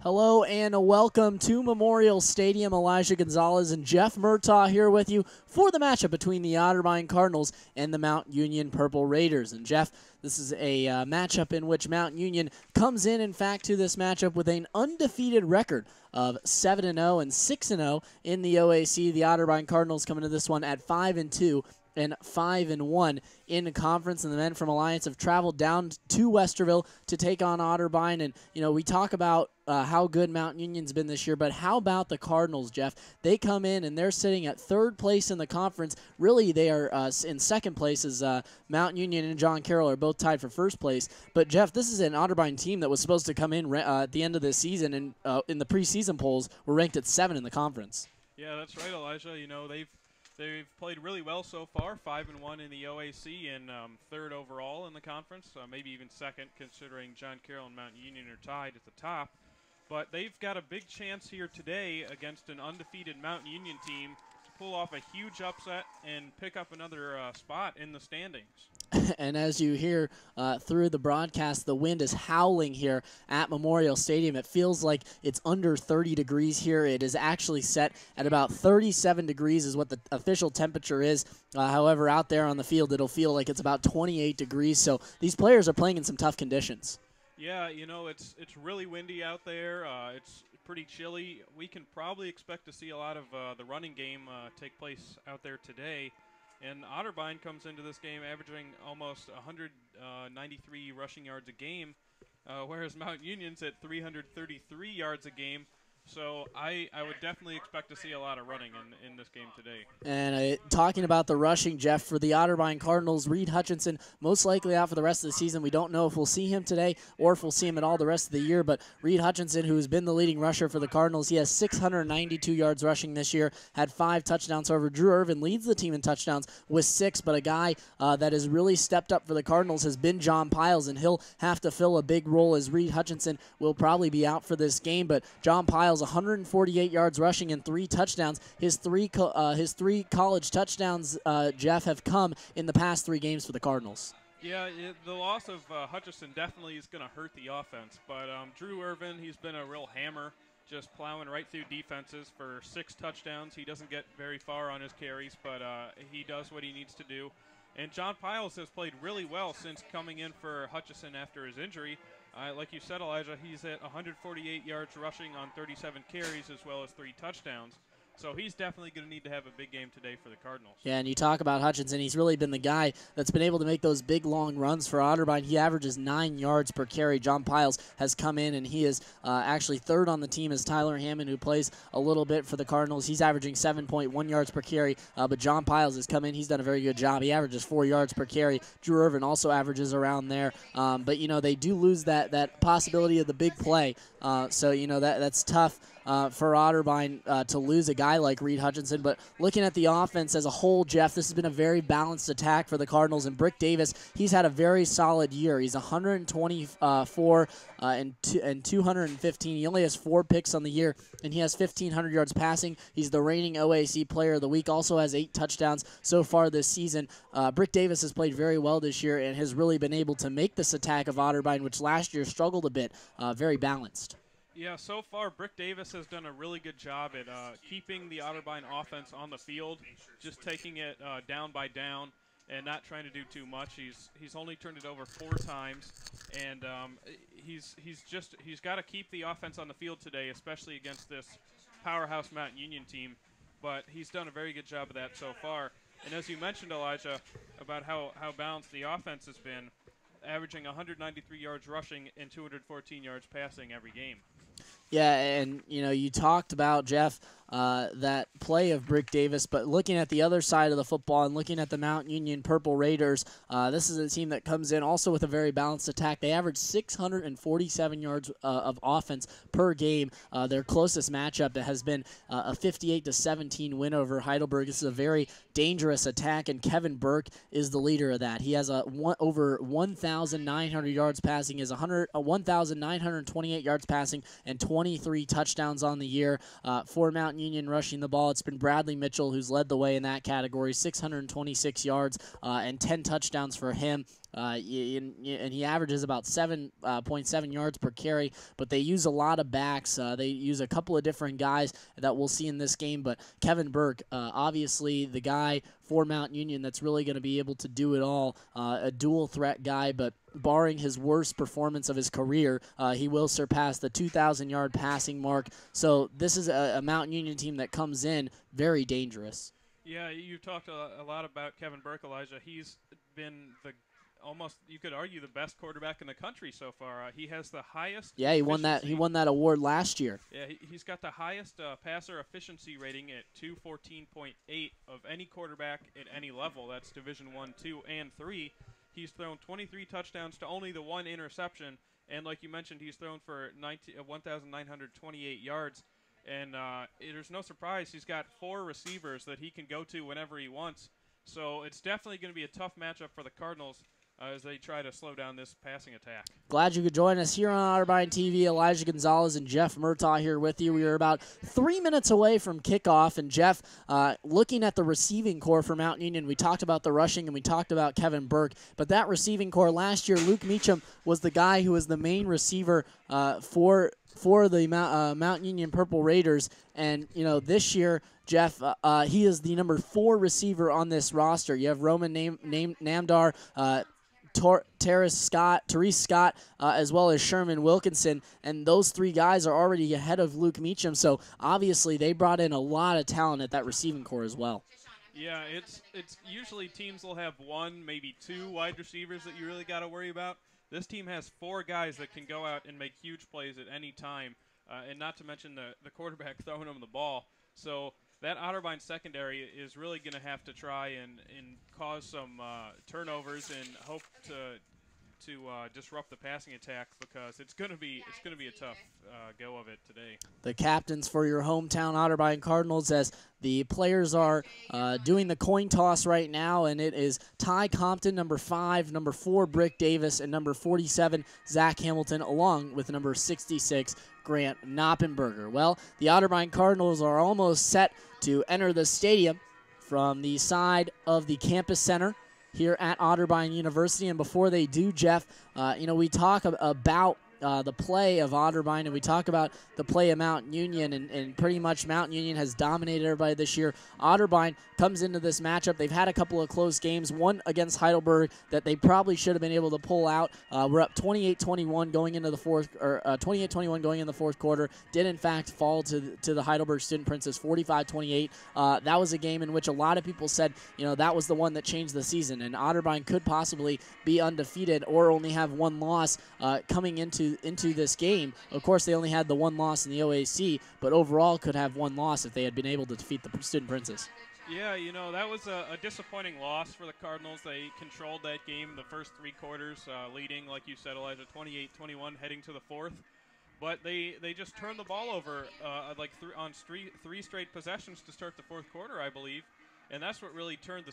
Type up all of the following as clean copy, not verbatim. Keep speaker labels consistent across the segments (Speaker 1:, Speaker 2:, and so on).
Speaker 1: Hello and welcome to Memorial Stadium. Elijah Gonzalez and Jeff Murtaugh here with you for the matchup between the Otterbein Cardinals and the Mount Union Purple Raiders. And Jeff, this is a matchup in which Mount Union comes in fact, to this matchup with an undefeated record of 7-0 and 6-0 in the OAC. The Otterbein Cardinals coming to this one at 5-2. And 5-1 in the conference, and the men from Alliance have traveled down to Westerville to take on Otterbein. And we talk about how good Mount Union's been this year, but how about the Cardinals, Jeff? They come in and they're sitting at third place in the conference. Really, they are in second place, as Mount Union and John Carroll are both tied for first place. But Jeff, this is an Otterbein team that was supposed to come in at the end of this season, and in the preseason polls were ranked at 7 in the conference.
Speaker 2: Yeah, that's right, Elijah. They've played really well so far, 5-1 in the OAC and third overall in the conference, maybe even second considering John Carroll and Mount Union are tied at the top. But they've got a big chance here today against an undefeated Mount Union team to pull off a huge upset and pick up another spot in the standings.
Speaker 1: And as you hear through the broadcast, the wind is howling here at Memorial Stadium. It feels like it's under 30 degrees here. It is actually set at about 37 degrees is what the official temperature is. However, out there on the field, it'll feel like it's about 28 degrees. So these players are playing in some tough conditions.
Speaker 2: Yeah, it's really windy out there. It's pretty chilly. We can probably expect to see a lot of the running game take place out there today. And Otterbein comes into this game averaging almost 193 rushing yards a game, whereas Mount Union's at 333 yards a game. So I would definitely expect to see a lot of running in this game today.
Speaker 1: And talking about the rushing, Jeff, for the Otterbein Cardinals, Reed Hutchinson most likely out for the rest of the season. We don't know if we'll see him today or if we'll see him at all the rest of the year. But Reed Hutchinson, who has been the leading rusher for the Cardinals, he has 692 yards rushing this year, had 5 touchdowns. However, Drew Irvin leads the team in touchdowns with 6. But a guy that has really stepped up for the Cardinals has been John Piles, and he'll have to fill a big role as Reed Hutchinson will probably be out for this game. But John Piles, 148 yards rushing and 3 touchdowns. His three college touchdowns, Jeff, have come in the past 3 games for the Cardinals.
Speaker 2: Yeah, the loss of Hutchinson definitely is going to hurt the offense. But Drew Irvin, he's been a real hammer, just plowing right through defenses for 6 touchdowns. He doesn't get very far on his carries, but he does what he needs to do. And John Piles has played really well since coming in for Hutchinson after his injury. Like you said, Elijah, he's at 148 yards rushing on 37 carries as well as 3 touchdowns. So he's definitely going to need to have a big game today for the Cardinals. Yeah,
Speaker 1: and you talk about Hutchinson. He's really been the guy that's been able to make those big, long runs for Otterbein. He averages 9 yards per carry. John Piles has come in, and he is actually third on the team as Tyler Hammond, who plays a little bit for the Cardinals. He's averaging 7.1 yards per carry, but John Piles has come in. He's done a very good job. He averages 4 yards per carry. Drew Irvin also averages around there. But, they do lose that possibility of the big play. So, that's tough. For Otterbein to lose a guy like Reed Hutchinson. But looking at the offense as a whole, Jeff, this has been a very balanced attack for the Cardinals. And Brick Davis, he's had a very solid year. He's 124 and 215. He only has 4 picks on the year, and he has 1,500 yards passing. He's the reigning OAC Player of the Week, also has 8 touchdowns so far this season. Brick Davis has played very well this year and has really been able to make this attack of Otterbein, which last year struggled a bit, very balanced.
Speaker 2: Yeah, so far, Brick Davis has done a really good job at keeping the Otterbein offense on the field, just taking it down by down and not trying to do too much. He's only turned it over 4 times, and he's got to keep the offense on the field today, especially against this powerhouse Mount Union team. But he's done a very good job of that so far. And as you mentioned, Elijah, about how balanced the offense has been, averaging 193 yards rushing and 214 yards passing every game.
Speaker 1: Yeah, and, you talked about, Jeff, that play of Brick Davis, but looking at the other side of the football and looking at the Mount Union Purple Raiders, this is a team that comes in also with a very balanced attack. They average 647 yards of offense per game. Their closest matchup has been a 58-17 win over Heidelberg. This is a very dangerous attack, and Kevin Burke is the leader of that. He has over 1,900 yards passing, is 1,928 yards passing, and 20 23 touchdowns on the year. For Mount Union rushing the ball, it's been Bradley Mitchell who's led the way in that category, 626 yards and 10 touchdowns for him. And he averages about 7.7 yards per carry, but they use a lot of backs. They use a couple of different guys that we'll see in this game, but Kevin Burke, obviously the guy for Mount Union that's really going to be able to do it all, a dual threat guy, but barring his worst performance of his career, he will surpass the 2,000-yard passing mark. So this is a Mount Union team that comes in very dangerous.
Speaker 2: Yeah, you talked a lot about Kevin Burke, Elijah. He's been almost, you could argue, the best quarterback in the country so far. He has the highest.
Speaker 1: Yeah, he won that award last year.
Speaker 2: Yeah, he's got the highest passer efficiency rating at 214.8 of any quarterback at any level. That's Division I, II, and III. He's thrown 23 touchdowns to only the 1 interception, and like you mentioned, he's thrown for 1,928 yards. And there's no surprise he's got 4 receivers that he can go to whenever he wants. So it's definitely going to be a tough matchup for the Cardinals as they try to slow down this passing attack. Glad
Speaker 1: you could join us here on Otterbein TV. Elijah Gonzalez and Jeff Murtaugh here with you. We are about 3 minutes away from kickoff, and Jeff, looking at the receiving core for Mount Union, we talked about the rushing and we talked about Kevin Burke, but that receiving core last year, Luke Meacham was the guy who was the main receiver for the Mount Union Purple Raiders, and this year, Jeff, he is the number 4 receiver on this roster. You have Roman Namdar, Therese Scott, as well as Sherman Wilkinson, and those 3 guys are already ahead of Luke Meacham, so obviously they brought in a lot of talent at that receiving core as well.
Speaker 2: Yeah, it's usually teams will have 1, maybe 2 wide receivers that you really got to worry about. This team has 4 guys that can go out and make huge plays at any time, and not to mention the quarterback throwing them the ball. So that Otterbein secondary is really going to have to try and cause some turnovers and hope to disrupt the passing attack, because it's going to be a tough go of it today.
Speaker 1: The captains for your hometown Otterbein Cardinals, as the players are doing the coin toss right now, and it is Ty Compton, number 5, number 4, Brick Davis, and number 47, Zach Hamilton, along with number 66, Grant Knoppenberger. Well, the Otterbein Cardinals are almost set to enter the stadium from the side of the campus center here at Otterbein University. And before they do, Jeff, we talk about the play of Otterbein, and we talk about the play of Mount Union, and pretty much Mount Union has dominated everybody this year. Otterbein comes into this matchup. They've had a couple of close games, one against Heidelberg that they probably should have been able to pull out. We're up 28-21 going into the fourth, or 28-21 going in the fourth quarter. Did in fact fall to the Heidelberg Student Princes, 45-28. That was a game in which a lot of people said, that was the one that changed the season, and Otterbein could possibly be undefeated or only have 1 loss coming into this game. Of course, they only had the 1 loss in the OAC, but overall could have 1 loss if they had been able to defeat the Student Princes.
Speaker 2: Yeah, that was a disappointing loss for the Cardinals. They controlled that game in the first 3 quarters, leading, like you said, Elijah, 28-21 heading to the 4th. But they just turned the ball over on 3 straight possessions to start the 4th quarter, I believe. And that's what really turned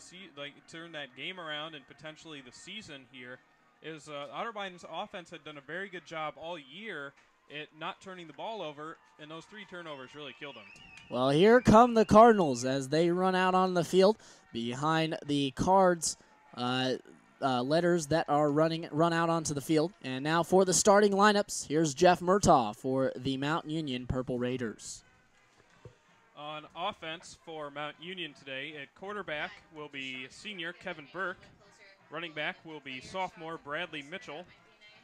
Speaker 2: turned that game around and potentially the season here. Is Otterbein's offense had done a very good job all year at not turning the ball over, and those 3 turnovers really killed them.
Speaker 1: Well, here come the Cardinals as they run out on the field behind the Cards letters that are run out onto the field. And now for the starting lineups, here's Jeff Murtaugh for the Mount Union Purple Raiders.
Speaker 2: On offense for Mount Union today, at quarterback will be senior Kevin Burke. Running back will be sophomore Bradley Mitchell.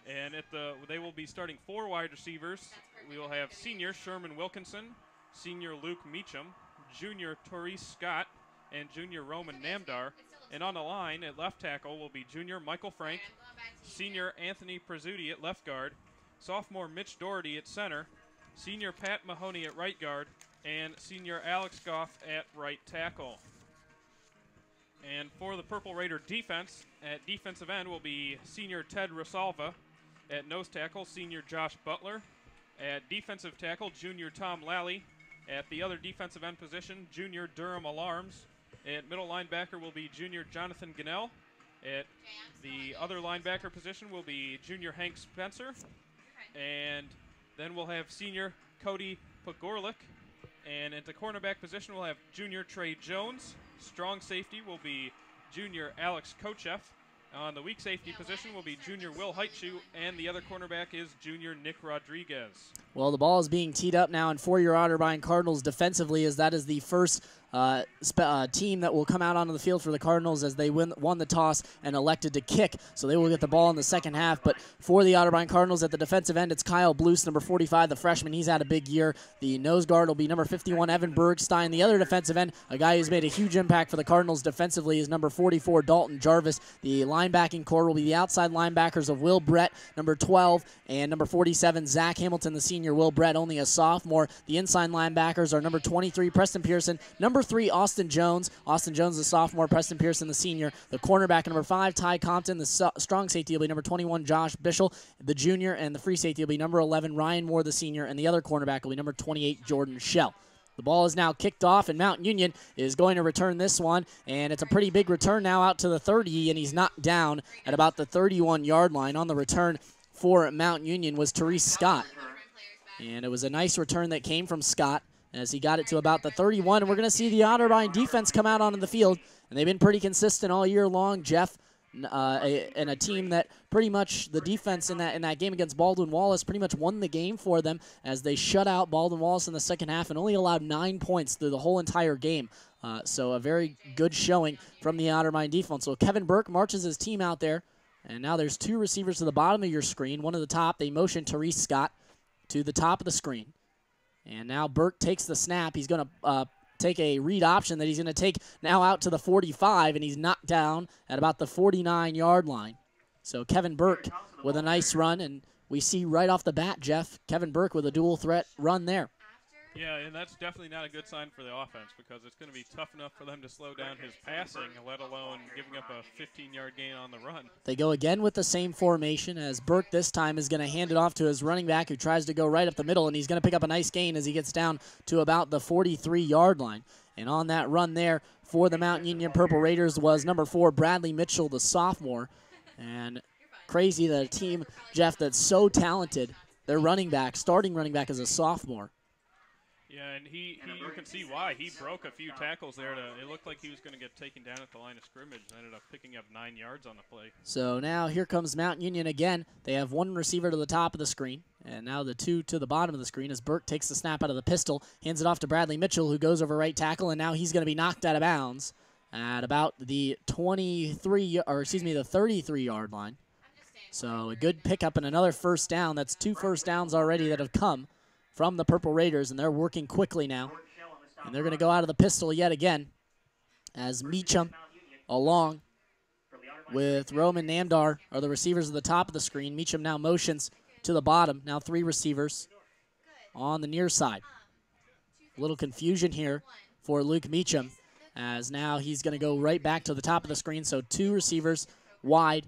Speaker 2: And they will be starting 4 wide receivers. We will have senior Sherman Wilkinson, senior Luke Meacham, junior Therese Scott, and junior Roman Namdar. And on the line at left tackle will be junior Michael Frank, senior Anthony Prezzuti at left guard, sophomore Mitch Doherty at center, senior Pat Mahoney at right guard, and senior Alex Goff at right tackle. And for the Purple Raider defense, at defensive end will be senior Ted Rosalva. At nose tackle, senior Josh Butler. At defensive tackle, junior Tom Lally. At the other defensive end position, junior Durham Alarms. At middle linebacker will be junior Jonathan Gunnell. At the other linebacker position will be junior Hank Spencer. And then we'll have senior Cody Pogorlik. And at the cornerback position, we'll have junior Trey Jones. Strong safety will be junior Alex Kochev. On the weak safety position will be junior Will Heitschuh, and the other cornerback is junior Nick Rodriguez.
Speaker 1: Well, the ball is being teed up now and for your Otterbein Cardinals defensively, as that is the first team that will come out onto the field for the Cardinals as they won the toss and elected to kick. So they will get the ball in the second half. But for the Otterbein Cardinals at the defensive end, it's Kyle Blues, number 45, the freshman. He's had a big year. The nose guard will be number 51, Evan Bergstein. The other defensive end, a guy who's made a huge impact for the Cardinals defensively, is number 44, Dalton Jarvis. The linebacking core will be the outside linebackers of Will Brett, number 12, and number 47, Zach Hamilton, the senior. Will Brett, only a sophomore. The inside linebackers are number 23, Preston Pearson, number 3, Austin Jones. Austin Jones, the sophomore. Preston Pearson, the senior. The cornerback, number 5, Ty Compton. The strong safety will be number 21, Josh Bishel, the junior. And the free safety will be number 11, Ryan Moore, the senior. And the other cornerback will be number 28, Jordan Schell. The ball is now kicked off, and Mount Union is going to return this one. And it's a pretty big return now out to the 30, and he's knocked down at about the 31-yard line. On the return for Mount Union was Therese Scott. And it was a nice return that came from Scott as he got it to about the 31. And we're going to see the Otterbein defense come out onto the field. And they've been pretty consistent all year long, Jeff, and a team that pretty much the defense in that game against Baldwin Wallace pretty much won the game for them as they shut out Baldwin Wallace in the second half and only allowed 9 points through the whole entire game. So a very good showing from the Otterbein defense. So Kevin Burke marches his team out there. And now there's 2 receivers to the bottom of your screen. One at the top. They motion Therese Scott to the top of the screen. And now Burke takes the snap. He's going to take a read option that he's going to take now out to the 45, and he's knocked down at about the 49-yard line. So Kevin Burke with a nice run, and we see right off the bat, Jeff, Kevin Burke with a dual threat run there.
Speaker 2: Yeah, and that's definitely not a good sign for the offense because it's going to be tough enough for them to slow down his passing, let alone giving up a 15-yard gain on the run.
Speaker 1: They go again with the same formation as Burke this time is going to hand it off to his running back who tries to go right up the middle, and he's going to pick up a nice gain as he gets down to about the 43-yard line. And on that run there for the Mount Union Purple Raiders was number 4, Bradley Mitchell, the sophomore. And crazy that a team, Jeff, that's so talented, their running back, starting running back is a sophomore.
Speaker 2: Yeah, and you can see why. He broke a few tackles there. It looked like he was going to get taken down at the line of scrimmage and ended up picking up 9 yards on the play.
Speaker 1: So now here comes Mount Union again. They have 1 receiver to the top of the screen, and now the 2 to the bottom of the screen as Burke takes the snap out of the pistol, hands it off to Bradley Mitchell, who goes over right tackle, and now he's going to be knocked out of bounds at about the 33-yard line. So a good pickup and another first down. That's 2 first downs already that have come from the Purple Raiders, and they're working quickly now. And they're going to go out of the pistol yet again as Meacham, along with Roman Namdar, are the receivers at the top of the screen. Meacham now motions to the bottom. Now 3 receivers on the near side. A little confusion here for Luke Meacham as now he's going to go right back to the top of the screen. So 2 receivers wide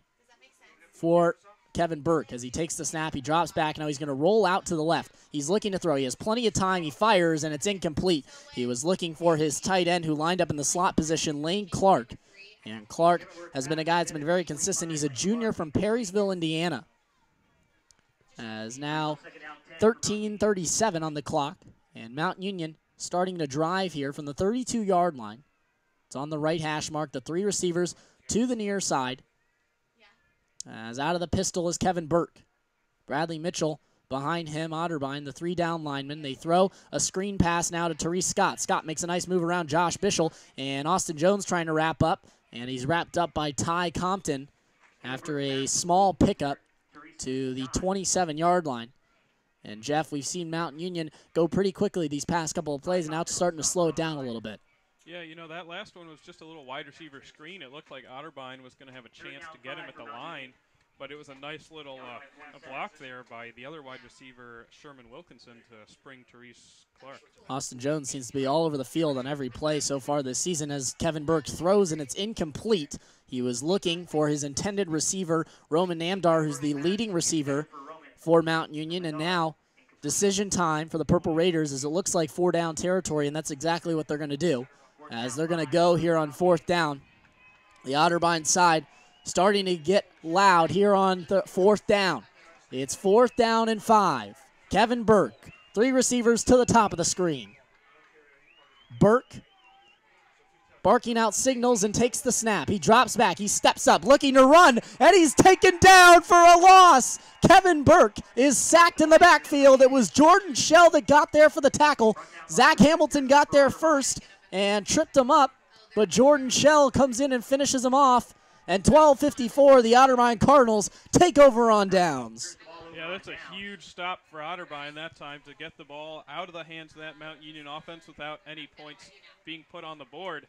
Speaker 1: for Kevin Burke as he takes the snap. He drops back. Now he's going to roll out to the left. He's looking to throw. He has plenty of time. He fires, and it's incomplete. He was looking for his tight end who lined up in the slot position, Lane Clark. And Clark has been a guy that's been very consistent. He's a junior from Perrysville, Indiana. As now 13:37 on the clock, and Mount Union starting to drive here from the 32-yard line. It's on the right hash mark. The 3 receivers to the near side. As out of the pistol is Kevin Burke. Bradley Mitchell behind him, Otterbein, the 3 down linemen. They throw a screen pass now to Therese Scott. Scott makes a nice move around Josh Bishel, and Austin Jones trying to wrap up, and he's wrapped up by Ty Compton after a small pickup to the 27-yard line. And, Jeff, we've seen Mount Union go pretty quickly these past couple of plays, and now it's starting to slow it down a little bit.
Speaker 2: Yeah, you know, that last one was just a little wide receiver screen. It looked like Otterbein was going to have a chance to get him at the line, but it was a nice little a block there by the other wide receiver, Sherman Wilkinson, to spring Therese Clark.
Speaker 1: Austin Jones seems to be all over the field on every play so far this season as Kevin Burke throws, and it's incomplete. He was looking for his intended receiver, Roman Namdar, who's the leading receiver for Mount Union, and now decision time for the Purple Raiders as it looks like 4 down territory, and that's exactly what they're going to do. As they're going to go here on 4th down. The Otterbein side starting to get loud here on 4th down. It's 4th down and 5. Kevin Burke Three receivers to the top of the screen. Burke barking out signals and takes the snap. He drops back. He steps up, looking to run, and he's taken down for a loss. Kevin Burke is sacked in the backfield. It was Jordan Shell that got there for the tackle. Zach Hamilton got there first and tripped him up, but Jordan Shell comes in and finishes him off. And 12:54, the Otterbein Cardinals take over on downs.
Speaker 2: Yeah, that's a huge stop for Otterbein that time to get the ball out of the hands of that Mount Union offense without any points being put on the board.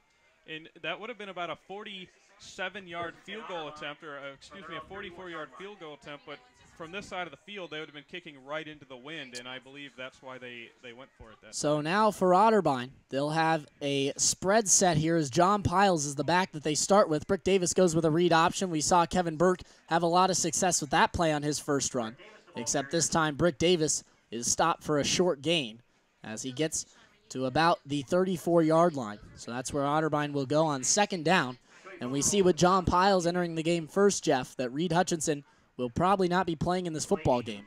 Speaker 2: And that would have been about a 47-yard field goal attempt, or a 44-yard field goal attempt. But from this side of the field, they would have been kicking right into the wind, and I believe that's why they went for it.
Speaker 1: So now for Otterbein, they'll have a spread set here as John Piles is the back that they start with. Brick Davis goes with a read option. We saw Kevin Burke have a lot of success with that play on his first run, except this time Brick Davis is stopped for a short gain as he gets to about the 34-yard line. So that's where Otterbein will go on second down. And we see with John Piles entering the game first, Jeff, that Reed Hutchinson will probably not be playing in this football game.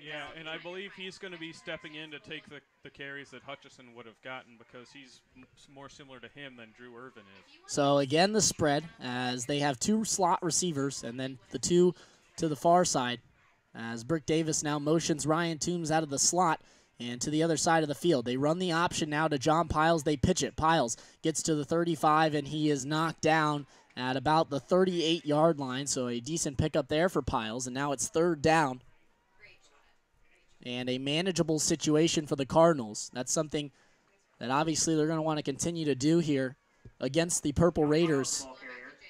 Speaker 2: Yeah, and I believe he's going to be stepping in to take the carries that Hutchinson would have gotten because he's more similar to him than Drew Irvin is.
Speaker 1: So again, the spread as they have two slot receivers and then the two to the far side as Brick Davis now motions Ryan Toombs out of the slot and to the other side of the field. They run the option now to John Piles. They pitch it. Piles gets to the 35, and he is knocked down at about the 38-yard line, so a decent pickup there for Piles, and now it's third down. And a manageable situation for the Cardinals. That's something that obviously they're going to want to continue to do here against the Purple Raiders,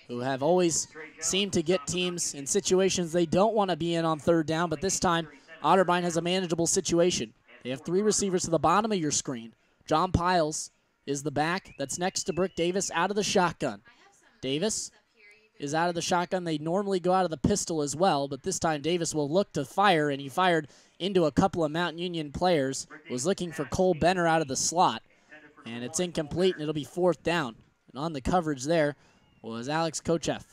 Speaker 1: who have always seemed to get teams in situations they don't want to be in on third down, but this time Otterbein has a manageable situation. They have three receivers to the bottom of your screen. John Piles is the back that's next to Brick Davis out of the shotgun. Davis is out of the shotgun. They normally go out of the pistol as well, but this time Davis will look to fire, and he fired into a couple of Mount Union players. Was looking for Cole Benner out of the slot, and it's incomplete, and it'll be fourth down. And on the coverage there was Alex Kochev.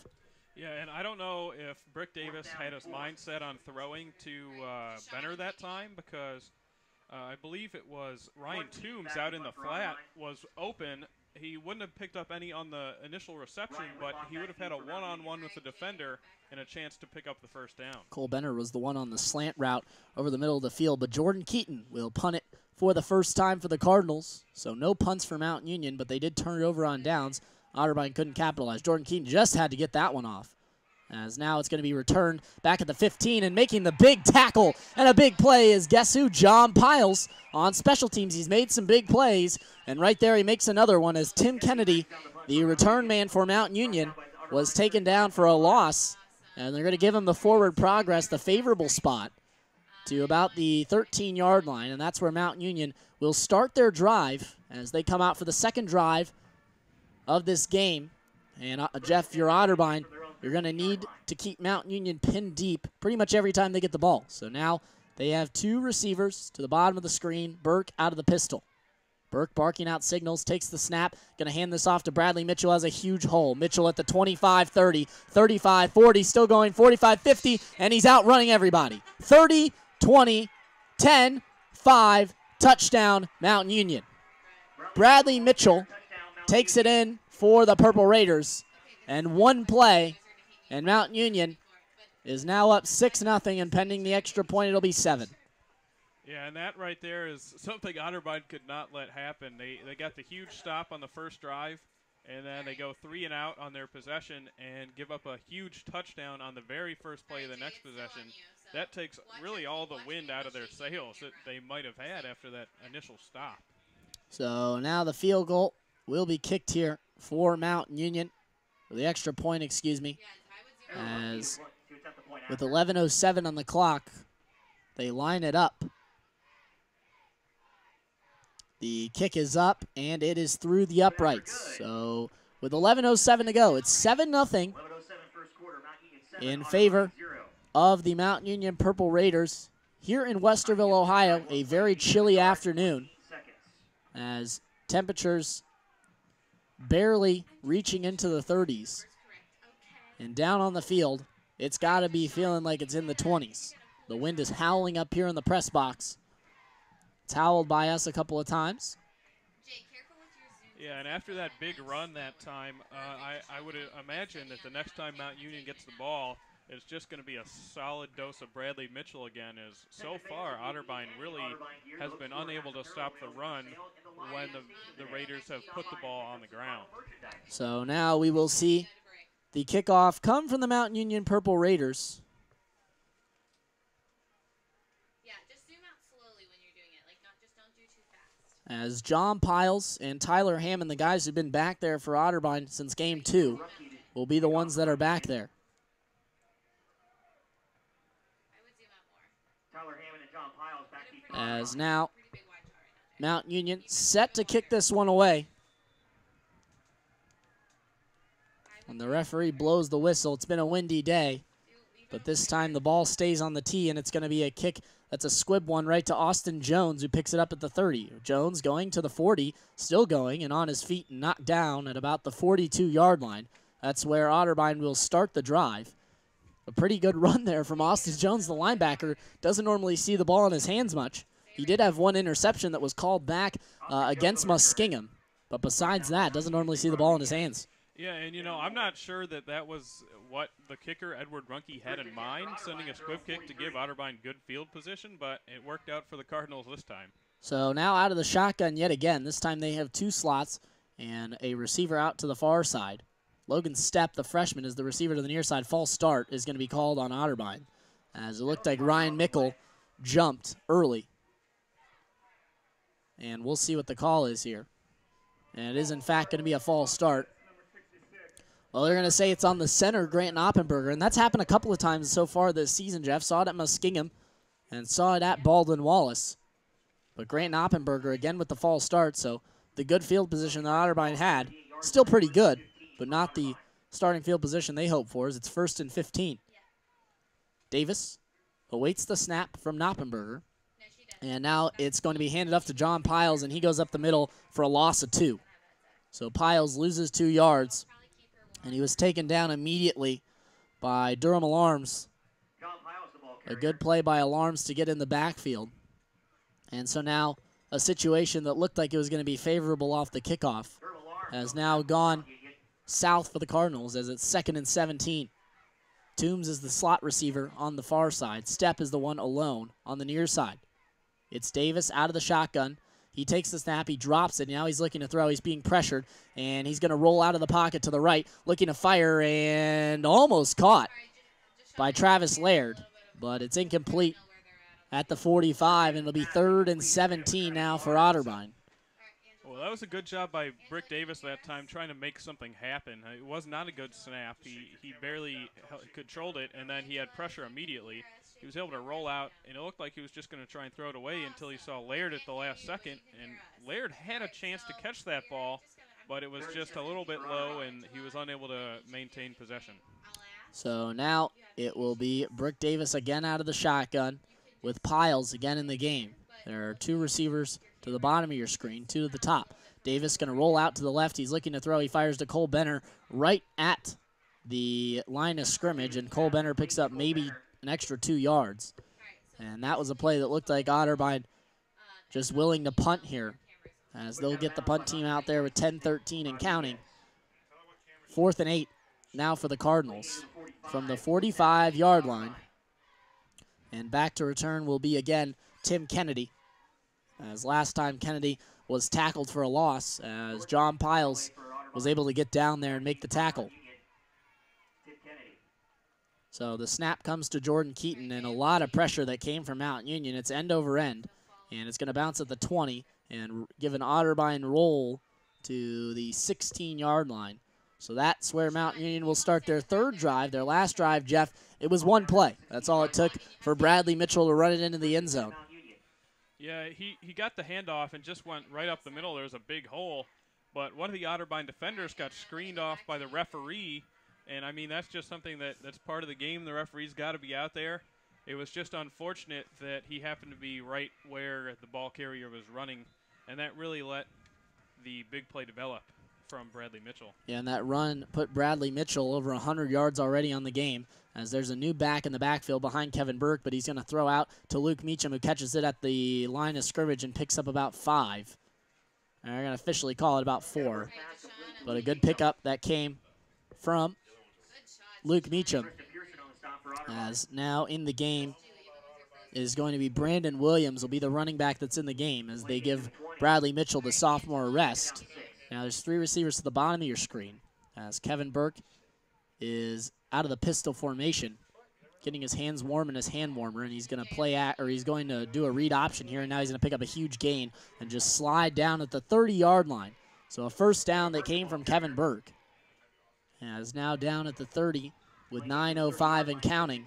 Speaker 2: Yeah, and I don't know if Brick Davis had his mind set on throwing to Benner that time because I believe it was Ryan Toombs out in the flat was open. He wouldn't have picked up any on the initial reception, but he would have had a one-on-one with the defender and a chance to pick up the first down.
Speaker 1: Cole Benner was the one on the slant route over the middle of the field, but Jordan Keaton will punt it for the first time for the Cardinals. So no punts for Mount Union, but they did turn it over on downs. Otterbein couldn't capitalize. Jordan Keaton just had to get that one off, as now it's going to be returned back at the 15, and making the big tackle and a big play is, guess who? John Piles on special teams. He's made some big plays, and right there he makes another one as Tim Kennedy, the return man for Mount Union, was taken down for a loss, and they're going to give him the forward progress, the favorable spot, to about the 13-yard line, and that's where Mount Union will start their drive as they come out for the second drive of this game. And Jeff, your Otterbein, you're going to need to keep Mount Union pinned deep pretty much every time they get the ball. So now they have two receivers to the bottom of the screen. Burke out of the pistol. Burke barking out signals, takes the snap, going to hand this off to Bradley Mitchell. Has a huge hole. Mitchell at the 25-30, 35-40, still going 45-50, and he's outrunning everybody. 30, 20, 10, 5, touchdown Mount Union. Bradley Mitchell takes it in for the Purple Raiders, and one play, and Mount Union is now up 6-0, and pending the extra point, it'll be 7.
Speaker 2: Yeah, and that right there is something Otterbein could not let happen. They got the huge stop on the first drive, and then they go 3 and out on their possession and give up a huge touchdown on the very first play of the next possession. That takes really all the wind out of their sails that they might have had after that initial stop.
Speaker 1: So now the field goal will be kicked here for Mount Union, or the extra point, excuse me, as with 11:07 on the clock, they line it up. The kick is up, and it is through the uprights. So with 11:07 to go, it's 7-0 in favor of the Mount Union Purple Raiders here in Westerville, Ohio. A very chilly afternoon as temperatures barely reaching into the 30s. And down on the field, it's got to be feeling like it's in the 20s. The wind is howling up here in the press box toweled by us a couple of times.
Speaker 2: Yeah, and after that big run that time, I would imagine that the next time Mount Union gets the ball, it's just going to be a solid dose of Bradley Mitchell again, as so far Otterbein really has been unable to stop the run when the Raiders have put the ball on the ground.
Speaker 1: So now we will see the kickoff come from the Mount Union Purple Raiders. As John Piles and Tyler Hammond, the guys who've been back there for Otterbein since game 2, will be the ones that are back there. As now Mount Union set to kick this one away. And the referee blows the whistle. It's been a windy day, but this time the ball stays on the tee, and it's going to be a kick. That's a squib one right to Austin Jones, who picks it up at the 30. Jones going to the 40, still going, and on his feet and knocked down at about the 42-yard line. That's where Otterbein will start the drive. A pretty good run there from Austin Jones, the linebacker. Doesn't normally see the ball in his hands much. He did have one interception that was called back against Muskingum, but besides that, doesn't normally see the ball in his hands.
Speaker 2: Yeah, and you know, I'm not sure that was what the kicker, Edward Runke, had in mind, sending a squib kick to give Otterbein good field position, but it worked out for the Cardinals this time.
Speaker 1: So now out of the shotgun yet again. This time they have 2 slots and a receiver out to the far side. Logan Stepp, the freshman, is the receiver to the near side. False start is going to be called on Otterbein, as it looked like Ryan Mickle jumped early. And we'll see what the call is here. And it is, in fact, going to be a false start. Well, they're going to say it's on the center, Grant Oppenberger, and that's happened a couple of times so far this season, Jeff. Saw it at Muskingum and saw it at Baldwin Wallace. But Grant Oppenberger, again with the false start, so the good field position that Otterbein had, still pretty good, but not the starting field position they hope for, as it's 1st and 15. Davis awaits the snap from Oppenberger, and now it's going to be handed off to John Piles, and he goes up the middle for a loss of 2. So Piles loses 2 yards. And he was taken down immediately by Durham Alarms. A good play by Alarms to get in the backfield. And so now a situation that looked like it was going to be favorable off the kickoff has now gone south for the Cardinals, as it's 2nd and 17. Toombs is the slot receiver on the far side. Stepp is the one alone on the near side. It's Davis out of the shotgun. He takes the snap, he drops it, now he's looking to throw, he's being pressured, and he's going to roll out of the pocket to the right, looking to fire, and almost caught by Travis Laird, but it's incomplete at the 45, and it'll be 3rd and 17 now for Otterbein.
Speaker 2: Well, that was a good job by Brick Davis that time, trying to make something happen. It was not a good snap. He barely controlled it, and then he had pressure immediately. He was able to roll out, and it looked like he was just going to try and throw it away until he saw Laird at the last second. And Laird had a chance to catch that ball, but it was just a little bit low, and he was unable to maintain possession.
Speaker 1: So now it will be Brick Davis again out of the shotgun with Piles again in the game. There are 2 receivers to the bottom of your screen, 2 to the top. Davis going to roll out to the left. He's looking to throw. He fires to Cole Benner right at the line of scrimmage, and Cole Benner picks up maybe an extra 2 yards. And that was a play that looked like Otterbein just willing to punt here, as they'll get the punt team out there with 10-13 and counting. 4th and 8 now for the Cardinals from the 45-yard line. And back to return will be, again, Tim Kennedy, as last time Kennedy was tackled for a loss, as John Piles was able to get down there and make the tackle. So the snap comes to Jordan Keaton, and a lot of pressure that came from Mount Union. It's end over end, and it's going to bounce at the 20 and give an Otterbein roll to the 16-yard line. So that's where Mount Union will start their 3rd drive. Their last drive, Jeff, it was 1 play. That's all it took for Bradley Mitchell to run it into the end zone.
Speaker 2: Yeah, he got the handoff and just went right up the middle. There was a big hole, but one of the Otterbein defenders got screened off by the referee. And, I mean, that's just something that's part of the game. The referee's got to be out there. It was just unfortunate that he happened to be right where the ball carrier was running, and that really let the big play develop. from Bradley Mitchell.
Speaker 1: Yeah, and that run put Bradley Mitchell over 100 yards already on the game, as there's a new back in the backfield behind Kevin Burke, but he's going to throw out to Luke Meacham, who catches it at the line of scrimmage and picks up about 5. And they're going to officially call it about 4. But a good pickup that came from Luke Meacham. As now in the game is going to be Brandon Williams, will be the running back that's in the game, as they give Bradley Mitchell, the sophomore, a rest. Now there's 3 receivers to the bottom of your screen, as Kevin Burke is out of the pistol formation, getting his hands warm in his hand warmer, and he's going to he's going to do a read option here, and now he's going to pick up a huge gain and just slide down at the 30-yard line. So a first down that came from Kevin Burke, and is now down at the 30 with 9:05 and counting.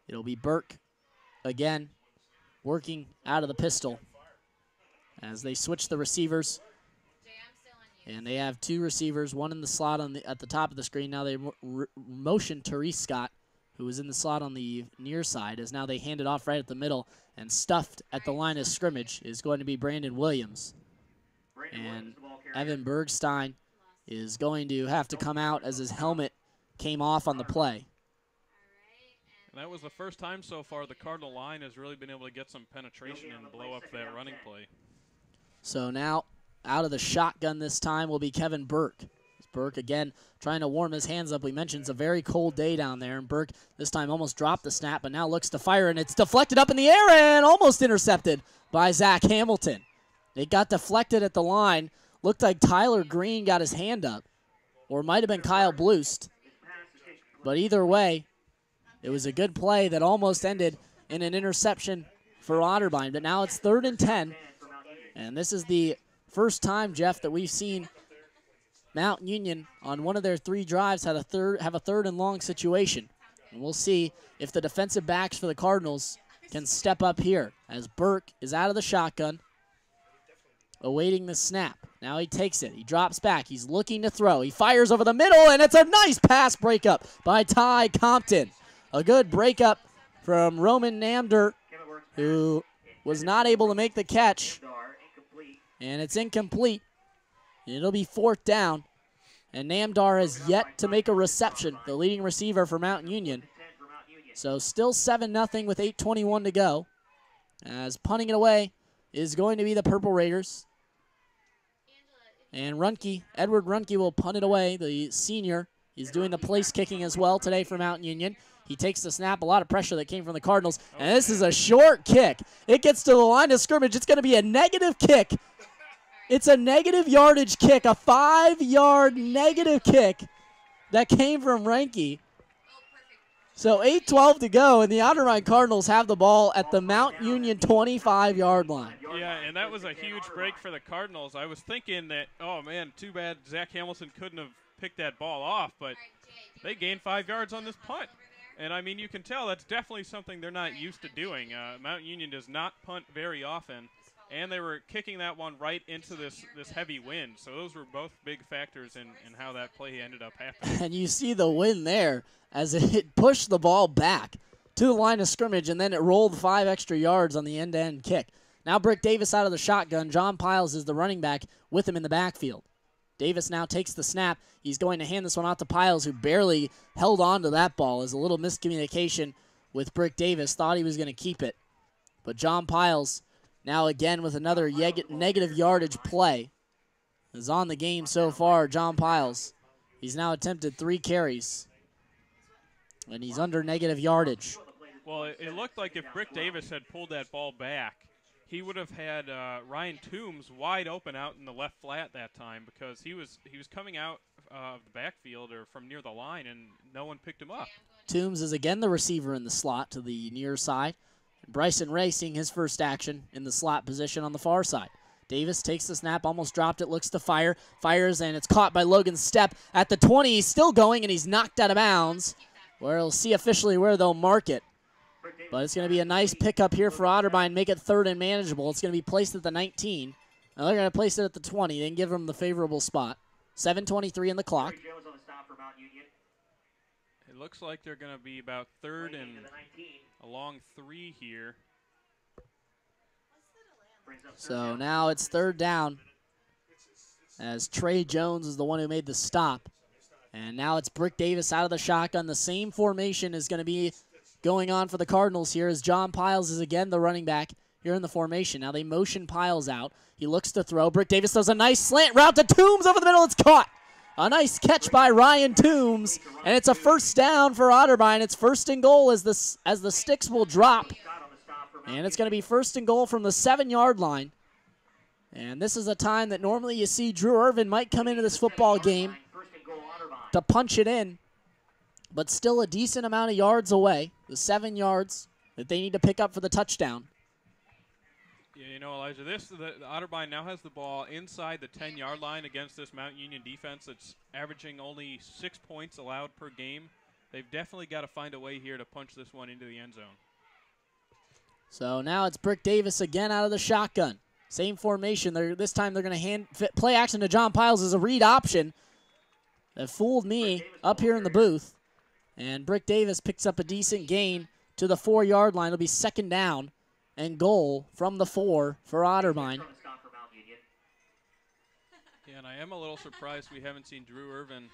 Speaker 1: It'll be Burke again working out of the pistol as they switch the receivers. And they have 2 receivers, one in the slot at the top of the screen. Now they motion Therese Scott, who was in the slot on the near side, as now they hand it off right at the middle, and stuffed at the line of scrimmage is going to be Brandon Williams. And Evan Bergstein is going to have to come out as his helmet came off on the play.
Speaker 2: And that was the first time so far the Cardinal line has really been able to get some penetration and blow up that running play.
Speaker 1: So now out of the shotgun this time will be Kevin Burke. Burke again trying to warm his hands up. We mentioned it's a very cold day down there, and Burke this time almost dropped the snap, but now looks to fire, and it's deflected up in the air and almost intercepted by Zach Hamilton. It got deflected at the line. Looked like Tyler Green got his hand up, or it might have been Kyle Blust. But either way, it was a good play that almost ended in an interception for Otterbein. But now it's 3rd and 10, and this is the first time, Jeff, that we've seen Mount Union on one of their 3 drives have a third and long situation. And we'll see if the defensive backs for the Cardinals can step up here, as Burke is out of the shotgun, awaiting the snap. Now he takes it. He drops back. He's looking to throw. He fires over the middle, and it's a nice pass breakup by Ty Compton. A good breakup from Roman Namder, who was not able to make the catch. And it's incomplete. It'll be 4th down. And Namdar has yet to make a reception, the leading receiver for Mount Union. So still 7-0 with 8:21 to go. As punting it away is going to be the Purple Raiders. And Edward Runke will punt it away, the senior. He's doing the place kicking as well today for Mount Union. He takes the snap, a lot of pressure that came from the Cardinals. And this is a short kick. It gets to the line of scrimmage. It's going to be a negative kick. It's a negative yardage kick, a 5-yard negative kick that came from Ranke. So 8:12 to go, and the Otterbein Cardinals have the ball at the Mount Union 25-yard line.
Speaker 2: Yeah, and that was a huge break for the Cardinals. I was thinking that, oh, man, too bad Zach Hamilton couldn't have picked that ball off, but they gained 5 yards on this punt. And, I mean, you can tell that's definitely something they're not used to doing. Mount Union does not punt very often. And they were kicking that one right into this heavy wind. So those were both big factors in how that play ended up happening.
Speaker 1: And you see the wind there as it pushed the ball back to the line of scrimmage, and then it rolled 5 extra yards on the end-to-end kick. Now Brick Davis out of the shotgun. John Piles is the running back with him in the backfield. Davis now takes the snap. He's going to hand this one out to Piles, who barely held on to that ball. As a little miscommunication with Brick Davis. Thought he was going to keep it. But John Piles now again with another negative yardage play is on the game so far. John Piles, he's now attempted 3 carries, and he's under negative yardage.
Speaker 2: Well, it looked like if Brick Davis had pulled that ball back, he would have had Ryan Toombs wide open out in the left flat that time, because he was coming out of the backfield or from near the line, and no one picked him up.
Speaker 1: Toombs is again the receiver in the slot to the near side. Bryson Ray seeing his first action in the slot position on the far side. Davis takes the snap, almost dropped it, looks to fire, fires, and it's caught by Logan Stepp at the 20. He's still going, and he's knocked out of bounds, where we'll see officially where they'll mark it. But it's going to be a nice pickup here for Otterbein, make it 3rd and manageable. It's going to be placed at the 19. Now they're going to place it at the 20, then give them the favorable spot. 7:23 in the clock.
Speaker 2: It looks like they're going to be about 3rd and along 3 here.
Speaker 1: So now it's 3rd down. as Trey Jones is the one who made the stop. And now it's Brick Davis out of the shotgun. The same formation is going to be going on for the Cardinals here as John Piles is again the running back here in the formation. Now they motion Piles out. He looks to throw. Brick Davis does a nice slant route to Toombs over the middle. It's caught. A nice catch by Ryan Toombs, and it's a first down for Otterbein. It's first and goal as the sticks will drop. And it's going to be first and goal from the 7-yard line. And this is a time that normally you see Drew Irvin might come into this football game to punch it in, but still a decent amount of yards away. The 7 yards that they need to pick up for the touchdown.
Speaker 2: Yeah, you know, Elijah, the Otterbein now has the ball inside the 10-yard line against this Mount Union defense that's averaging only 6 points allowed per game. They've definitely got to find a way here to punch this one into the end zone.
Speaker 1: So now it's Brick Davis again out of the shotgun. Same formation. This time they're going to play action to John Piles as a read option. That fooled me up here in the booth. And Brick Davis picks up a decent gain to the 4-yard line. It'll be second down and goal from the 4 for Otterbein.
Speaker 2: Yeah, and I am a little surprised we haven't seen Drew Irvin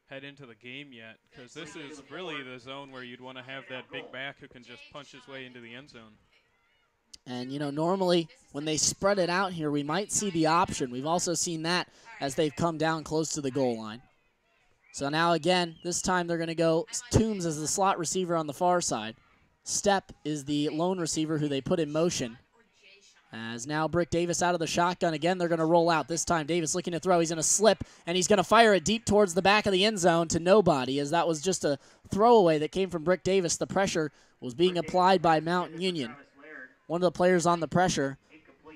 Speaker 2: head into the game yet, because this is really the zone where you'd want to have that big back who can just punch his way into the end zone.
Speaker 1: And, you know, normally when they spread it out here, we might see the option. We've also seen that as they've come down close to the goal line. So now again, this time they're going to go Toombs as the slot receiver on the far side. Stepp is the lone receiver who they put in motion. As now Brick Davis out of the shotgun. Again, they're going to roll out. This time Davis looking to throw. He's going to slip, and he's going to fire it deep towards the back of the end zone to nobody, as that was just a throwaway that came from Brick Davis. The pressure was being applied by Mount Union. One of the players on the pressure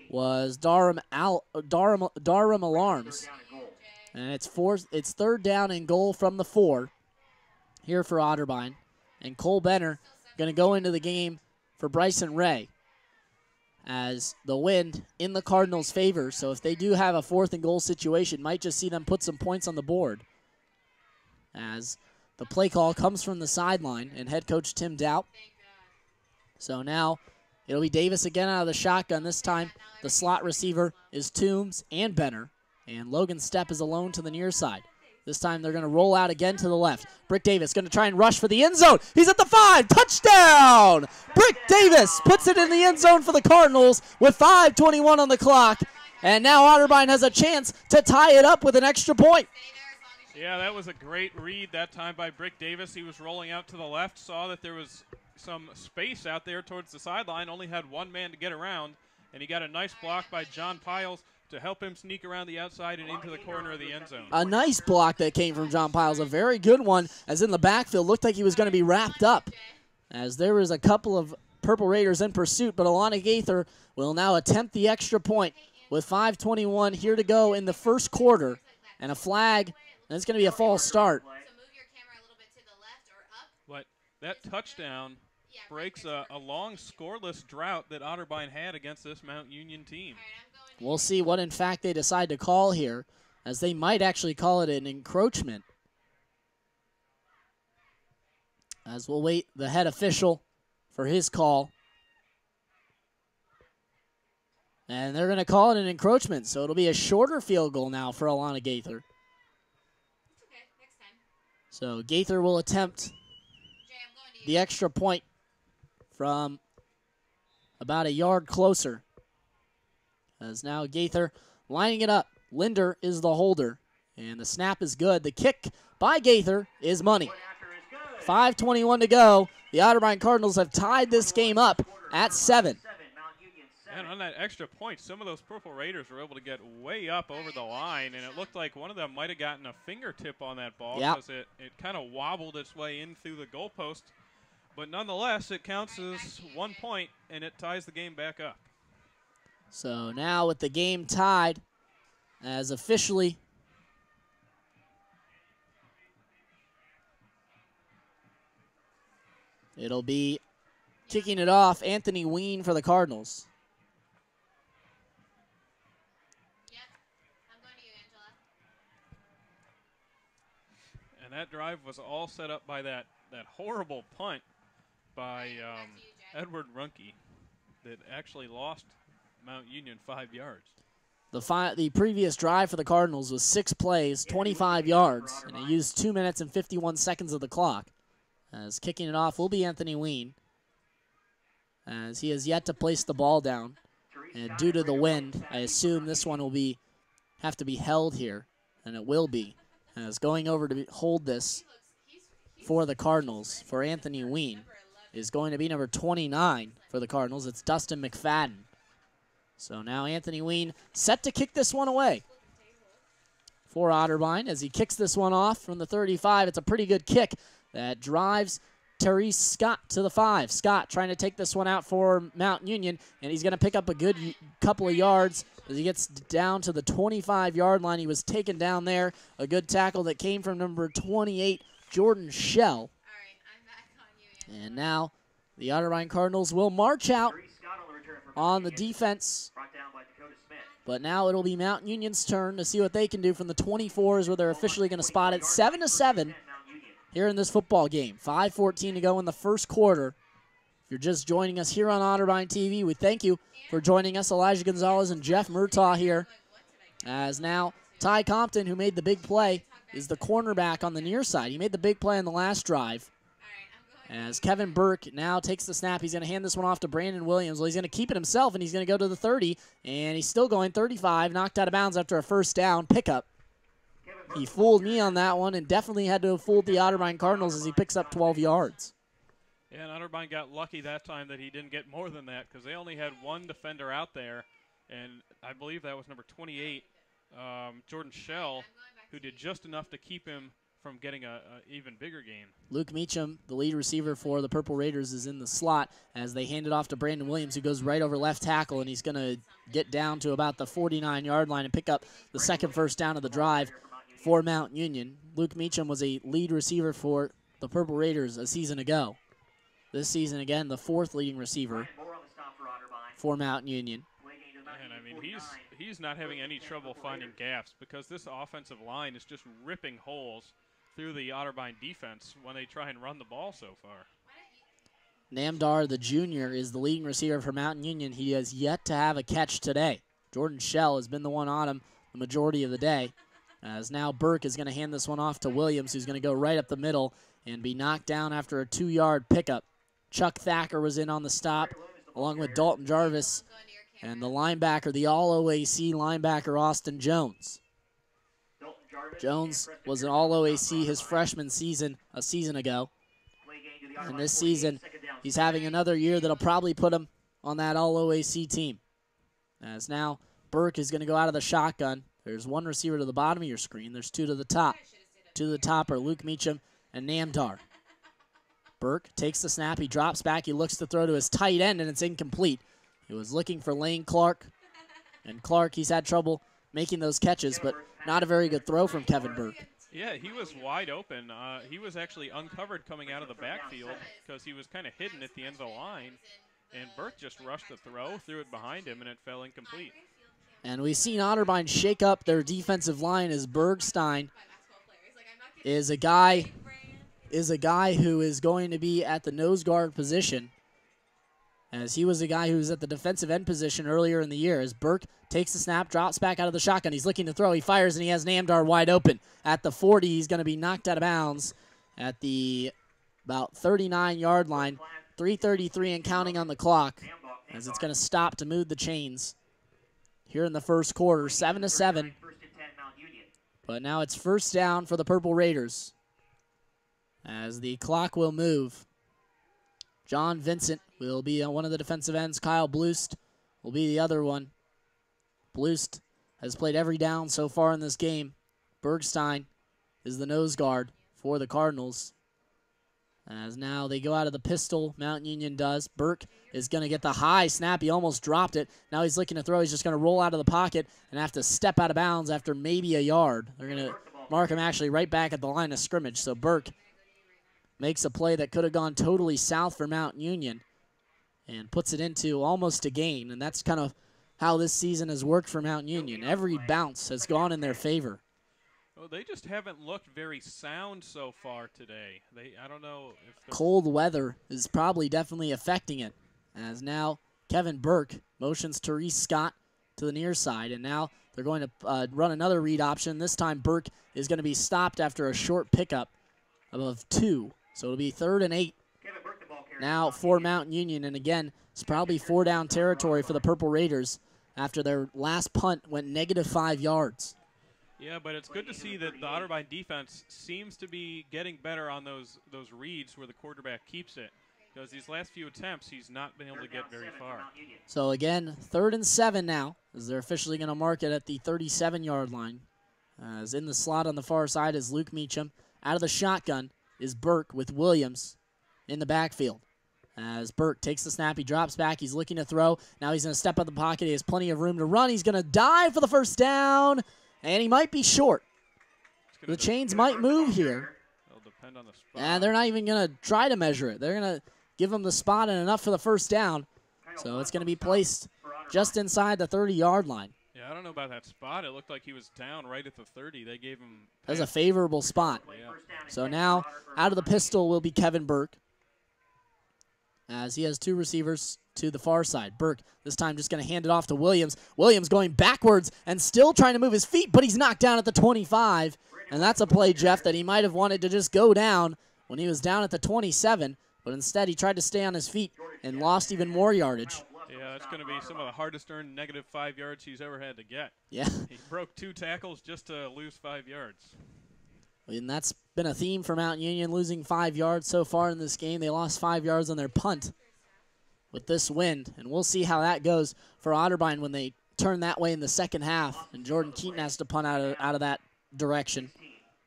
Speaker 1: was Durham Alarms. And it's third down and goal from the 4 here for Otterbein. And Cole Benner going to go into the game for Bryson Ray, as the wind in the Cardinals' favor. So if they do have a 4th and goal situation, might just see them put some points on the board. As the play call comes from the sideline and head coach Tim Doubt. So now it'll be Davis again out of the shotgun. This time the slot receiver is Toombs and Benner, and Logan Stepp is alone to the near side. This time they're going to roll out again to the left. Brick Davis going to try and rush for the end zone. He's at the 5. Touchdown! Brick Davis puts it in the end zone for the Cardinals with 5:21 on the clock. And now Otterbein has a chance to tie it up with an extra point.
Speaker 2: Yeah, that was a great read that time by Brick Davis. He was rolling out to the left, saw that there was some space out there towards the sideline, only had one man to get around, and he got a nice block by John Piles to help him sneak around the outside and into the corner of the end zone.
Speaker 1: A nice block that came from John Piles, a very good one, as in the backfield looked like he was going to be wrapped up, as there was a couple of Purple Raiders in pursuit, but Alana Gaither will now attempt the extra point with 5:21 here to go in the first quarter, and a flag, and it's going to be a false start.
Speaker 2: But that touchdown breaks a long scoreless drought that Otterbein had against this Mount Union team.
Speaker 1: We'll see what, in fact, they decide to call here, as they might actually call it an encroachment. As we'll wait the head official for his call. And they're going to call it an encroachment, so it'll be a shorter field goal now for Alana Gaither. So Gaither will attempt the extra point from about a yard closer. As now Gaither lining it up. Linder is the holder, and the snap is good. The kick by Gaither is money. 5:21 to go. The Otterbein Cardinals have tied this game up at 7.
Speaker 2: And on that extra point, some of those Purple Raiders were able to get way up over the line, and it looked like one of them might have gotten a fingertip on that ball because it kind of wobbled its way in through the goalpost. But nonetheless, it counts as 1 point, and it ties the game back up.
Speaker 1: So now with the game tied, as officially it'll be kicking it off Anthony Ween for the Cardinals.
Speaker 2: And that drive was all set up by that horrible punt by Edward Runke that actually lost Mount Union 5 yards.
Speaker 1: The previous drive for the Cardinals was 6 plays, 25 yards, and he used 2 minutes and 51 seconds of the clock. As kicking it off will be Anthony Ween, as he has yet to place the ball down. And due to the wind, I assume this one will have to be held here, and it will be. As going over to hold this for the Cardinals, for Anthony Ween, is going to be number 29 for the Cardinals. It's Dustin McFadden. So now Anthony Ween set to kick this one away for Otterbein as he kicks this one off from the 35. It's a pretty good kick that drives Therese Scott to the 5. Scott trying to take this one out for Mount Union, and he's going to pick up a good couple of yards as he gets down to the 25-yard line. He was taken down there. A good tackle that came from number 28, Jordan Shell. And now the Otterbein Cardinals will march out on the defense. But now it'll be Mount Union's turn to see what they can do from the 24s, where they're officially going to spot it 7-7 here in this football game. 5:14 to go in the first quarter. If you're just joining us here on Otterbein TV, we thank you for joining us. Elijah Gonzalez and Jeff Murtaugh here. As now Ty Compton, who made the big play, is the cornerback on the near side. He made the big play on the last drive. As Kevin Burke now takes the snap, he's going to hand this one off to Brandon Williams. Well, he's going to keep it himself, and he's going to go to the 30, and he's still going 35, knocked out of bounds after a first down pickup. He fooled me on that one and definitely had to have fooled the Otterbein Cardinals as he picks up 12 yards.
Speaker 2: Yeah, and Otterbein got lucky that time that he didn't get more than that because they only had one defender out there, and I believe that was number 28, Jordan Shell, who did just enough to keep him from getting a even bigger gain.
Speaker 1: Luke Meacham, the lead receiver for the Purple Raiders, is in the slot as they hand it off to Brandon Williams, who goes right over left tackle, and he's going to get down to about the 49-yard line and pick up the second first down of the drive for Mount Union. Luke Meacham was a lead receiver for the Purple Raiders a season ago. This season, again, the 4th leading receiver for Mount Union.
Speaker 2: And I mean, he's not having any trouble finding gaps because this offensive line is just ripping holes through the Otterbein defense when they try and run the ball so far.
Speaker 1: Namdar, the junior, is the leading receiver for Mountain Union. He has yet to have a catch today. Jordan Shell has been the one on him the majority of the day. As now Burke is going to hand this one off to Williams, who's going to go right up the middle and be knocked down after a 2-yard pickup. Chuck Thacker was in on the stop, along with Dalton Jarvis, and the linebacker, the All-OAC linebacker, Austin Jones. Jones was an All-OAC his freshman season a season ago. And this season, he's having another year that'll probably put him on that All-OAC team. As now Burke is going to go out of the shotgun. There's one receiver to the bottom of your screen. There's two to the top. Two to the top are Luke Meacham and Namdar. Burke takes the snap. He drops back. He looks to throw to his tight end, and it's incomplete. He was looking for Lane Clark. And Clark, he's had trouble making those catches, but not a very good throw from Kevin Burke.
Speaker 2: Yeah, he was wide open. He was actually uncovered coming out of the backfield because he was kind of hidden at the end of the line. And Burke just rushed the throw, threw it behind him, and it fell incomplete.
Speaker 1: And we've seen Otterbein shake up their defensive line as Bergstein is a guy who is going to be at the nose guard position, as he was a guy who was at the defensive end position earlier in the year. As Burke takes the snap, drops back out of the shotgun. He's looking to throw. He fires, and he has Namdar wide open. At the 40, he's going to be knocked out of bounds at the about 39-yard line. 3:33 and counting on the clock, as it's going to stop to move the chains here in the first quarter. 7-7. But now it's first down for the Purple Raiders, as the clock will move. John Vincent will be on one of the defensive ends. Kyle Blust will be the other one. Blust has played every down so far in this game. Bergstein is the nose guard for the Cardinals. As now they go out of the pistol, Mount Union does. Burke is going to get the high snap. He almost dropped it. Now he's looking to throw. He's just going to roll out of the pocket and have to step out of bounds after maybe a yard. They're going to mark him actually right back at the line of scrimmage. So Burke makes a play that could have gone totally south for Mount Union and puts it into almost a gain. And that's kind of how this season has worked for Mount Union. Every bounce has gone in their favor.
Speaker 2: Well, they just haven't looked very sound so far today. I don't know if
Speaker 1: cold weather is probably definitely affecting it. As now Kevin Burke motions Therese Scott to the near side, and now they're going to run another read option. This time Burke is going to be stopped after a short pickup of 2. So it'll be 3rd and 8 now for Mount Union. And again, it's probably 4-down territory for the Purple Raiders after their last punt went -5 yards.
Speaker 2: Yeah, but it's good to see that the Otterbein defense seems to be getting better on those reads where the quarterback keeps it. Because these last few attempts, he's not been able to get very far.
Speaker 1: So again, 3rd and 7 now, as they're officially going to mark it at the 37-yard line. As in the slot on the far side is Luke Meacham. Out of the shotgun is Burke with Williams in the backfield. As Burke takes the snap, he drops back, he's looking to throw. Now he's going to step out the pocket, he has plenty of room to run. He's going to dive for the first down, and he might be short. The chains might move here.
Speaker 2: It'll depend on the spot.
Speaker 1: And they're not even going to try to measure it. They're going to give him the spot and enough for the first down. So it's going to be placed just inside the 30-yard line.
Speaker 2: Yeah, I don't know about that spot. It looked like he was down right at the 30. They gave him...
Speaker 1: That's a favorable spot.
Speaker 2: Yeah.
Speaker 1: So now out of the pistol will be Kevin Burke, as he has 2 receivers to the far side. Burke this time just going to hand it off to Williams. Williams going backwards and still trying to move his feet, but he's knocked down at the 25. And that's a play, Jeff, that he might have wanted to just go down when he was down at the 27. But instead, he tried to stay on his feet and lost even more yardage.
Speaker 2: Yeah, that's going to be some of the hardest earned -5 yards he's ever had to get.
Speaker 1: Yeah.
Speaker 2: He broke 2 tackles just to lose 5 yards.
Speaker 1: And that's been a theme for Mount Union, losing 5 yards so far in this game. They lost 5 yards on their punt with this wind. And we'll see how that goes for Otterbein when they turn that way in the second half. And Jordan Keaton has to punt out of that direction.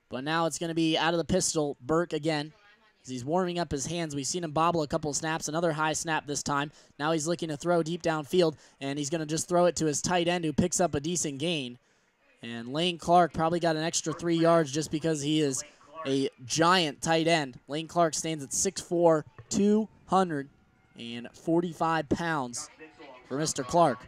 Speaker 1: But now it's going to be out of the pistol, Burke again. He's warming up his hands. We've seen him bobble a couple of snaps, another high snap this time. Now he's looking to throw deep downfield, and he's going to just throw it to his tight end who picks up a decent gain. And Lane Clark probably got an extra 3 yards just because he is a giant tight end. Lane Clark stands at 6'4", 245 pounds for Mr. Clark.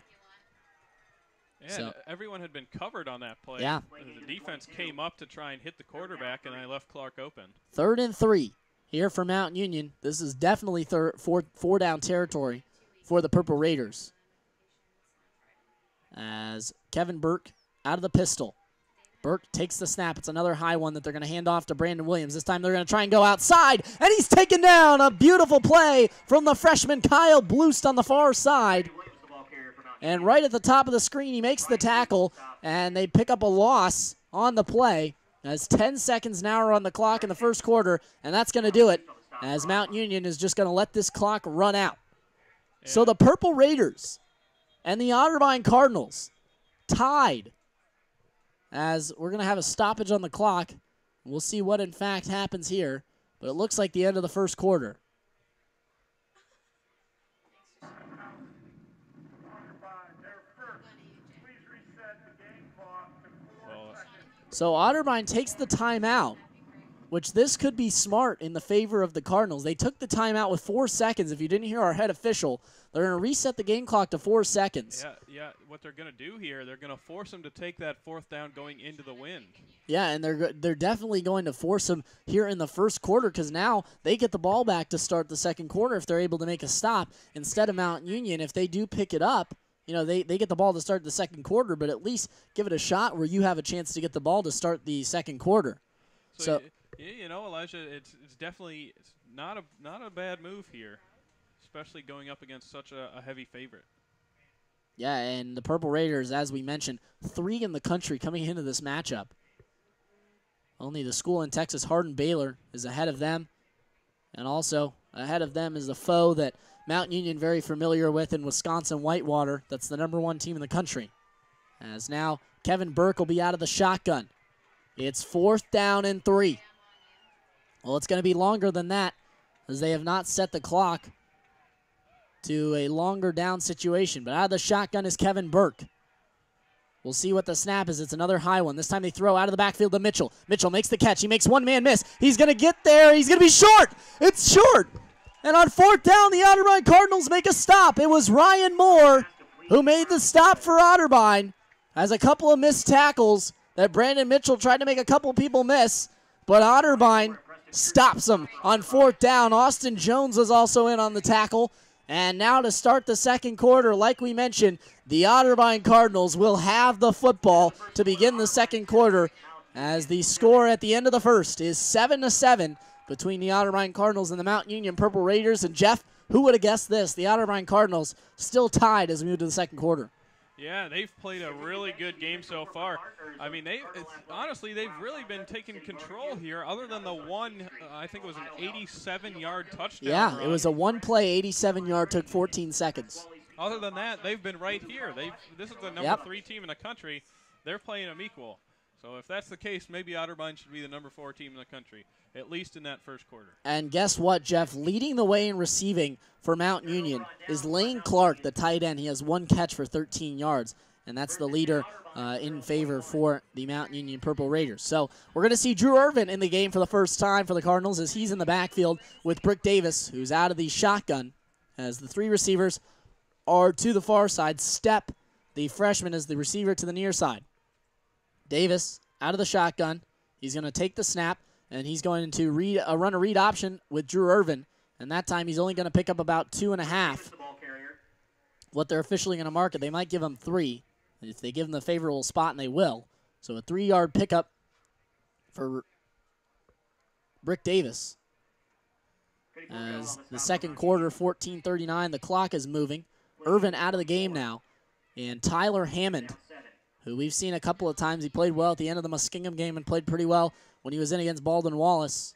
Speaker 2: Yeah, so everyone had been covered on that play.
Speaker 1: Yeah.
Speaker 2: The defense came up to try and hit the quarterback, and I left Clark open.
Speaker 1: 3rd and 3 here for Mount Union. This is definitely 4-down territory for the Purple Raiders. As Kevin Burke out of the pistol. Burke takes the snap. It's another high one that they're going to hand off to Brandon Williams. This time they're going to try and go outside, and he's taken down. A beautiful play from the freshman Kyle Bloost on the far side. And right at the top of the screen, he makes the tackle, and they pick up a loss on the play. As 10 seconds now are on the clock in the first quarter, and that's going to do it, as Mount Union is just going to let this clock run out. Yeah. So the Purple Raiders and the Otterbein Cardinals tied, as we're going to have a stoppage on the clock. We'll see what, in fact, happens here, but it looks like the end of the first quarter. So Otterbein takes the timeout, which this could be smart in the favor of the Cardinals. They took the timeout with 4 seconds. If you didn't hear our head official, they're going to reset the game clock to 4 seconds.
Speaker 2: Yeah. What they're going to do here, they're going to force them to take that 4th down going into the wind.
Speaker 1: Yeah, and they're definitely going to force them here in the first quarter, because now they get the ball back to start the second quarter if they're able to make a stop. Instead of Mount Union, if they do pick it up, you know, they get the ball to start the second quarter, but at least give it a shot where you have a chance to get the ball to start the second quarter. So
Speaker 2: you know, Elijah, it's definitely not a bad move here, especially going up against such a heavy favorite.
Speaker 1: Yeah, and the Purple Raiders, as we mentioned, 3 in the country coming into this matchup. Only the school in Texas, Hardin-Baylor, is ahead of them, and also ahead of them is a foe that Mount Union very familiar with in Wisconsin, Whitewater. That's the #1 team in the country. As now Kevin Burke will be out of the shotgun. It's 4th down and 3. Well, it's going to be longer than that, as they have not set the clock to a longer down situation. But out of the shotgun is Kevin Burke. We'll see what the snap is. It's another high one. This time they throw out of the backfield to Mitchell. Mitchell makes the catch. He makes one-man miss. He's going to get there. He's going to be short. It's short. And on 4th down, the Otterbein Cardinals make a stop. It was Ryan Moore who made the stop for Otterbein. Has a couple of missed tackles that Brandon Mitchell tried to make a couple people miss, but Otterbein stops him on 4th down. Austin Jones was also in on the tackle, And now to start the second quarter, like we mentioned, the Otterbein Cardinals will have the football to begin the second quarter, as the score at the end of the first is 7-7 between the Otterbein Cardinals and the Mount Union Purple Raiders. And Jeff, who would have guessed this? The Otterbein Cardinals still tied as we move to the second quarter.
Speaker 2: Yeah, they've played a really good game so far. I mean, honestly, they've really been taking control here, other than the one, I think it was an 87-yard touchdown
Speaker 1: Yeah,
Speaker 2: run.
Speaker 1: it was a one-play, 87-yard, took 14 seconds.
Speaker 2: Other than that, they've been right here. This is the number 3 team in the country. They're playing them equal. So if that's the case, maybe Otterbein should be the number 4 team in the country, at least in that first quarter.
Speaker 1: And guess what, Jeff? Leading the way in receiving for Mount Union is Lane Clark, the tight end. He has 1 catch for 13 yards, and that's the leader in favor for the Mount Union Purple Raiders. So we're going to see Drew Irvin in the game for the first time for the Cardinals, as he's in the backfield with Brick Davis, who's out of the shotgun, as the 3 receivers are to the far side. Step, the freshman, is the receiver to the near side. Davis out of the shotgun. He's going to take the snap, and he's going to run a read option with Drew Irvin. And that time he's only going to pick up about 2.5. What they're officially going to mark it, they might give him 3. If they give him the favorable spot, and they will. So a 3-yard pickup for Brick Davis. As the second quarter, 14:39, the clock is moving. Irvin out of the game now. And Tyler Hammond, who we've seen a couple of times. He played well at the end of the Muskingum game and played pretty well when he was in against Baldwin Wallace,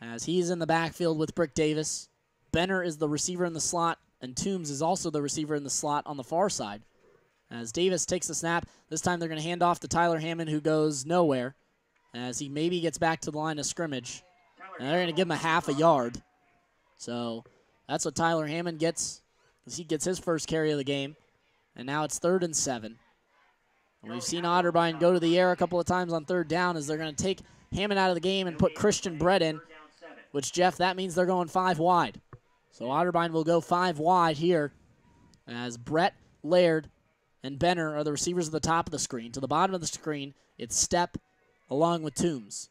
Speaker 1: as he's in the backfield with Brick Davis. Benner is the receiver in the slot, and Toombs is also the receiver in the slot on the far side. As Davis takes the snap, this time they're going to hand off to Tyler Hammond, who goes nowhere, as he maybe gets back to the line of scrimmage. And they're going to give him a half a yard. So that's what Tyler Hammond gets, as he gets his first carry of the game. And now it's 3rd and 7. And we've seen Otterbein go to the air a couple of times on 3rd down, as they're going to take Hammond out of the game and put Christian Brett in, which, Jeff, that means they're going 5 wide. So Otterbein will go 5 wide here, as Brett, Laird, and Benner are the receivers at the top of the screen. To the bottom of the screen, it's Step along with Toombs.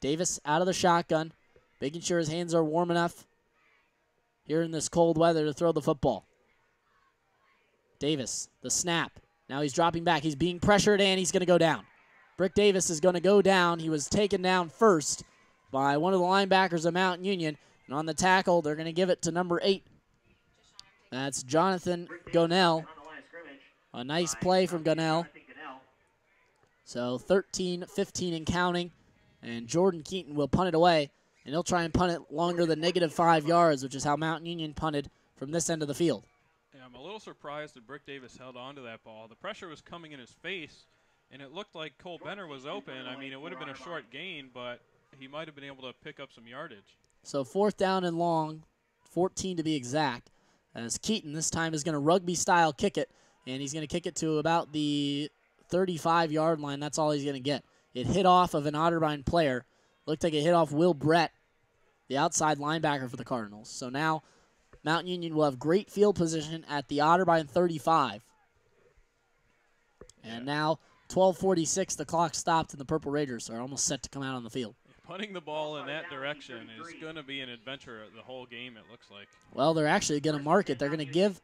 Speaker 1: Davis out of the shotgun, making sure his hands are warm enough here in this cold weather to throw the football. Davis, the snap. Now he's dropping back. He's being pressured, and he's going to go down. Brick Davis is going to go down. He was taken down first by one of the linebackers of Mount Union. And on the tackle, they're going to give it to number 8. That's Jonathan Gonell. A nice play from Gonell. So 13-15 and counting. And Jordan Keaton will punt it away. And he'll try and punt it longer than -5 yards, which is how Mount Union punted from this end of the field.
Speaker 2: Yeah, I'm a little surprised that Brick Davis held on to that ball. The pressure was coming in his face, and it looked like Cole Benner was open. I mean, it would have been a short gain, but he might have been able to pick up some yardage.
Speaker 1: So 4th down and long, 14 to be exact, as Keaton this time is going to rugby-style kick it, and he's going to kick it to about the 35-yard line. That's all he's going to get. It hit off of an Otterbein player. Looked like it hit off Will Brett, the outside linebacker for the Cardinals. So now Mount Union will have great field position at the Otterbein 35. And now 12:46, the clock stopped, and the Purple Raiders are almost set to come out on the field.
Speaker 2: Punting the ball in that direction is going to be an adventure the whole game, it looks like.
Speaker 1: Well, they're actually going to mark it. They're going to give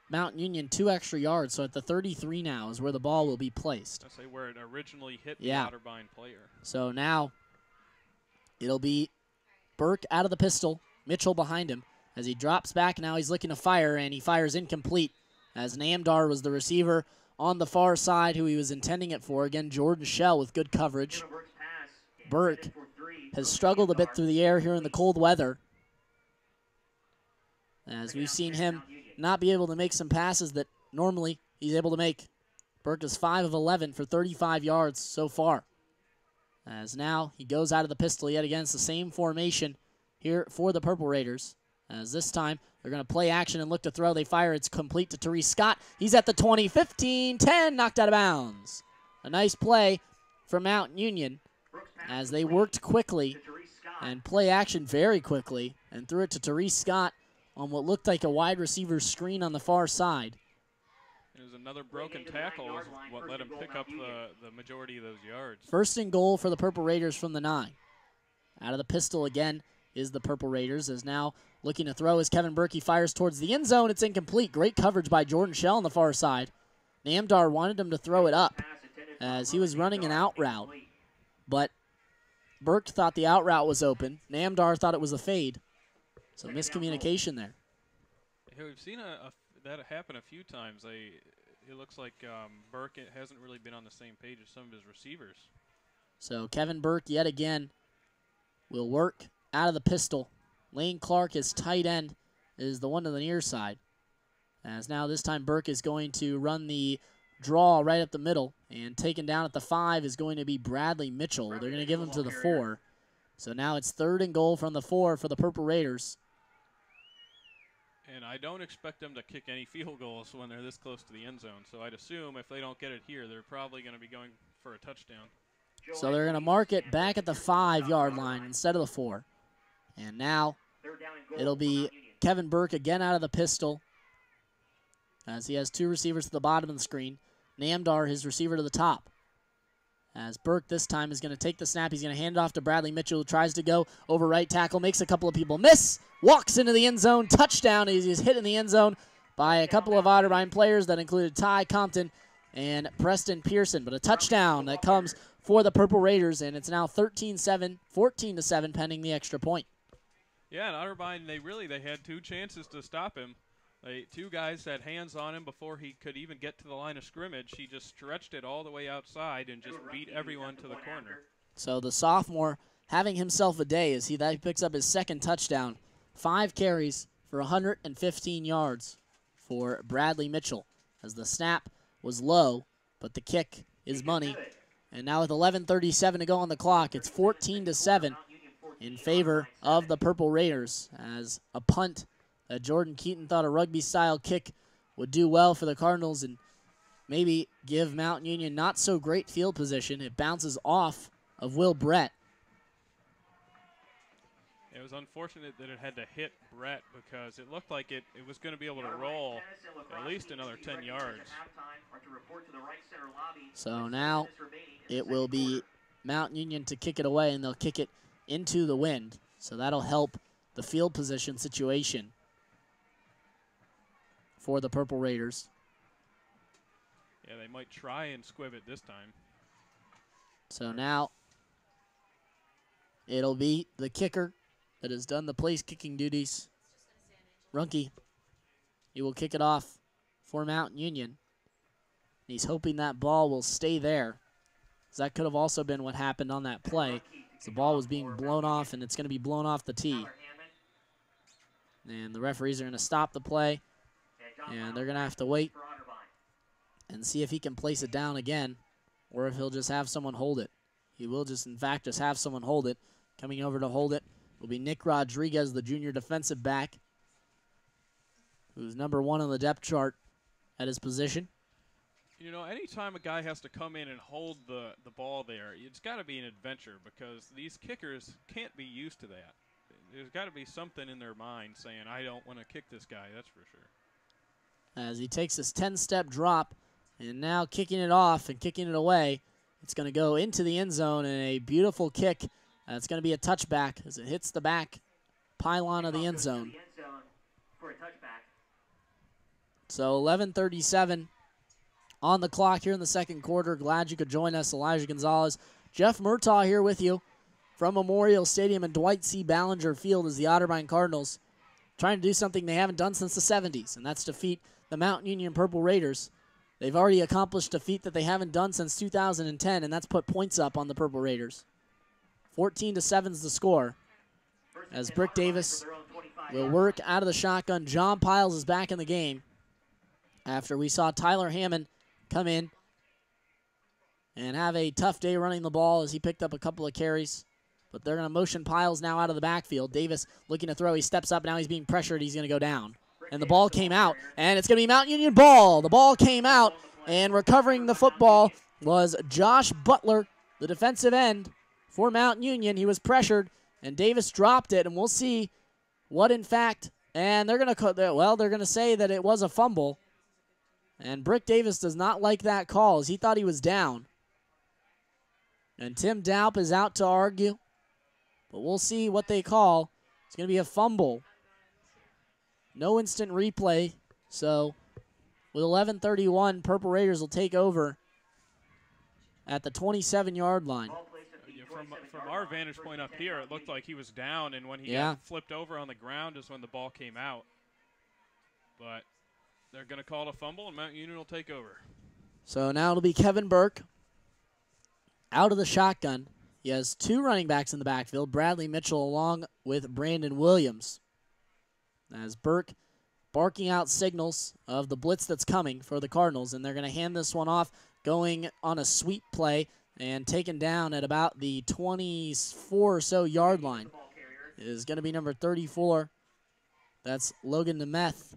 Speaker 1: Mount Union 2 extra yards, so at the 33 now is where the ball will be placed.
Speaker 2: I say where it originally hit the Otterbein player.
Speaker 1: So now it'll be Burke out of the pistol, Mitchell behind him. As he drops back, now he's looking to fire, and he fires incomplete, as Namdar was the receiver on the far side who he was intending it for. Again, Jordan Shell with good coverage. Burke has struggled a bit through the air here in the cold weather, as we've seen him not be able to make some passes that normally he's able to make. Burke is 5 of 11 for 35 yards so far. As now he goes out of the pistol yet again. It's the same formation here for the Purple Raiders. As this time they're going to play action and look to throw. They fire. It's complete to Therese Scott. He's at the 20, 15, 10, knocked out of bounds. A nice play from Mount Union as they worked quickly and play action very quickly and threw it to Therese Scott on what looked like a wide receiver screen on the far side.
Speaker 2: It was another broken tackle is what let him pick up the majority of those yards.
Speaker 1: 1st and goal for the Purple Raiders from the 9. Out of the pistol again is the Purple Raiders, as now looking to throw as Kevin Berkey fires towards the end zone. It's incomplete. Great coverage by Jordan Shell on the far side. Namdar wanted him to throw it up as he was running an out route, but Burke thought the out route was open. Namdar thought it was a fade. So miscommunication there.
Speaker 2: Hey, we've seen that happen a few times. It looks like Burke hasn't really been on the same page as some of his receivers.
Speaker 1: So Kevin Burke yet again will work out of the pistol. Lane Clark, his tight end, is the one to the near side. As now this time Burke is going to run the draw right up the middle, and taken down at the 5 is going to be Bradley Mitchell. They're going to give him to the 4. So now it's 3rd and goal from the 4 for the Purple Raiders.
Speaker 2: And I don't expect them to kick any field goals when they're this close to the end zone. So I'd assume if they don't get it here, they're probably going to be going for a touchdown.
Speaker 1: So they're going to mark it back at the 5-yard line instead of the 4. And now it'll be Kevin Burke again out of the pistol, as he has 2 receivers to the bottom of the screen. Namdar, his receiver, to the top. As Burke this time is going to take the snap. He's going to hand it off to Bradley Mitchell, who tries to go over right tackle, makes a couple of people miss, walks into the end zone, touchdown. He's hit in the end zone by a couple of Otterbein players that included Ty Compton and Preston Pearson. But a touchdown that comes for the Purple Raiders, and it's now 13-7, 14-7 pending the extra point.
Speaker 2: Yeah, and Otterbein, they had 2 chances to stop him. 2 guys had hands on him before he could even get to the line of scrimmage. He just stretched it all the way outside and just beat everyone to the corner.
Speaker 1: So the sophomore having himself a day as he picks up his 2nd touchdown. 5 carries for 115 yards for Bradley Mitchell, as the snap was low, but the kick is money. And now with 11:37 to go on the clock, it's 14-7 in favor of the Purple Raiders, as a punt that Jordan Keaton thought a rugby-style kick would do well for the Cardinals and maybe give Mount Union not so great field position. It bounces off of Will Brett.
Speaker 2: It was unfortunate that it had to hit Brett, because it looked like it was going to be able to roll at least another 10 yards.
Speaker 1: So now it will be Mount Union to kick it away, and they'll kick it into the wind. So that'll help the field position situation for the Purple Raiders.
Speaker 2: Yeah, they might try and squib it this time.
Speaker 1: So now it'll be the kicker that has done the place kicking duties, Runke. He will kick it off for Mount Union. He's hoping that ball will stay there, because that could have also been what happened on that play. The ball was being blown off, and it's going to be blown off the tee. And the referees are going to stop the play, and they're going to have to wait and see if he can place it down again, or if he'll just have someone hold it. He will just, in fact, just have someone hold it. Coming over to hold it will be Nick Rodriguez, the junior defensive back, who's number 1 on the depth chart at his position.
Speaker 2: You know, anytime a guy has to come in and hold the ball there, it's got to be an adventure, because these kickers can't be used to that. There's got to be something in their mind saying, I don't want to kick this guy, that's for sure.
Speaker 1: As he takes this 10-step drop, and now kicking it off and kicking it away, it's going to go into the end zone, and a beautiful kick. It's going to be a touchback as it hits the back pylon of the end zone. So 11:37 on the clock here in the second quarter. Glad you could join us. Elijah Gonzalez, Jeff Murtaugh here with you from Memorial Stadium and Dwight C. Ballinger Field, as the Otterbein Cardinals trying to do something they haven't done since the 70s, and that's defeat the Mount Union Purple Raiders. They've already accomplished a feat that they haven't done since 2010, and that's put points up on the Purple Raiders. 14-7 is the score, as Brick Davis will work out of the shotgun. John Piles is back in the game after we saw Tyler Hammond come in and have a tough day running the ball, as he picked up a couple of carries. But they're going to motion Piles now out of the backfield. Davis looking to throw. He steps up. Now he's being pressured. He's going to go down. And the ball came out, and it's going to be Mount Union ball. The ball came out, and recovering the football was Josh Butler, the defensive end for Mount Union. He was pressured, and Davis dropped it, and we'll see what in fact. And they're going to say that it was a fumble. And Brick Davis does not like that call, as he thought he was down. And Tim Daup is out to argue, but we'll see what they call. It's going to be a fumble. No instant replay. So with 11:31, Purple Raiders will take over at the 27-yard line.
Speaker 2: From our vantage point up here, it looked like he was down, and when he got flipped over on the ground is when the ball came out. But they're going to call it a fumble, and Mount Union will take over.
Speaker 1: So now it'll be Kevin Burke out of the shotgun. He has two running backs in the backfield, Bradley Mitchell along with Brandon Williams. As Burke barking out signals of the blitz that's coming for the Cardinals, and they're going to hand this one off, going on a sweep play and taken down at about the 24 or so yard line. It is going to be number 34. That's Logan Nemeth,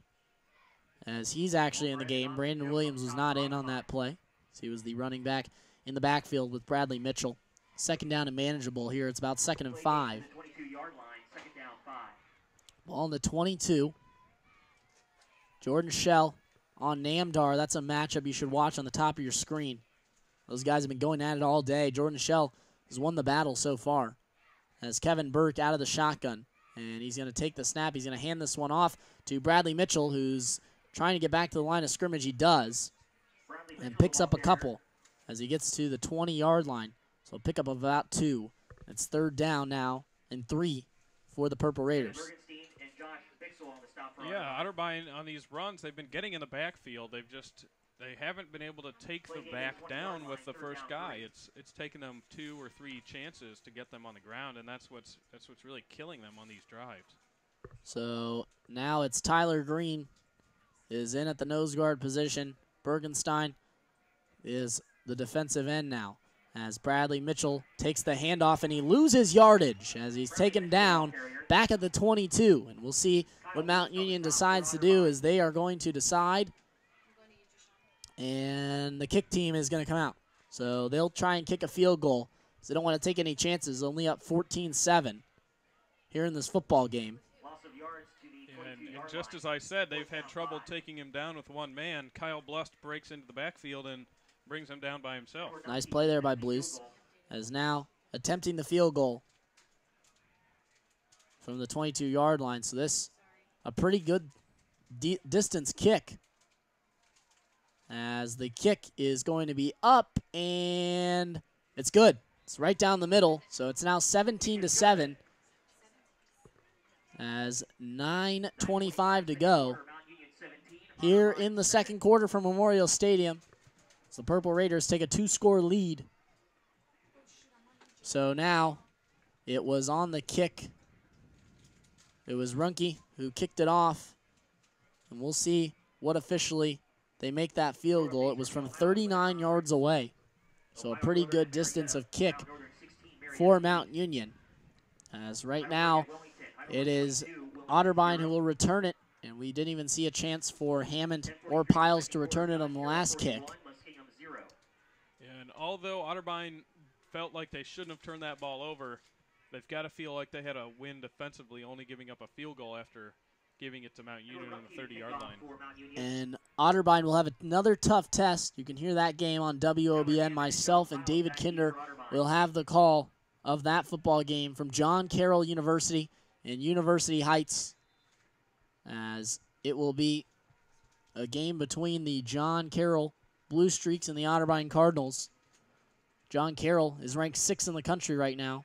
Speaker 1: as he's actually in the game. Brandon Williams was not in on that play, so he was the running back in the backfield with Bradley Mitchell. Second down and manageable here. It's about 2nd and 5. Ball in the 22. Jordan Shell on Namdar. That's a matchup you should watch on the top of your screen. Those guys have been going at it all day. Jordan Shell has won the battle so far. As Kevin Burke out of the shotgun. And he's going to take the snap. He's going to hand this one off to Bradley Mitchell, who's trying to get back to the line of scrimmage. He does. And picks up a couple as he gets to the 20-yard line. So pick up about 2. It's 3rd down now and 3 for the Purple Raiders.
Speaker 2: Yeah, Otterbein on these runs, they've been getting in the backfield. They haven't been able to take the back down with the first guy. It's taken them 2 or 3 chances to get them on the ground, and that's what's really killing them on these drives.
Speaker 1: So now it's Tyler Green is in at the nose guard position. Bergenstein is the defensive end now, as Bradley Mitchell takes the handoff and he loses yardage as he's taken down back at the 22. And we'll see what Mount Union decides to do, as they are going to decide, and the kick team is going to come out. So they'll try and kick a field goal, because they don't want to take any chances. Only up 14-7 here in this football game.
Speaker 2: And just as I said, they've had trouble taking him down with one man. Kyle Blust breaks into the backfield and brings him down by himself.
Speaker 1: Nice play there by Blues, as now attempting the field goal from the 22-yard line. So this, a pretty good distance kick, as the kick is going to be up, and it's good. It's right down the middle, so it's now 17-7 as 9:25 to go here in the second quarter from Memorial Stadium. So the Purple Raiders take a 2-score lead. So now it was on the kick. It was Runke who kicked it off, and we'll see what officially they make that field goal. It was from 39 yards away, so a pretty good distance of kick for Mount Union. As right now it is Otterbein who will return it, and we didn't even see a chance for Hammond or Piles to return it on the last kick.
Speaker 2: And although Otterbein felt like they shouldn't have turned that ball over, they've got to feel like they had a win defensively, only giving up a field goal after giving it to Mount Union on the 30-yard line.
Speaker 1: And Otterbein will have another tough test. You can hear that game on WOBN. Myself and David Kinder will have the call of that football game from John Carroll University in University Heights, as it will be a game between the John Carroll Blue Streaks and the Otterbein Cardinals. John Carroll is ranked 6th in the country right now,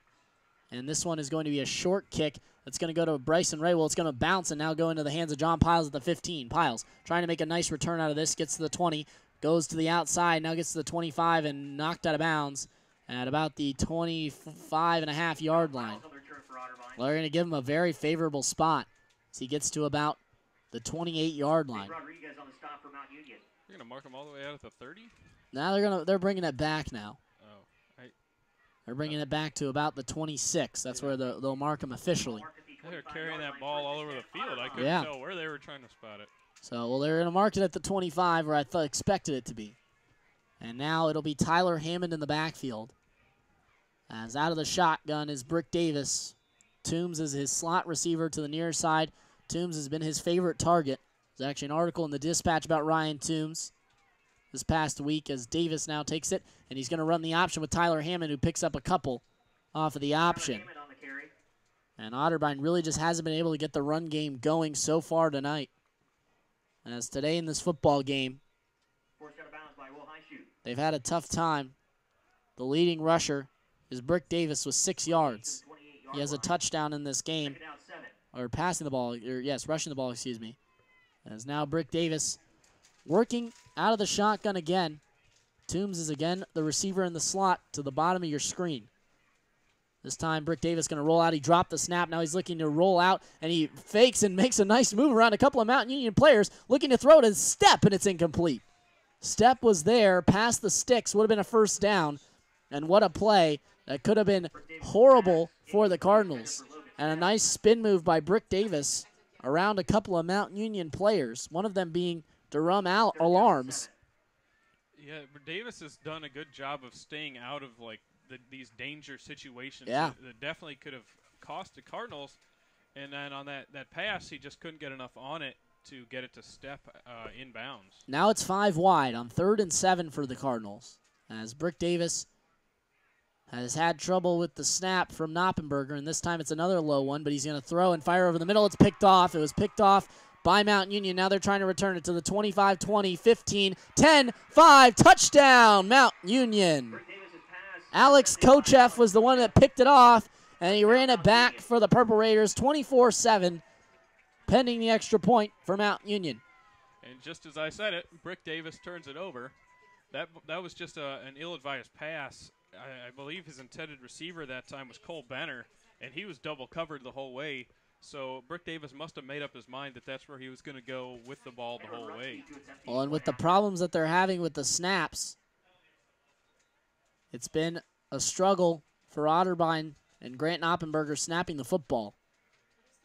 Speaker 1: and this one is going to be a short kick that's going to go to Bryson Ray. Well, it's going to bounce and now go into the hands of John Piles at the 15. Piles trying to make a nice return out of this, gets to the 20, goes to the outside, now gets to the 25 and knocked out of bounds at about the 25.5-yard line. Well, they're going to give him a very favorable spot as he gets to about the 28-yard line.
Speaker 2: You're going to mark him all the way out at the 30?
Speaker 1: Now they're bringing it back now.
Speaker 2: Oh,
Speaker 1: they're bringing it back to about the 26. That's where they'll mark him officially.
Speaker 2: They're carrying that ball all over the field. I couldn't tell where they were trying to spot it.
Speaker 1: So, well, they're going to mark it at the 25 where I expected it to be. And now it'll be Tyler Hammond in the backfield. As out of the shotgun is Brick Davis. Toombs is his slot receiver to the near side. Toombs has been his favorite target. There's actually an article in the Dispatch about Ryan Toombs this past week, as Davis now takes it, and he's going to run the option with Tyler Hammond, who picks up a couple off of the option. And Otterbein really just hasn't been able to get the run game going so far tonight. As today in this football game, they've had a tough time. The leading rusher is Brick Davis with 6 yards. He has a touchdown in this game, or passing the ball, or yes, rushing the ball, excuse me. As now Brick Davis working out of the shotgun again. Toombs is again the receiver in the slot to the bottom of your screen. This time Brick Davis going to roll out. He dropped the snap. Now he's looking to roll out, and he fakes and makes a nice move around a couple of Mountain Union players, looking to throw it and step, and it's incomplete. Step was there, past the sticks, would have been a first down, and what a play. That could have been horrible for the Cardinals. And a nice spin move by Brick Davis around a couple of Mountain Union players, one of them being Durham Alarms.
Speaker 2: Yeah, Davis has done a good job of staying out of these danger situations.
Speaker 1: Yeah.
Speaker 2: That definitely could have cost the Cardinals. And then on that pass, he just couldn't get enough on it to get it to step inbounds.
Speaker 1: Now it's 5 wide on 3rd and 7 for the Cardinals. As Brick Davis has had trouble with the snap from Knoppenberger, and this time it's another low one, but he's going to throw and fire over the middle. It's picked off. It was picked off by Mountain Union. Now they're trying to return it to the 25, 20, 15, 10, 5. Touchdown, Mountain Union. Alex Kochev was the one that picked it off, and he ran it back for the Purple Raiders 24-7, pending the extra point for Mountain Union.
Speaker 2: And just as I said it, Brick Davis turns it over. That was just an ill-advised pass. I believe his intended receiver that time was Cole Benner, and he was double covered the whole way. So Brick Davis must have made up his mind that that's where he was going to go with the ball the whole way.
Speaker 1: Well, and with the problems that they're having with the snaps, it's been a struggle for Otterbein and Grant Knoppenberger snapping the football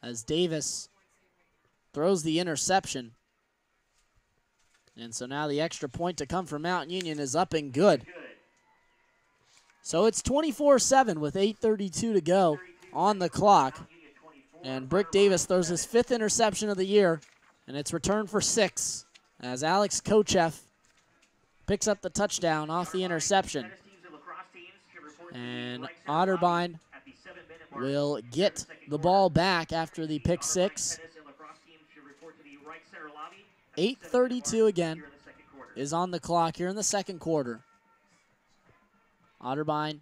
Speaker 1: as Davis throws the interception. And so now the extra point to come from Mountain Union is up and good. So it's 24-7 with 8:32 to go on the clock. And Brick Davis throws his 5th interception of the year, and it's returned for 6 as Alex Kochev picks up the touchdown off the interception. And Otterbein will get the ball back after the pick 6. 8:32 again is on the clock here in the second quarter. Otterbein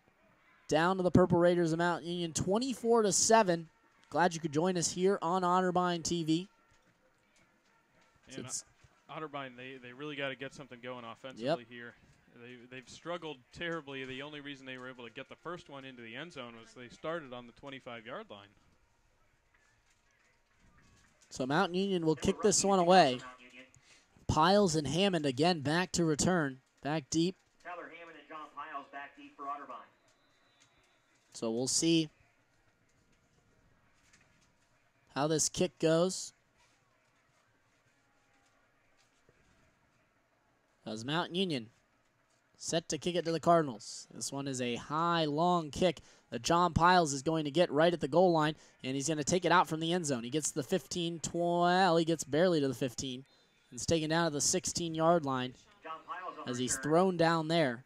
Speaker 1: down to the Purple Raiders of Mountain Union 24-7. Glad you could join us here on Otterbein TV.
Speaker 2: And Otterbein, they really got to get something going offensively here. They've struggled terribly. The only reason they were able to get the first one into the end zone was they started on the 25-yard line.
Speaker 1: So Mountain Union will kick this one away. Piles and Hammond again back to return. Back deep.
Speaker 3: Tyler Hammond and John Piles back deep for Otterbein.
Speaker 1: So we'll see how this kick goes. As Mountain Union set to kick it to the Cardinals. This one is a high, long kick that John Piles is going to get right at the goal line, and he's going to take it out from the end zone. He gets to the 15, 12, he gets barely to the 15. It's taken down to the 16-yard line as he's thrown down there.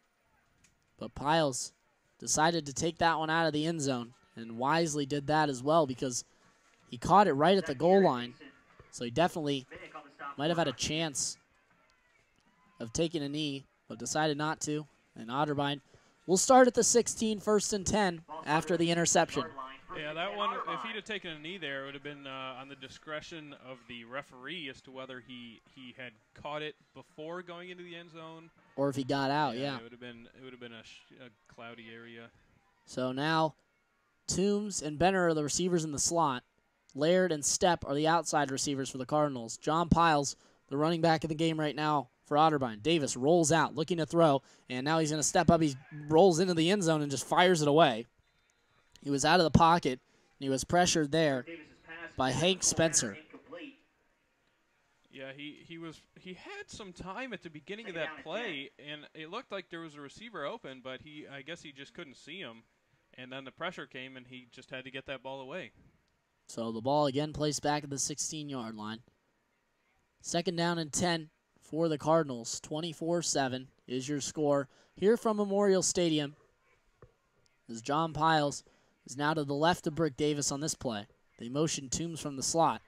Speaker 1: But Piles decided to take that one out of the end zone, and wisely did that as well because he caught it right at the goal line. So he definitely might have had a chance of taking a knee, but decided not to. And Otterbein will start at the 16, 1st and 10 after the interception.
Speaker 2: Yeah, that one, if he'd have taken a knee there, it would have been on the discretion of the referee as to whether he had caught it before going into the end zone.
Speaker 1: Or if he got out, yeah.
Speaker 2: It would have been a cloudy area.
Speaker 1: So now Toombs and Benner are the receivers in the slot. Laird and Stepp are the outside receivers for the Cardinals. John Piles, the running back of the game right now for Otterbein. Davis rolls out, looking to throw, and now he's going to step up. He rolls into the end zone and just fires it away. He was out of the pocket, and he was pressured there by Hank Spencer.
Speaker 2: Yeah, he had some time at the beginning of that play, and it looked like there was a receiver open, but I guess he just couldn't see him. And then the pressure came, and he just had to get that ball away.
Speaker 1: So the ball again placed back at the 16-yard line. 2nd down and 10 for the Cardinals. 24-7 is your score here from Memorial Stadium as John Piles is now to the left of Brick Davis on this play. They motion Toombs from the slot.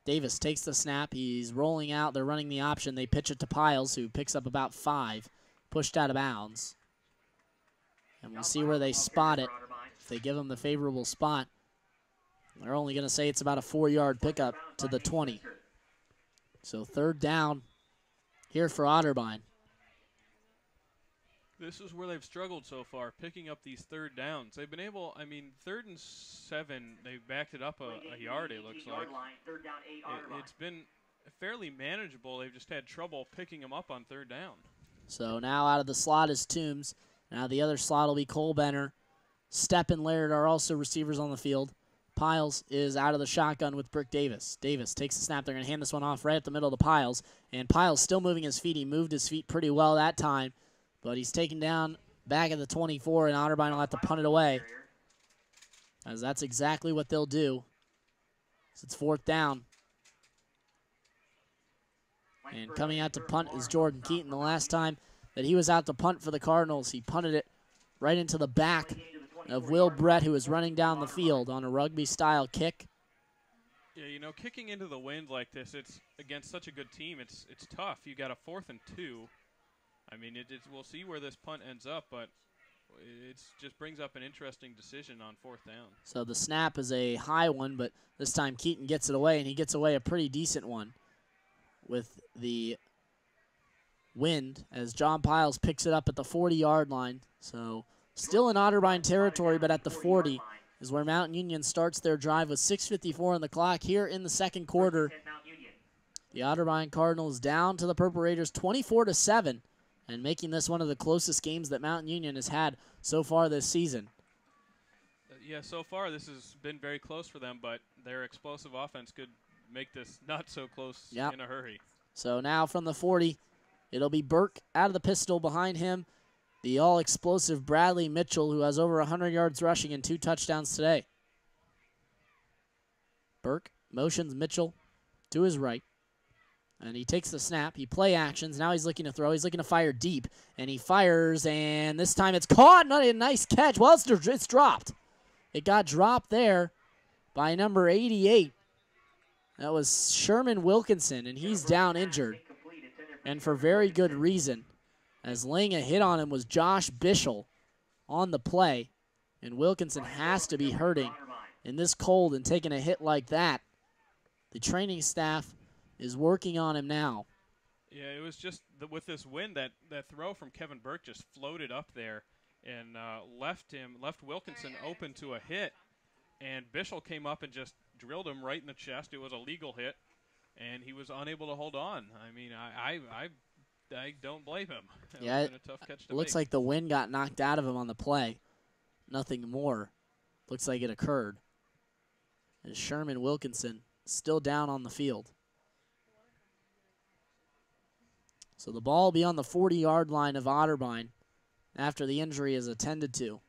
Speaker 1: Davis takes the snap. He's rolling out. They're running the option. They pitch it to Piles, who picks up about 5, pushed out of bounds. And we'll see where they spot it. If they give him the favorable spot, they're only going to say it's about a 4-yard pickup to the 20. So 3rd down here for Otterbein.
Speaker 2: This is where they've struggled so far, picking up these 3rd downs. They've been able, 3rd and 7, they've backed it up a yard, it looks like. It's been fairly manageable. They've just had trouble picking them up on 3rd down.
Speaker 1: So now out of the slot is Toombs. Now the other slot will be Cole Benner. Stepp and Laird are also receivers on the field. Piles is out of the shotgun with Brick Davis. Davis takes the snap. They're going to hand this one off right up the middle to Piles. And Piles still moving his feet. He moved his feet pretty well that time. But he's taken down back at the 24, and Otterbein will have to punt it away. As that's exactly what they'll do. So it's 4th down. And coming out to punt is Jordan Keaton. The last time that he was out to punt for the Cardinals, he punted it right into the back of Will Brett, who was running down the field on a rugby-style kick.
Speaker 2: Yeah, you know, kicking into the wind like this, it's against such a good team, it's tough. You got a 4th and 2. I mean, we'll see where this punt ends up, but it just brings up an interesting decision on 4th down.
Speaker 1: So the snap is a high one, but this time Keaton gets it away, and he gets away a pretty decent one with the wind as John Piles picks it up at the 40-yard line. So still in Otterbein territory, but at the 40 is where Mount Union starts their drive with 6:54 on the clock here in the 2nd quarter. The Otterbein Cardinals down to the Purple Raiders 24-7. And making this one of the closest games that Mount Union has had so far this season.
Speaker 2: Yeah, so far this has been very close for them, but their explosive offense could make this not so close in a hurry.
Speaker 1: So now from the 40, it'll be Burke out of the pistol behind him. The all-explosive Bradley Mitchell, who has over 100 yards rushing and 2 touchdowns today. Burke motions Mitchell to his right. And he takes the snap. He play actions. Now he's looking to throw. He's looking to fire deep. And he fires, and this time it's caught. Not a nice catch. Well, it's dropped. It got dropped there by number 88. That was Sherman Wilkinson, and he's down injured. And for very good reason, as laying a hit on him was Josh Bischel on the play. And Wilkinson has to be hurting in this cold and taking a hit like that. The training staff is working on him now.
Speaker 2: Yeah, it was just with this wind, that throw from Kevin Burke just floated up there and left Wilkinson open to a hit. And Bischel came up and just drilled him right in the chest. It was a legal hit, and he was unable to hold on. I mean, I don't blame him.
Speaker 1: Yeah,
Speaker 2: it a tough catch to
Speaker 1: looks
Speaker 2: make.
Speaker 1: like the wind got knocked out of him on the play. Nothing more. Looks like it occurred. And Sherman Wilkinson still down on the field. So the ball will be on the 40-yard line of Otterbein after the injury is attended to.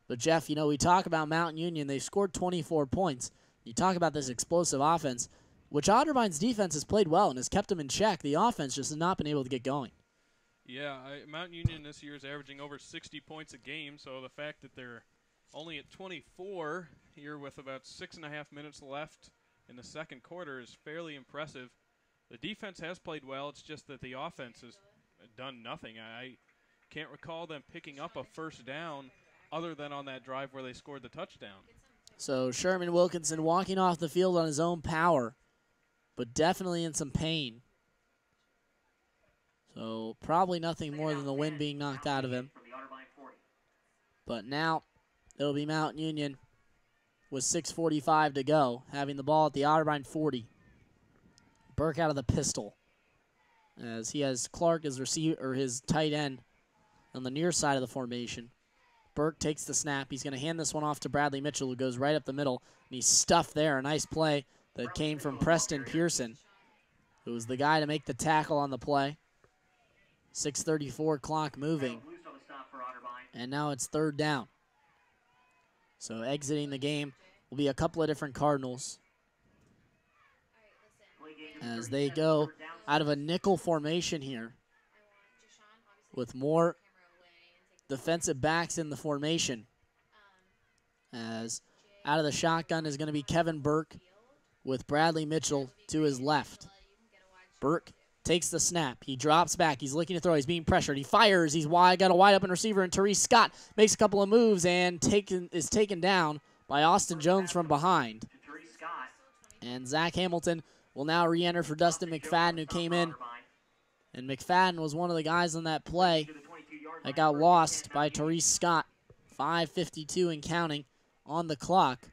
Speaker 1: But, Jeff, you know, we talk about Mountain Union. They've scored 24 points. You talk about this explosive offense, which Otterbein's defense has played well and has kept them in check. The offense just has not been able to get going.
Speaker 2: Yeah, Mountain Union this year is averaging over 60 points a game, so the fact that they're only at 24 here with about 6.5 minutes left in the 2nd quarter is fairly impressive. The defense has played well. It's just that the offense has done nothing. I can't recall them picking up a 1st down other than on that drive where they scored the touchdown.
Speaker 1: So Sherman Wilkinson walking off the field on his own power, but definitely in some pain. So probably nothing more than the wind being knocked out of him. But now it'll be Mount Union with 6:45 to go, having the ball at the Otterbein 40. Burke out of the pistol, as he has Clark as receiver or his tight end on the near side of the formation. Burke takes the snap. He's going to hand this one off to Bradley Mitchell, who goes right up the middle, and he's stuffed there. A nice play that came from Preston Pearson, who was the guy to make the tackle on the play. 6:34 clock moving, and now it's 3rd down. So exiting the game will be a couple of different Cardinals, as they go out of a nickel formation here with more defensive backs in the formation. as out of the shotgun is going to be Kevin Burke with Bradley Mitchell to his left. Burke takes the snap. He drops back. He's looking to throw. He's being pressured. He fires. He's wide. Got a wide open receiver, and Therese Scott makes a couple of moves and is taken down by Austin Jones from behind. And Zach Hamilton will now re-enter for Dustin McFadden, who came in. And McFadden was one of the guys on that play that got lost by Therese Scott. 5:52 and counting on the clock.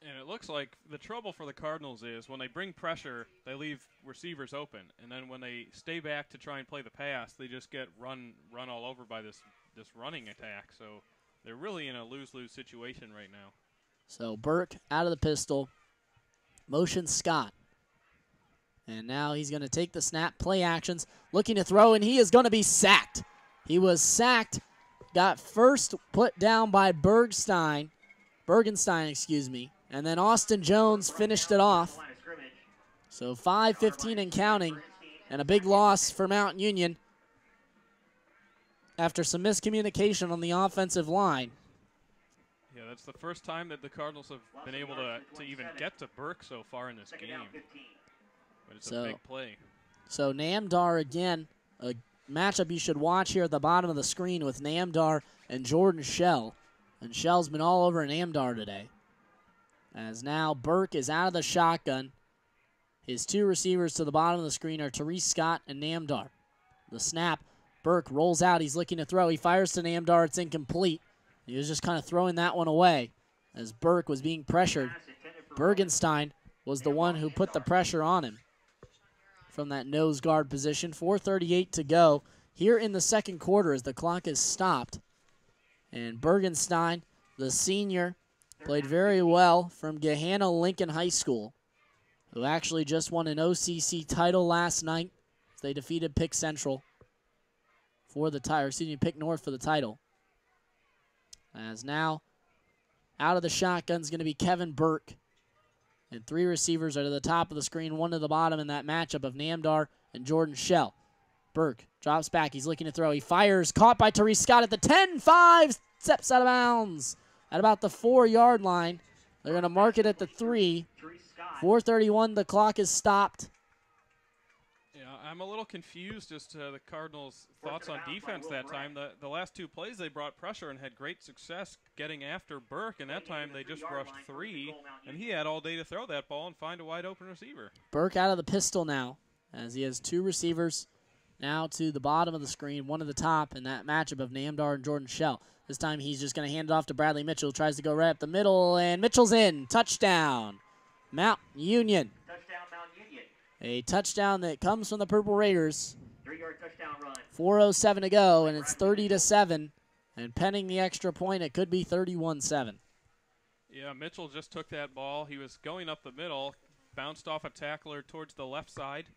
Speaker 2: And it looks like the trouble for the Cardinals is when they bring pressure, they leave receivers open. And then when they stay back to try and play the pass, they just get run all over by this running attack. So they're really in a lose-lose situation right now.
Speaker 1: So Burke out of the pistol. Motion Scott. And now he's going to take the snap, play actions, looking to throw, and he is going to be sacked. He was sacked, got first put down by Bergenstein, and then Austin Jones finished it off. So 5:15 and counting, and a big loss for Mount Union after some miscommunication on the offensive line.
Speaker 2: Yeah, that's the first time that the Cardinals have been able to even get to Burke so far in this game. But it's a big play.
Speaker 1: So Namdar again, a matchup you should watch here at the bottom of the screen with Namdar and Jordan Shell. And Shell's been all over Namdar today. As now Burke is out of the shotgun. His two receivers to the bottom of the screen are Therese Scott and Namdar. The snap, Burke rolls out. He's looking to throw. He fires to Namdar. It's incomplete. He was just kind of throwing that one away as Burke was being pressured. Bergenstein was the one who put the pressure on him from that nose guard position. 4:38 to go here in the second quarter as the clock is stopped. And Bergenstein, the senior, played very well from Gahanna Lincoln High School, who actually just won an OCC title last night. They defeated Pick Central for the title, Pick North for the title. As now, out of the shotgun is going to be Kevin Burke. And three receivers are to the top of the screen, one to the bottom in that matchup of Namdar and Jordan Shell. Burke drops back. He's looking to throw. He fires. Caught by Therese Scott at the 10-5. Steps out of bounds at about the 4-yard line. They're going to mark it at the 3. 4:31. The clock is stopped.
Speaker 2: Yeah, I'm a little confused as to the Cardinals' thoughts on defense that time. The last two plays they brought pressure and had great success getting after Burke, and that time they just rushed 3, and he had all day to throw that ball and find a wide open receiver.
Speaker 1: Burke out of the pistol now as he has two receivers now to the bottom of the screen, one to the top in that matchup of Namdar and Jordan Shell. This time he's just going to hand it off to Bradley Mitchell. Tries to go right up the middle, and Mitchell's in. Touchdown, Mount Union.
Speaker 3: Touchdown, Mount Union.
Speaker 1: A touchdown that comes from the Purple Raiders.
Speaker 3: 3-yard touchdown run.
Speaker 1: 4:07 to go, and it's 30-7. And pending the extra point, it could be 31-7.
Speaker 2: Yeah, Mitchell just took that ball. He was going up the middle, bounced off a tackler towards the left side,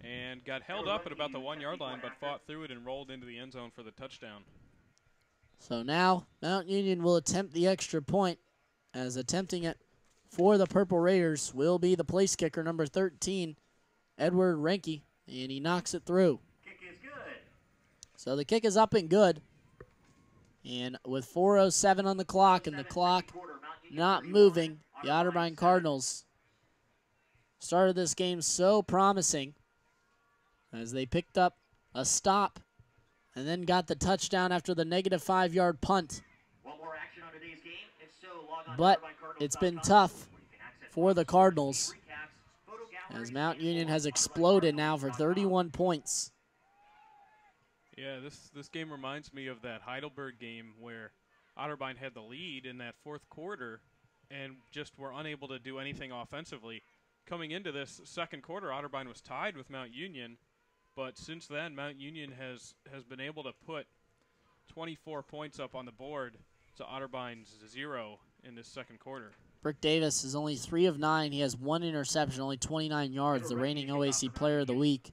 Speaker 2: and got held up at about the 1-yard line, but fought through it and rolled into the end zone for the touchdown.
Speaker 1: So now Mount Union will attempt the extra point, as attempting it for the Purple Raiders will be the place kicker, number 13, Edward Renke, and he knocks it through.
Speaker 3: Kick is good.
Speaker 1: So the kick is up and good. And with 4:07 on the clock and the clock not moving, the Otterbein Cardinals started this game so promising as they picked up a stop and then got the touchdown after the negative 5-yard punt. But it's been tough for the Cardinals as Mount Union has exploded now for 31 points.
Speaker 2: Yeah, this game reminds me of that Heidelberg game where Otterbein had the lead in that fourth quarter and just were unable to do anything offensively. Coming into this second quarter, Otterbein was tied with Mount Union, but since then, Mount Union has been able to put 24 points up on the board to Otterbein's 0 in this second quarter.
Speaker 1: Brick Davis is only 3 of 9. He has 1 interception, only 29 yards, the reigning OAC Player of the Week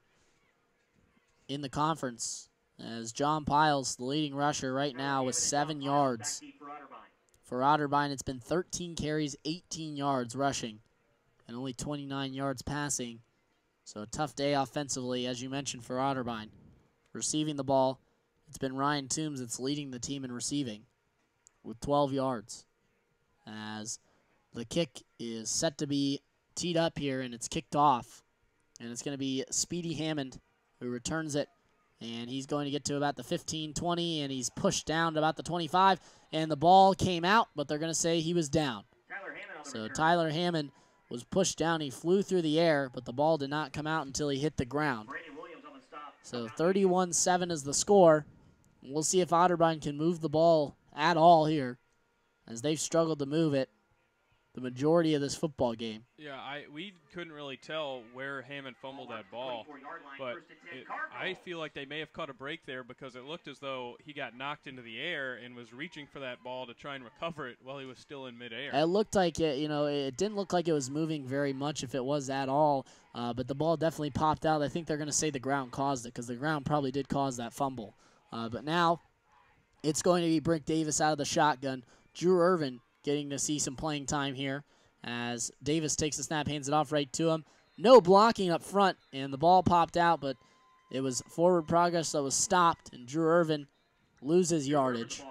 Speaker 1: in the conference. As John Piles, the leading rusher right now, with 7 yards. For Otterbein, it's been 13 carries, 18 yards rushing, and only 29 yards passing. So a tough day offensively, as you mentioned, for Otterbein. Receiving the ball, it's been Ryan Toombs that's leading the team in receiving with 12 yards. as the kick is set to be teed up here, and it's kicked off. And it's going to be Speedy Hammond who returns it. And he's going to get to about the 15-20, and he's pushed down to about the 25. And the ball came out, but they're going to say he was down. So Tyler Hammond was pushed down. He flew through the air, but the ball did not come out until he hit the ground. So 31-7 is the score. We'll see if Otterbein can move the ball at all here, as they've struggled to move it the majority of this football game.
Speaker 2: Yeah, we couldn't really tell where Hammond fumbled that ball, but I feel like they may have caught a break there because it looked as though he got knocked into the air and was reaching for that ball to try and recover it while he was still in midair.
Speaker 1: It looked like it, it didn't look like it was moving very much, if it was at all, but the ball definitely popped out. I think they're going to say the ground caused it because the ground probably did cause that fumble. But now it's going to be Brick Davis out of the shotgun. Drew Irvin getting to see some playing time here as Davis takes the snap, hands it off right to him. No blocking up front, and the ball popped out, but it was forward progress that was stopped, and Drew Irvin loses yardage.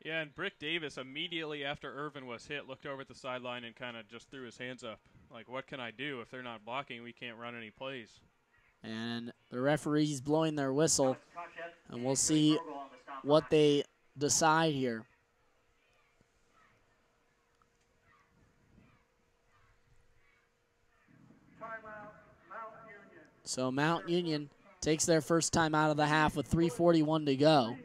Speaker 2: Yeah, and Brick Davis, immediately after Irvin was hit, looked over at the sideline and kind of just threw his hands up. Like, what can I do? If they're not blocking, we can't run any plays.
Speaker 1: And the referee's blowing their whistle, and we'll see what they decide here. So Mount Union takes their first time out of the half with 3:41 to go.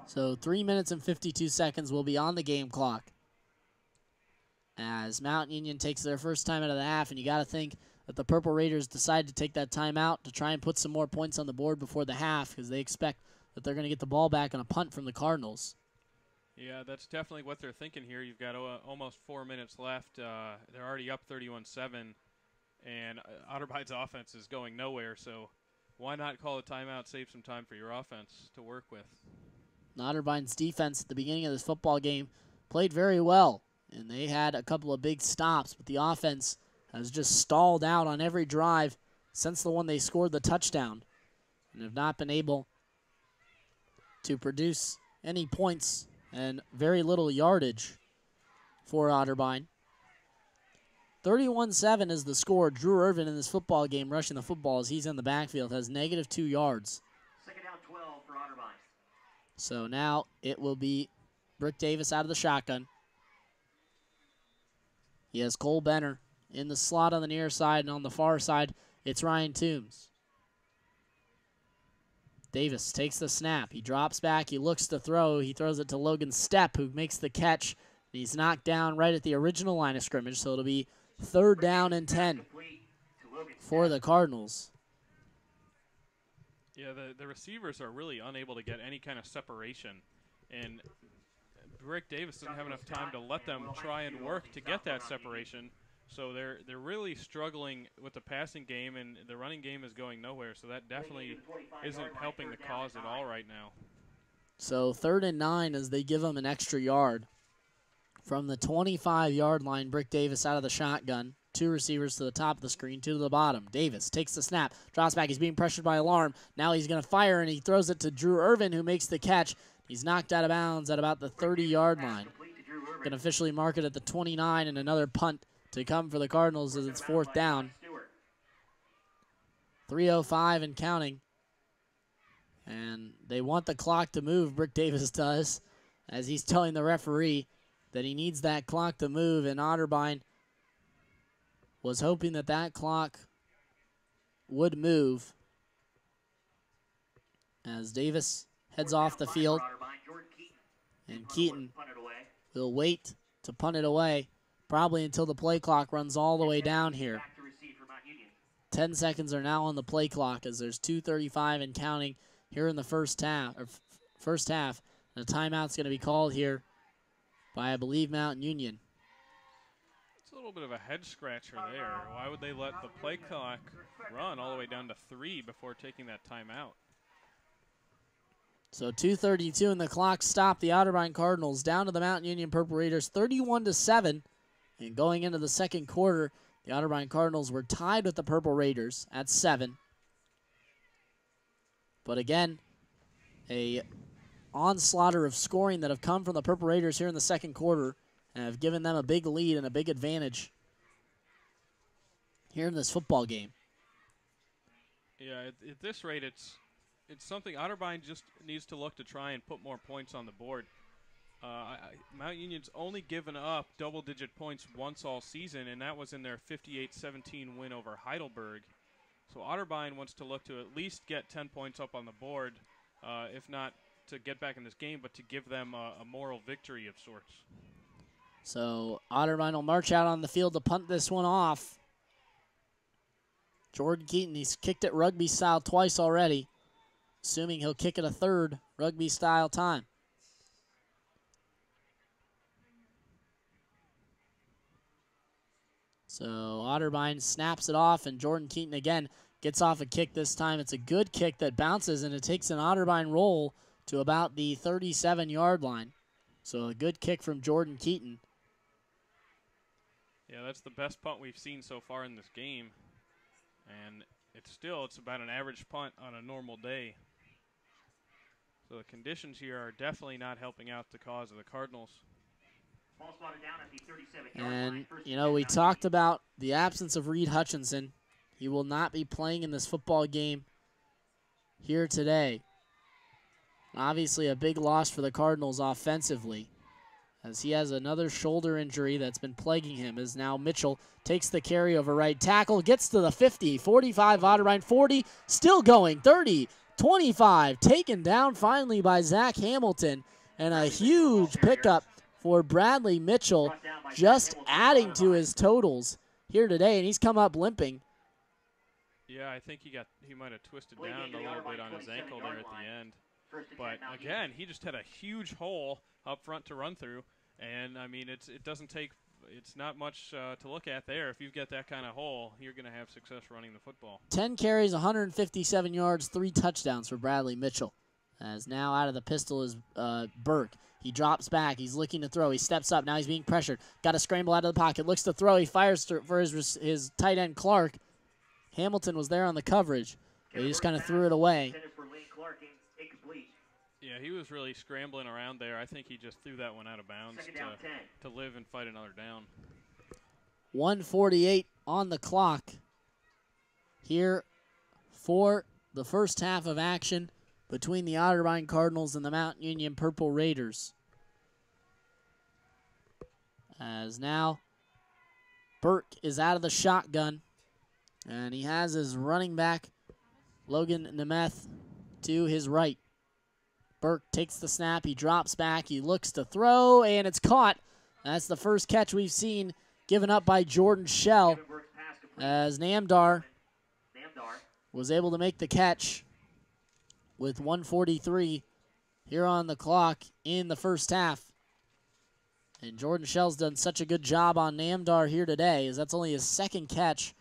Speaker 1: So 3 minutes and 52 seconds will be on the game clock as Mount Union takes their first time out of the half, and you got to think that the Purple Raiders decide to take that timeout to try and put some more points on the board before the half because they expect that they're going to get the ball back on a punt from the Cardinals.
Speaker 2: Yeah, that's definitely what they're thinking here. You've got almost 4 minutes left. They're already up 31-7, and Otterbein's offense is going nowhere, so why not call a timeout, save some time for your offense to work with?
Speaker 1: Otterbein's defense at the beginning of this football game played very well, and they had a couple of big stops, but the offense has just stalled out on every drive since the one they scored the touchdown and have not been able to produce any points and very little yardage for Otterbein. 31-7 is the score. Drew Irvin in this football game rushing the football as he's in the backfield has -2 yards.
Speaker 3: Second down 12 for Otterbein.
Speaker 1: So now it will be Brick Davis out of the shotgun. He has Cole Benner in the slot on the near side, and on the far side, it's Ryan Toombs. Davis takes the snap. He drops back. He looks to throw. He throws it to Logan Stepp, who makes the catch. He's knocked down right at the original line of scrimmage, so it'll be 3rd down and 10 for the Cardinals.
Speaker 2: Yeah, the receivers are really unable to get any kind of separation, and Brick Davis doesn't have enough time to let them try and work to get that separation. So they're really struggling with the passing game, and the running game is going nowhere. So that definitely isn't helping the cause at all right now.
Speaker 1: So 3rd and 9 as they give them an extra yard. From the 25-yard line, Brick Davis out of the shotgun. 2 receivers to the top of the screen, 2 to the bottom. Davis takes the snap, drops back. He's being pressured by Alarm. Now he's going to fire, and he throws it to Drew Irvin, who makes the catch. He's knocked out of bounds at about the 30-yard line. Going to officially mark it at the 29, and another punt to come for the Cardinals as it's 4th down. 3:05 and counting. And they want the clock to move, Brick Davis does, as he's telling the referee that he needs that clock to move, and Otterbein was hoping that that clock would move as Davis heads off the field, and Keaton will wait to punt it away, probably until the play clock runs all the way down here. 10 seconds are now on the play clock as there's 2:35 and counting here in the first half. And a timeout's going to be called here by, I believe, Mount Union.
Speaker 2: It's a little bit of a head scratcher there. Why would they let the play clock run all the way down to 3 before taking that timeout?
Speaker 1: So 2:32 and the clock stopped. The Otterbein Cardinals down to the Mount Union Purple Raiders 31-7. And going into the second quarter, the Otterbein Cardinals were tied with the Purple Raiders at 7. But again, a onslaughter of scoring that have come from the Purple Raiders here in the second quarter and have given them a big lead and a big advantage here in this football game.
Speaker 2: Yeah, at this rate, it's something Otterbein just needs to look to try and put more points on the board. Mount Union's only given up double-digit points once all season, and that was in their 58-17 win over Heidelberg. So Otterbein wants to look to at least get 10 points up on the board, if not to get back in this game, but to give them a moral victory of sorts.
Speaker 1: So Otterbein will march out on the field to punt this one off. Jordan Keaton, he's kicked it rugby style twice already, assuming he'll kick it a third rugby style time. So Otterbein snaps it off, and Jordan Keaton again gets off a kick this time. It's a good kick that bounces, and it takes an Otterbein roll to about the 37-yard line. So a good kick from Jordan Keaton.
Speaker 2: Yeah, that's the best punt we've seen so far in this game. And it's about an average punt on a normal day. So the conditions here are definitely not helping out the cause of the Cardinals.
Speaker 1: And, you know, we talked about the absence of Reed Hutchinson. He will not be playing in this football game here today. Obviously a big loss for the Cardinals offensively, as he has another shoulder injury that's been plaguing him, as now Mitchell takes the carry over right tackle, gets to the 50, 45, Otterbein 40, still going, 30, 25, taken down finally by Zach Hamilton, and a huge pickup for Bradley Mitchell, just adding to his totals here today, and he's come up limping.
Speaker 2: Yeah, I think he might have twisted down a little bit on his ankle there at the end. But again, he just had a huge hole up front to run through, and I mean it's not much to look at there. If you get that kind of hole, you're going to have success running the football.
Speaker 1: 10 carries, 157 yards, 3 touchdowns for Bradley Mitchell. As now out of the pistol is Burke. He drops back. He's looking to throw. He steps up. Now he's being pressured. Got to scramble out of the pocket. Looks to throw. He fires for his tight end, Clark. Hamilton was there on the coverage, but he just kind of threw it away.
Speaker 2: Yeah, he was really scrambling around there. I think he just threw that one out of bounds to live and fight another down.
Speaker 1: 1:48 on the clock here for the first half of action between the Otterbein Cardinals and the Mount Union Purple Raiders. As now Burke is out of the shotgun, and he has his running back, Logan Nemeth, to his right. Burke takes the snap, he drops back, he looks to throw, and it's caught. That's the first catch we've seen given up by Jordan Shell, as Namdar was able to make the catch with 1:43 here on the clock in the first half. And Jordan Shell's done such a good job on Namdar here today, as that's only his second catch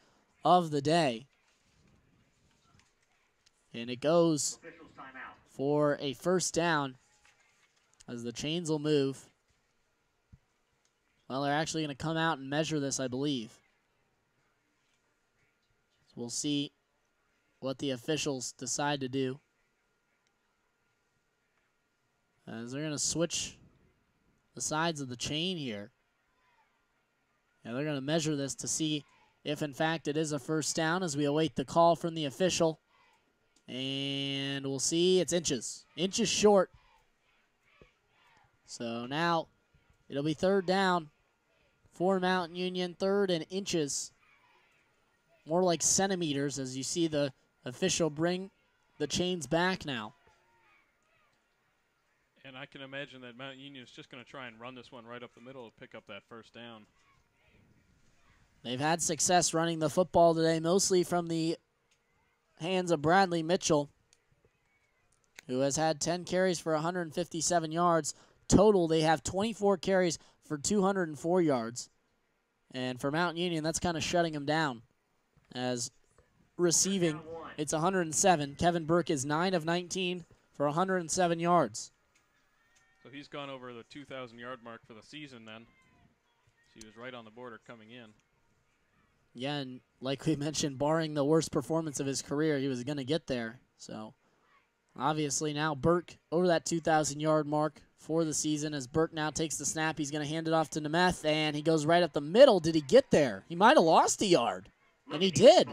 Speaker 1: of the day. And it goes for a first down, as the chains will move. Well, they're actually going to come out and measure this, I believe. So we'll see what the officials decide to do, as they're going to switch the sides of the chain here. And they're going to measure this to see if, in fact, it is a first down, as we await the call from the official. And we'll see, it's inches short. So now it'll be third down for Mountain Union, 3rd and inches. More like centimeters, as you see the official bring the chains back now.
Speaker 2: And I can imagine that Mountain Union is just going to try and run this one right up the middle to pick up that first down.
Speaker 1: They've had success running the football today, mostly from the hands of Bradley Mitchell, who has had 10 carries for 157 yards. Total, they have 24 carries for 204 yards. And for Mountain Union, that's kind of shutting them down. As receiving, it's 107. Kevin Burke is 9 of 19 for 107 yards.
Speaker 2: So he's gone over the 2,000-yard mark for the season then. So he was right on the border coming in.
Speaker 1: Yeah, and like we mentioned, barring the worst performance of his career, he was going to get there. So Obviously now Burke over that 2,000-yard mark for the season as Burke now takes the snap. He's going to hand it off to Nemeth, and he goes right up the middle. Did he get there? He might have lost a yard, and he did.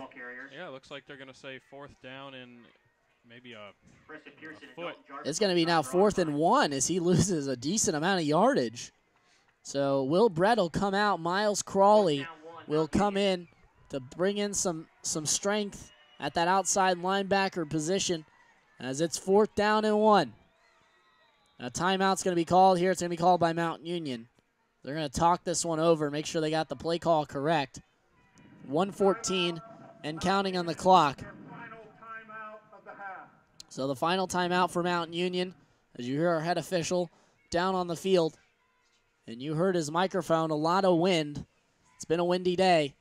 Speaker 2: Yeah, it looks like they're going to say 4th down and maybe a foot.
Speaker 1: It's going to be now 4th and 1 as he loses a decent amount of yardage. So Will Brett will come out. Miles Crawley will come in to bring in some strength at that outside linebacker position as it's 4th down and 1. A timeout's going to be called here. It's going to be called by Mount Union. They're going to talk this one over, make sure they got the play call correct. 1:14 and counting on the clock. So the final timeout for Mount Union, as you hear our head official down on the field. And you heard his microphone, a lot of wind. It's been a windy day.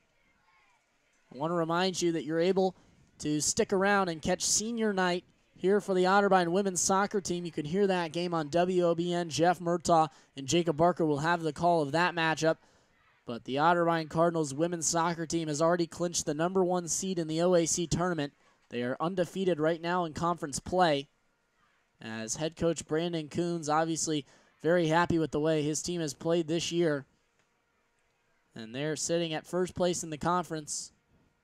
Speaker 1: I want to remind you that you're able to stick around and catch senior night here for the Otterbein women's soccer team. You can hear that game on WOBN. Jeff Murtaugh and Jacob Barker will have the call of that matchup. But the Otterbein Cardinals women's soccer team has already clinched the #1 seed in the OAC tournament. They are undefeated right now in conference play. As head coach Brandon Coons obviously very happy with the way his team has played this year. And they're sitting at first place in the conference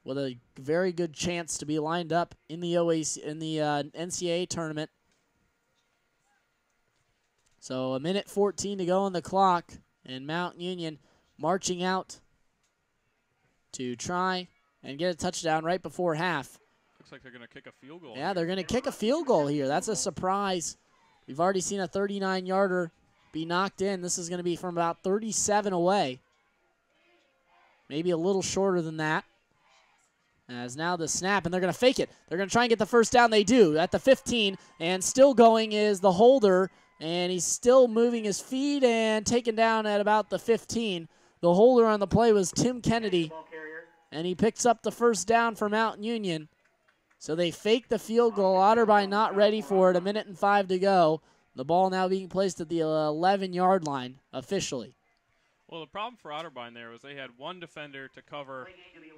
Speaker 1: with a very good chance to be lined up in the NCAA tournament. So 1:14 to go on the clock, and Mount Union marching out to try and get a touchdown right before half.
Speaker 2: Looks like they're going to kick a field goal.
Speaker 1: Yeah, they're going to kick a field goal here. That's a surprise. We've already seen a 39-yarder be knocked in. This is going to be from about 37 away. Maybe a little shorter than that. As now the snap, and they're going to fake it. They're going to try and get the first down. They do at the 15, and still going is the holder, and he's still moving his feet and taken down at about the 15. The holder on the play was Tim Kennedy, and he picks up the first down for Mount Union. So they fake the field goal. Otterbein not ready for it. 1:05 to go. The ball now being placed at the 11-yard line officially.
Speaker 2: Well, the problem for Otterbein there was they had one defender to cover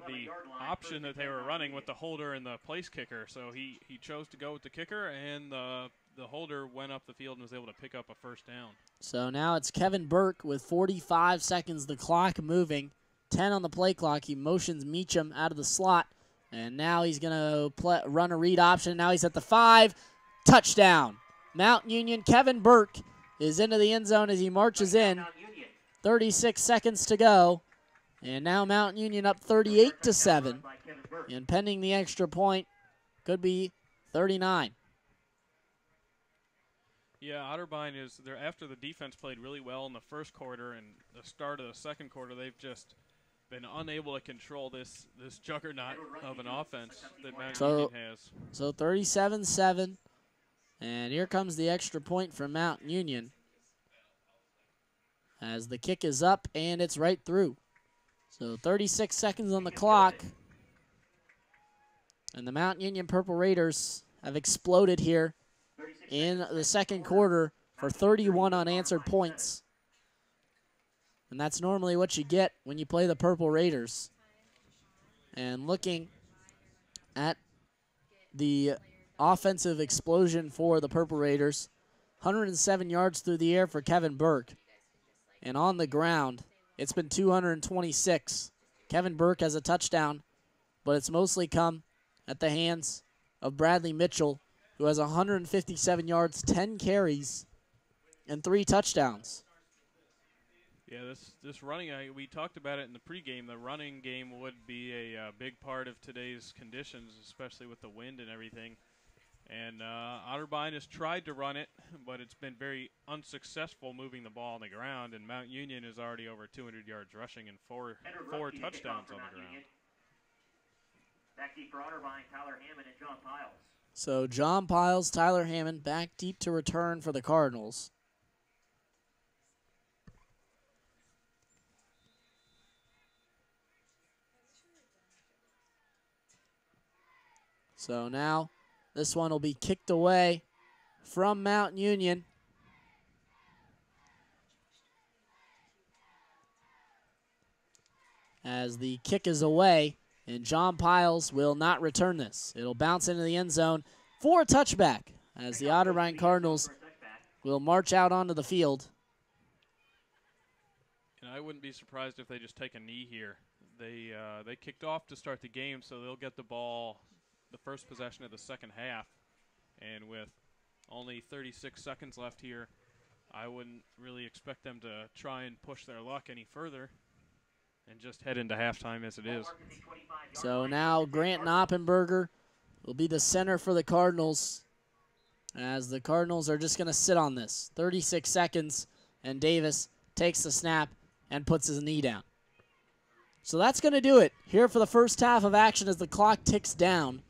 Speaker 2: the option that they were running with the holder and the place kicker. So he chose to go with the kicker, and the holder went up the field and was able to pick up a first down.
Speaker 1: So now it's Kevin Burke with 45 seconds, the clock moving. 10 on the play clock. He motions Meacham out of the slot, and now he's going to run a read option. Now he's at the 5. Touchdown. Mount Union. Kevin Burke is into the end zone as he marches in. 36 seconds to go. And now Mount Union up 38-7. And pending the extra point, could be 39.
Speaker 2: Yeah, Otterbein is there after the defense played really well in the first quarter and the start of the second quarter. They've just been unable to control this juggernaut of an offense that Mount Union has.
Speaker 1: So 37-7. And here comes the extra point from Mount Union. As the kick is up, and it's right through. So 36 seconds on the clock. And the Mount Union Purple Raiders have exploded here in the second quarter for 31 unanswered points. And that's normally what you get when you play the Purple Raiders. And looking at the offensive explosion for the Purple Raiders, 107 yards through the air for Kevin Burke. And on the ground, it's been 226. Kevin Burke has a touchdown, but it's mostly come at the hands of Bradley Mitchell, who has 157 yards, 10 carries, and 3 touchdowns.
Speaker 2: Yeah, this running, we talked about it in the pregame. The running game would be a big part of today's conditions, especially with the wind and everything. And Otterbein has tried to run it, but it's been very unsuccessful moving the ball on the ground. And Mount Union is already over 200 yards rushing and four touchdowns on the ground.
Speaker 3: Back deep for Otterbein, Tyler Hammond and John Piles.
Speaker 1: So John Piles, Tyler Hammond back deep to return for the Cardinals. So now this one will be kicked away from Mount Union. As the kick is away, and John Piles will not return this. It'll bounce into the end zone for a touchback. as the Otterbein Cardinals will march out onto the field.
Speaker 2: And I wouldn't be surprised if they just take a knee here. They kicked off to start the game, so they'll get the ball the first possession of the second half. And with only 36 seconds left here, I wouldn't really expect them to try and push their luck any further and just head into halftime as it is.
Speaker 1: So now Grant Knoppenberger will be the center for the Cardinals, as the Cardinals are just going to sit on this. 36 seconds, and Davis takes the snap and puts his knee down. So that's going to do it here for the first half of action as the clock ticks down.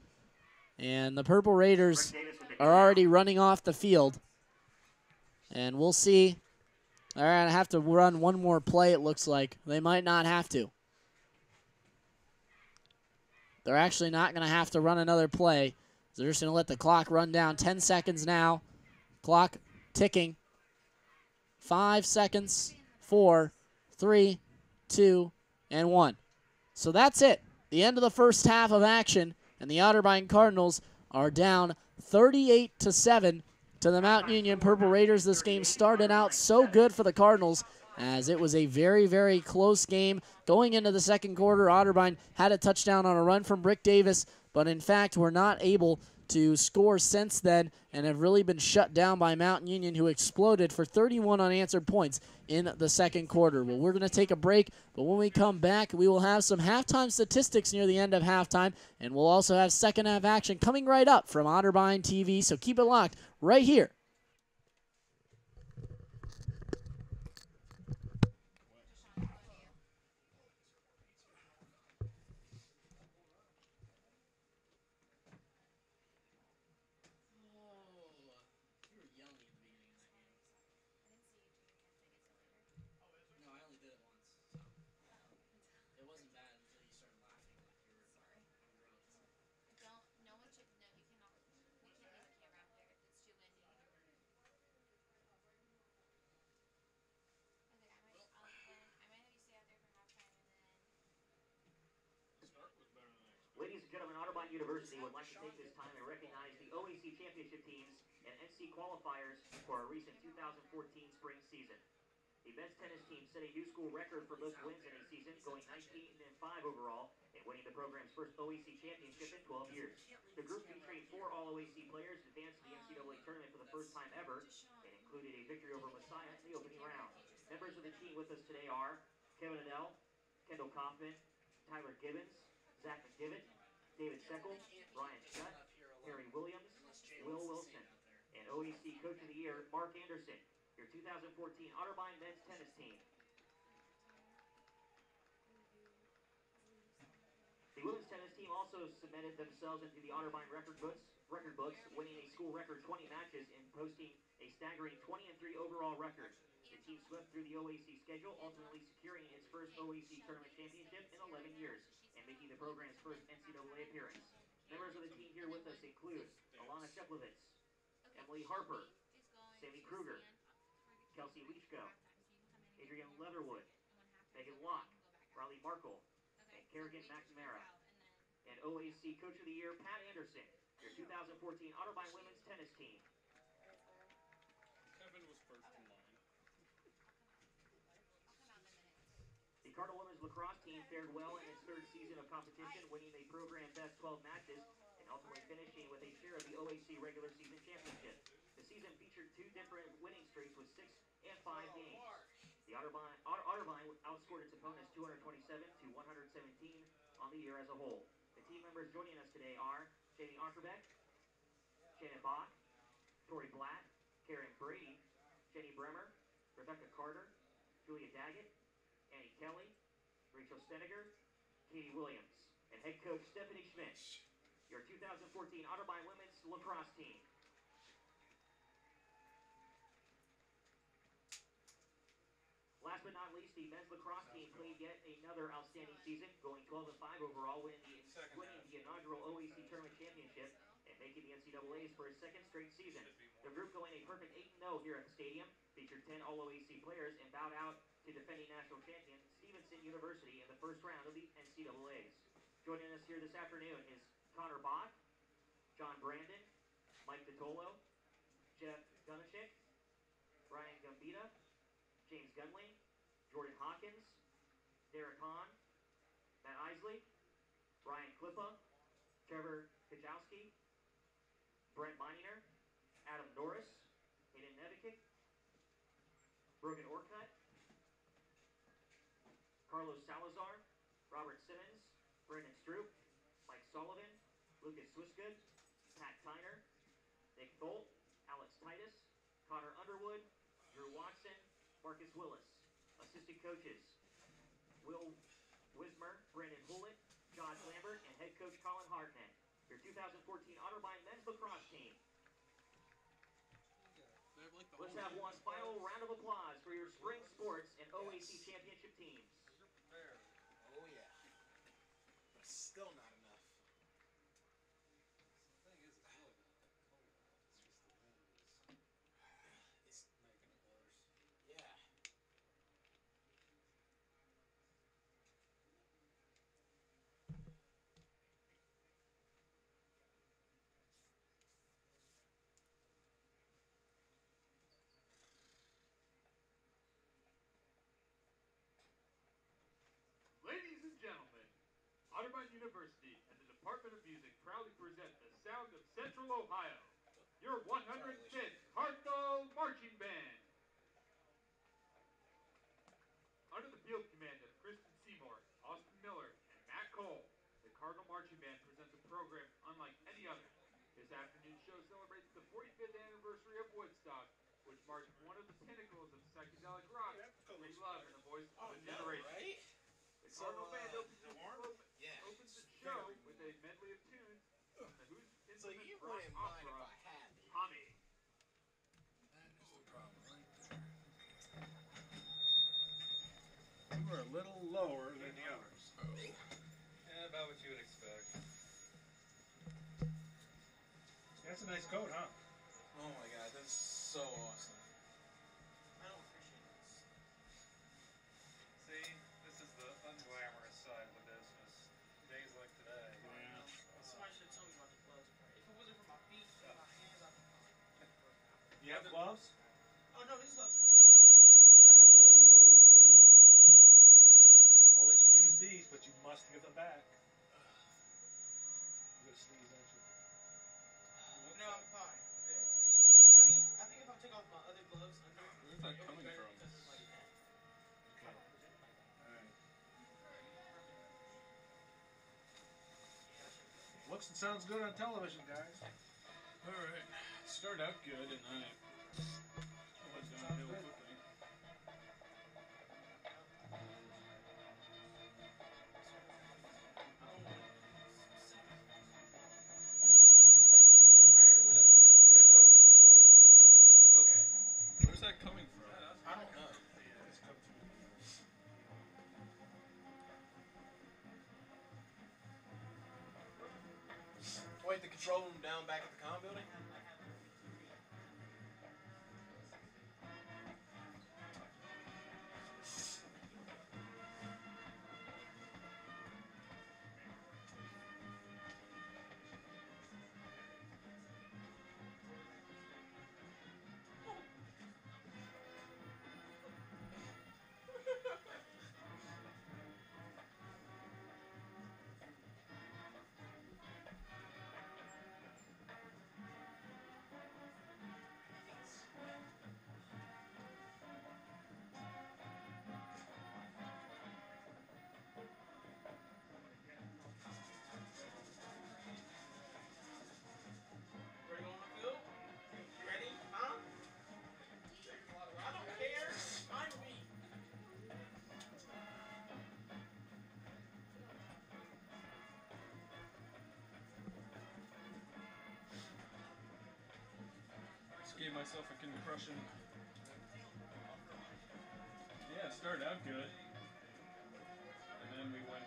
Speaker 1: And the Purple Raiders are already running off the field. And we'll see. All right, I have to run one more play, it looks like. They might not have to. They're actually not going to have to run another play. They're just going to let the clock run down. 10 seconds now. Clock ticking. 5 seconds. 4, 3, 2, and 1. So that's it. The end of the first half of action, and the Otterbein Cardinals are down 38-7 to the Mount Union Purple Raiders. This game started out so good for the Cardinals, as it was a very, very close game. Going into the second quarter, Otterbein had a touchdown on a run from Brick Davis, but in fact were not able to score since then and have really been shut down by Mount Union, who exploded for 31 unanswered points in the second quarter. Well, we're going to take a break, but when we come back, we will have some halftime statistics near the end of halftime, and we'll also have second half action coming right up from Otterbein TV, so keep it locked right here.
Speaker 3: Ladies and gentlemen, Otterbein University would like to take this time and recognize the OAC championship teams and NC qualifiers for our recent 2014 spring season. The men's tennis team set a new school record for most wins in a season, going 19-5 overall and winning the program's first OAC championship in 12 years. The group, featuring 4 All-OAC players, advanced to the NCAA tournament for the first time ever and included a victory over Messiah in the opening round. Members of the team with us today are Kevin Adell, Kendall Kaufman, Tyler Gibbons, Zach McDivitt, David Seckel, Ryan Schutt, Harry Williams, Will Wilson, and OAC Coach of the Year, Mark Anderson, your 2014 Otterbein men's tennis team. The women's tennis team also cemented themselves into the Otterbein record books, winning a school record 20 matches and posting a staggering 20-3 overall record. The team swept through the OAC schedule, ultimately securing its first OAC tournament championship in 11 years and making the program's first NCAA appearance. Members of the team here with us include Alana Sheplovitz, Emily Harper, Sammy Kruger, Kelsey Leachko, Adrienne Leatherwood, Megan Locke, Riley Markle, and Kerrigan McNamara. And OAC Coach of the Year, Pat Anderson, your 2014 Otterbein women's tennis team.
Speaker 2: Kevin was first in line.
Speaker 3: The Cardinal women's lacrosse team fared well in its third season of competition, winning the program best 12 matches and ultimately finishing with a share of the OAC regular season championship. The season featured 2 different winning streaks with 6 and 5 games. The Otterbein outscored its opponents 227-117 on the year as a whole. The team members joining us today are Jamie Otterbeck, Shannon Bach, Tori Blatt, Karen Brady, Jenny Bremer, Rebecca Carter, Julia Daggett, Annie Kelly, Rachel Steniger, Katie Williams, and head coach Stephanie Schmidt, your 2014 Otterbein women's lacrosse team. Last but not least, the men's lacrosse team played yet another outstanding season, going 12-5 overall, winning the inaugural OAC tournament championship and making the NCAAs for a second straight season. The group, going a perfect 8-0 here at the stadium, featured 10 All-OAC players and bowed out to defending national champion Stevenson University in the first round of the NCAAs. Joining us here this afternoon is Connor Bach, John Brandon, Mike DeTolo, Jeff Gunachik, Brian Gambita, James Gunley, Jordan Hawkins, Derek Hahn, Matt Isley, Brian Klippa, Trevor Kachowski, Brent Meininger, Adam Norris, Hayden Nevikic, Brogan Orcutt, Carlos Salazar, Robert Simmons, Brendan Stroop, Mike Sullivan, Lucas Swissgood, Pat Tyner, Nick Bolt, Alex Titus, Connor Underwood, Drew Watson, Marcus Willis. Assistant coaches, Will Wismer, Brandon Hewlett, Josh Lambert, and head coach Colin Hartnett. Your 2014 Otterbein men's lacrosse team. Let's have one final round of applause for your spring sports and OAC championship teams.
Speaker 4: Oh yeah. But still not enough.
Speaker 5: The thing is, it's really not that cold out. It's just the wind is making it worse.
Speaker 4: Yeah.
Speaker 6: Ladies and gentlemen, Otterbein University and the Department of Music proudly present the sound of Central Ohio, your 105th Cardinal Marching Band. Under the field command of Kristen Seymour, Austin Miller, and Matt Cole, the Cardinal Marching Band presents a program unlike any other. This afternoon's show celebrates the 45th anniversary of Woodstock, which marked one of the pinnacles of psychedelic rock, free love in the voice of a generation.
Speaker 4: Right?
Speaker 6: The Cardinal Band opens the show with a medley of tunes from the Who's
Speaker 4: So
Speaker 6: infamous
Speaker 4: you
Speaker 6: rock
Speaker 4: wouldn't mind if
Speaker 6: opera,
Speaker 4: I had it.
Speaker 6: Tommy.
Speaker 5: That is the problem right there. You were a little lower than the others.
Speaker 7: Yeah, about what you would expect.
Speaker 5: That's a nice coat, huh?
Speaker 4: Oh my god, that's so awesome.
Speaker 3: I don't appreciate this.
Speaker 7: See, this is the unglamorous side of the business. Days like today.
Speaker 5: Yeah.
Speaker 3: Somebody should have told me about the gloves. If it wasn't for my feet, my hands, I'd be fine.
Speaker 5: You have gloves?
Speaker 3: Oh no, these gloves come this size. I have
Speaker 5: Whoa, whoa, whoa. I'll let you use these, but you must give them back. You gotta sneeze, don't you?
Speaker 3: No, I'm fine. I'm good. I mean, I think if I take off my other gloves under,
Speaker 7: Where's that coming from?
Speaker 3: because it's like that.
Speaker 5: Okay. Alright. Looks and sounds good on television, guys.
Speaker 7: Alright. Started out good and then it went downhill quickly.
Speaker 4: Okay.
Speaker 7: Where's that coming from?
Speaker 4: I don't know.
Speaker 5: It's come through.
Speaker 4: Wait, the control room down back at the comm building?
Speaker 3: Ready on the field? You ready? Huh? I don't care. I'm me.
Speaker 7: Just gave myself a concussion. Yeah, it started out good. And then we went.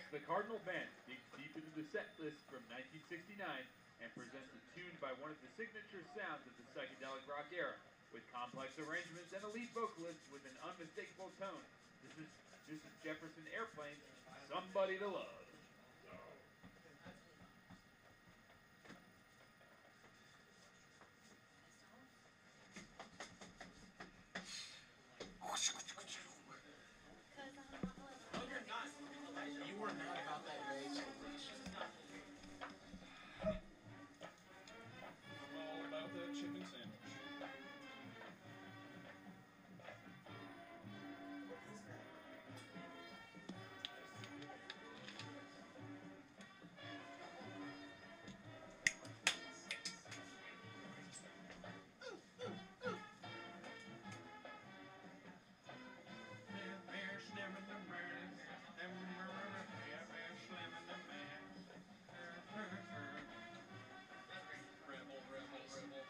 Speaker 6: The Cardinal Band digs deep into the set list from 1969 and presents a tune by one of the signature sounds of the psychedelic rock era, with complex arrangements and a lead vocalist with an unmistakable tone. This is Jefferson Airplane's "Somebody to Love."
Speaker 4: You were not about that age.
Speaker 7: I'm all about that chicken sandwich. Rebel, rebel, rebel.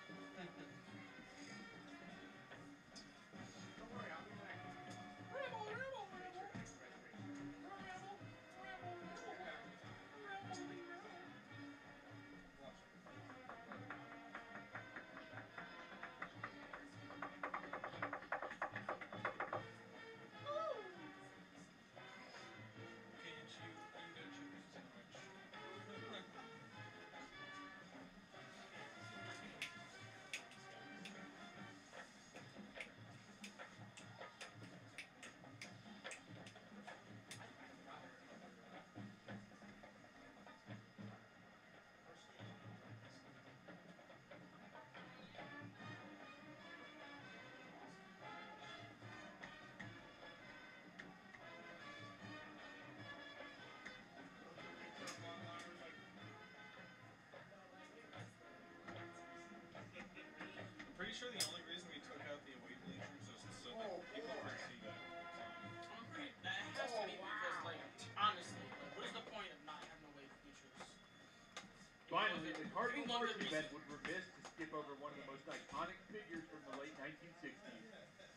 Speaker 7: Don't worry, I'll be back. Rebel, rebel, rebel. Rebel, rebel, rebel. Rebel, rebel. Watch it. Can't you eat a chicken sandwich? I'm pretty sure the only reason we took out the away bleachers is so that people could see that sign.
Speaker 8: That has to be because, like, honestly, like, what is the point of not having away features?
Speaker 6: Finally, the Cardinal Marching Band would remiss to skip over one of the most iconic figures from the late 1960s.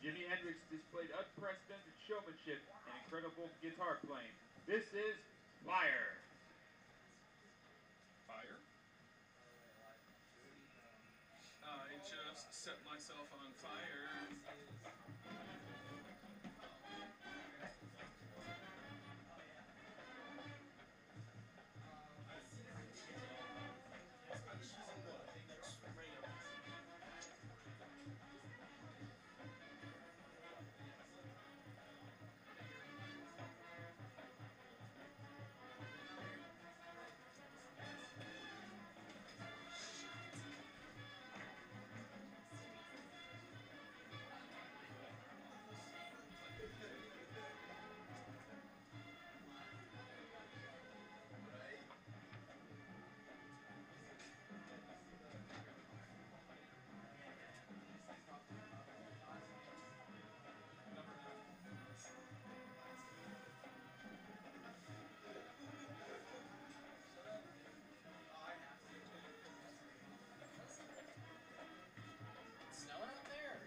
Speaker 6: Jimi Hendrix displayed unprecedented showmanship and incredible guitar playing. This is Fire.
Speaker 7: Fire? I just set myself on fire.
Speaker 8: It's snowing out there.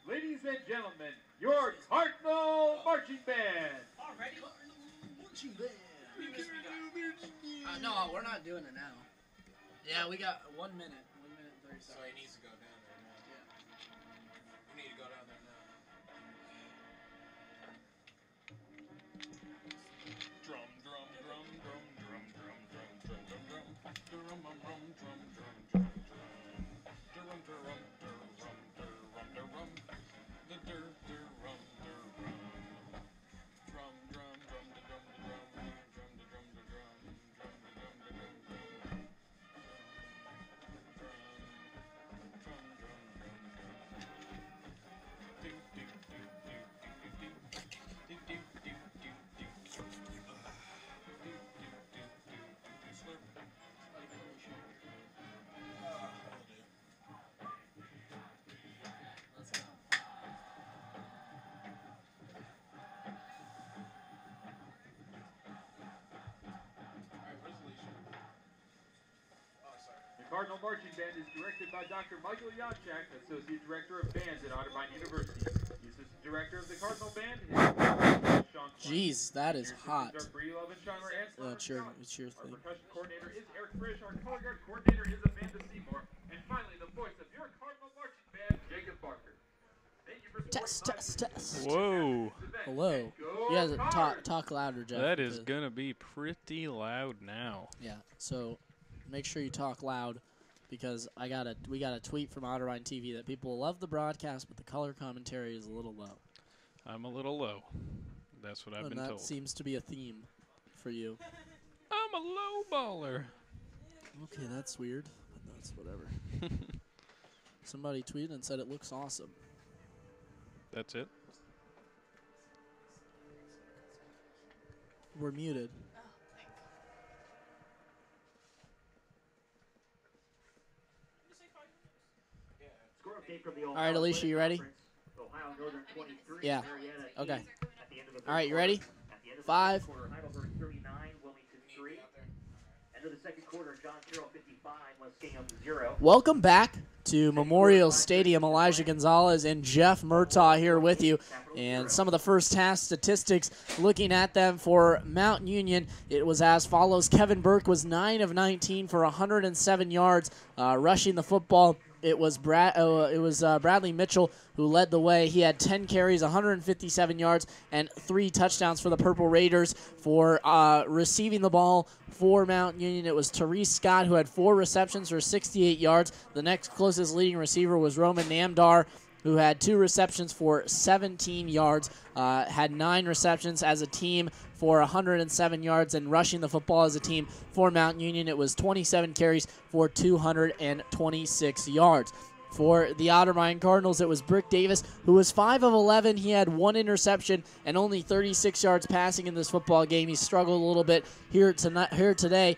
Speaker 6: Ladies and gentlemen, your Cardinal Marching Band.
Speaker 8: Already?
Speaker 1: Marching Band.
Speaker 8: We
Speaker 1: No, we're not doing it now. Yeah, we got 1 minute. 1 minute and 30
Speaker 4: So
Speaker 1: seconds.
Speaker 4: he needs to go down there now.
Speaker 1: Yeah.
Speaker 4: We need to go down there now.
Speaker 7: Drum, drum, drum, drum, drum, drum, drum, drum, drum, drum, drum, drum, drum, drum, drum, drum.
Speaker 6: Cardinal Marching Band is directed by Dr. Michael Yonchak, Associate Director of Bands at Otterbein University. The Assistant Director of the Cardinal Band is Sean Klein.
Speaker 1: Jeez, that is hot.
Speaker 6: Our Bree Lovensheimer and Slaughter
Speaker 1: Cheer
Speaker 6: Scott. Our
Speaker 1: thing.
Speaker 6: percussion coordinator is Eric Frisch. Our color guard coordinator is Amanda Seymour. And finally, the voice of your Cardinal Marching Band, Jacob Barker. Thank you for
Speaker 1: Test.
Speaker 2: Whoa.
Speaker 1: Hello. You guys talk louder, Jeff.
Speaker 2: That is going to be pretty loud now.
Speaker 1: Yeah, so make sure you talk loud because we got a tweet from Otterbein TV that people love the broadcast, but the color commentary is a little low.
Speaker 2: I'm a little low. That's what I've been told.
Speaker 1: That seems to be a theme for you.
Speaker 2: I'm a low baller.
Speaker 1: Okay, that's weird, but that's whatever. Somebody tweeted and said it looks awesome.
Speaker 2: That's it?
Speaker 1: We're muted.
Speaker 3: Score update from the
Speaker 1: All right, Alicia, you ready?
Speaker 3: Ohio Northern 23.
Speaker 1: Yeah.
Speaker 3: Marietta
Speaker 1: Okay.
Speaker 3: 8 at the end of the third
Speaker 1: All right, you
Speaker 3: quarter.
Speaker 1: ready?
Speaker 3: At the end of the
Speaker 1: 5.
Speaker 3: second quarter, Heidelberg 39, Wilmington 3. End of the second quarter, John Carroll 55, Muskingum 0.
Speaker 1: Welcome back to Memorial Stadium. Elijah Gonzalez and Jeff Murtaugh here with you. And some of the first half statistics, looking at them for Mount Union, it was as follows. Kevin Burke was 9 of 19 for 107 yards rushing the football. It was Bradley Mitchell who led the way. He had 10 carries, 157 yards, and 3 touchdowns for the Purple Raiders. For receiving the ball for Mount Union, it was Therese Scott who had 4 receptions for 68 yards. The next closest leading receiver was Roman Namdar, who had 2 receptions for 17 yards, had 9 receptions as a team for 107 yards, and rushing the football as a team for Mount Union, it was 27 carries for 226 yards. For the Otterbein Cardinals, it was Brick Davis, who was 5 of 11. He had 1 interception and only 36 yards passing in this football game. He struggled a little bit here today.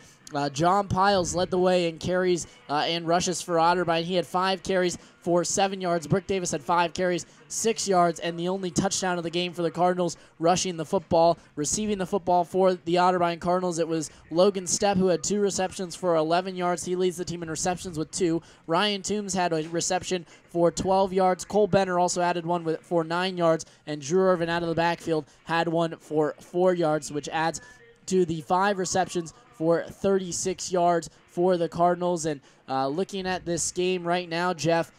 Speaker 1: John Piles led the way in carries and rushes for Otterbein. He had 5 carries for 7 yards. Brick Davis had 5 carries, 6 yards, and the only touchdown of the game for the Cardinals, rushing the football. Receiving the football for the Otterbein Cardinals, it was Logan Stepp, who had 2 receptions for 11 yards. He leads the team in receptions with 2. Ryan Toombs had a reception for 12 yards. Cole Benner also added one for 9 yards, and Drew Irvin out of the backfield had one for 4 yards, which adds to the 5 receptions for 36 yards for the Cardinals. And looking at this game right now, Jeff,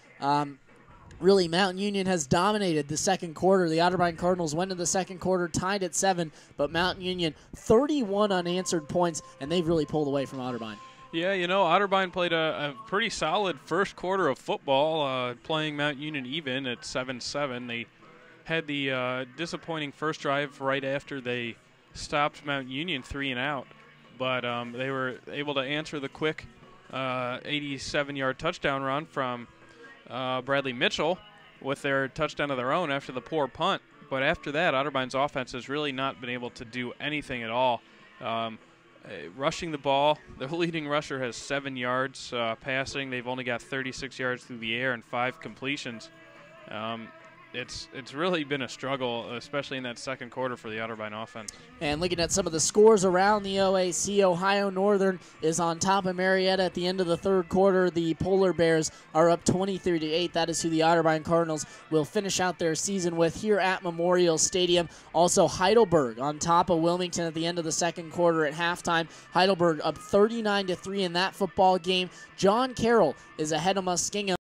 Speaker 1: really Mount Union has dominated the second quarter. The Otterbein Cardinals went to the second quarter tied at 7, but Mount Union 31 unanswered points, and they've really pulled away from Otterbein.
Speaker 2: Yeah, you know, Otterbein played a pretty solid first quarter of football, playing Mount Union even at 7-7. They had the disappointing first drive right after they stopped Mount Union 3 and out. But they were able to answer the quick 87-yard touchdown run from Bradley Mitchell with their touchdown of their own after the poor punt. But after that, Otterbein's offense has really not been able to do anything at all. Rushing the ball, their leading rusher has 7 yards passing. They've only got 36 yards through the air and 5 completions. It's really been a struggle, especially in that second quarter for the Otterbein offense. And
Speaker 1: looking at some of the scores around the OAC, Ohio Northern is on top of Marietta at the end of the third quarter. The Polar Bears are up 23-8. That is who the Otterbein Cardinals will finish out their season with here at Memorial Stadium. Also, Heidelberg on top of Wilmington at the end of the second quarter at halftime. Heidelberg up 39-3 in that football game. John Carroll is ahead of Muskingum.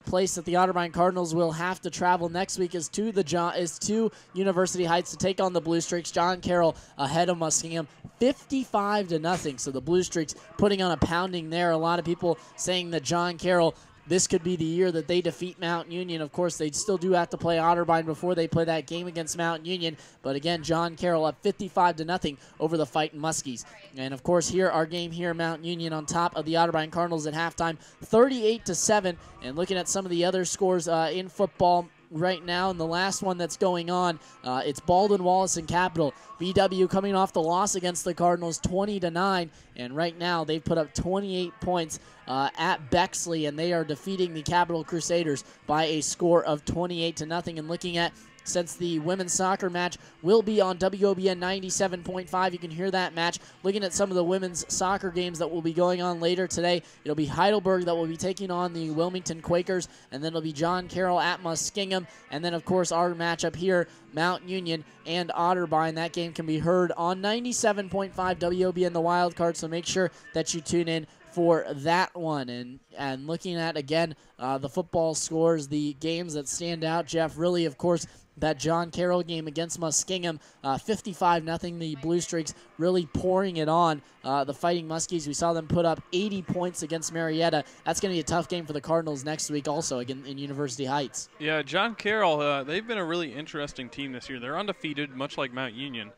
Speaker 1: Place that the Otterbein Cardinals will have to travel next week is to University Heights to take on the Blue Streaks. John Carroll ahead of Muskingum 55-0. So the Blue Streaks putting on a pounding there. A lot of people saying that John Carroll, this could be the year that they defeat Mount Union. Of course, they still do have to play Otterbein before they play that game against Mount Union. But again, John Carroll up 55-0 over the Fightin' Muskies. And of course, here our game here, Mount Union on top of the Otterbein Cardinals at halftime, 38-7. And looking at some of the other scores in football right now, and the last one that's going on, it's Baldwin Wallace and Capital. BW coming off the loss against the Cardinals 20-9, and right now they've put up 28 points at Bexley, and they are defeating the Capital Crusaders by a score of 28-0. And looking at since the women's soccer match will be on WOBN 97.5. You can hear that match. Looking at some of the women's soccer games that will be going on later today, it'll be Heidelberg that will be taking on the Wilmington Quakers, and then it'll be John Carroll at Muskingum, and then, of course, our matchup here, Mount Union and Otterbein. That game can be heard on 97.5 WOBN, the wild card, so make sure that you tune in for that one. And looking at, again, the football scores, the games that stand out, Jeff, really, of course, that John Carroll game against Muskingum, 55-0. The Blue Streaks really pouring it on the Fighting Muskies. We saw them put up 80 points against Marietta. That's going to be a tough game for the Cardinals next week also, again, in University Heights.
Speaker 2: Yeah, John Carroll, they've been a really interesting team this year. They're undefeated, much like Mount Union,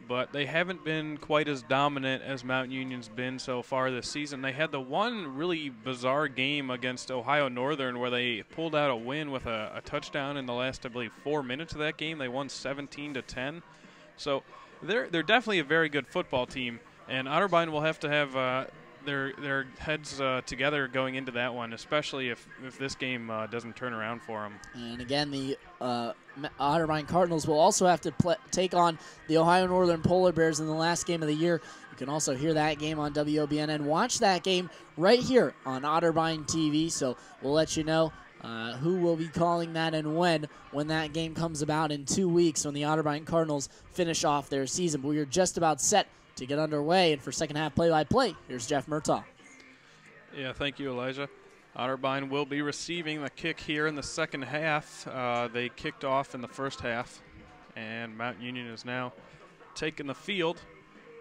Speaker 2: but they haven't been quite as dominant as Mount Union's been so far this season. They had the one really bizarre game against Ohio Northern where they pulled out a win with a touchdown in the last, I believe, 4 minutes of that game. They won 17-10. So they're definitely a very good football team, and Otterbein will have to have their heads together going into that one, especially if this game doesn't turn around for them.
Speaker 1: And again, the Otterbein Cardinals will also have to take on the Ohio Northern Polar Bears in the last game of the year. You can also hear that game on WOBN and watch that game right here on Otterbein TV. So we'll let you know who will be calling that and when that game comes about in 2 weeks when the Otterbein Cardinals finish off their season. But we are just about set to get underway, and for second half play-by-play, here's Jeff Murtaugh.
Speaker 2: Yeah, thank you, Elijah. Otterbein will be receiving the kick here in the second half. They kicked off in the first half, and Mount Union is now taking the field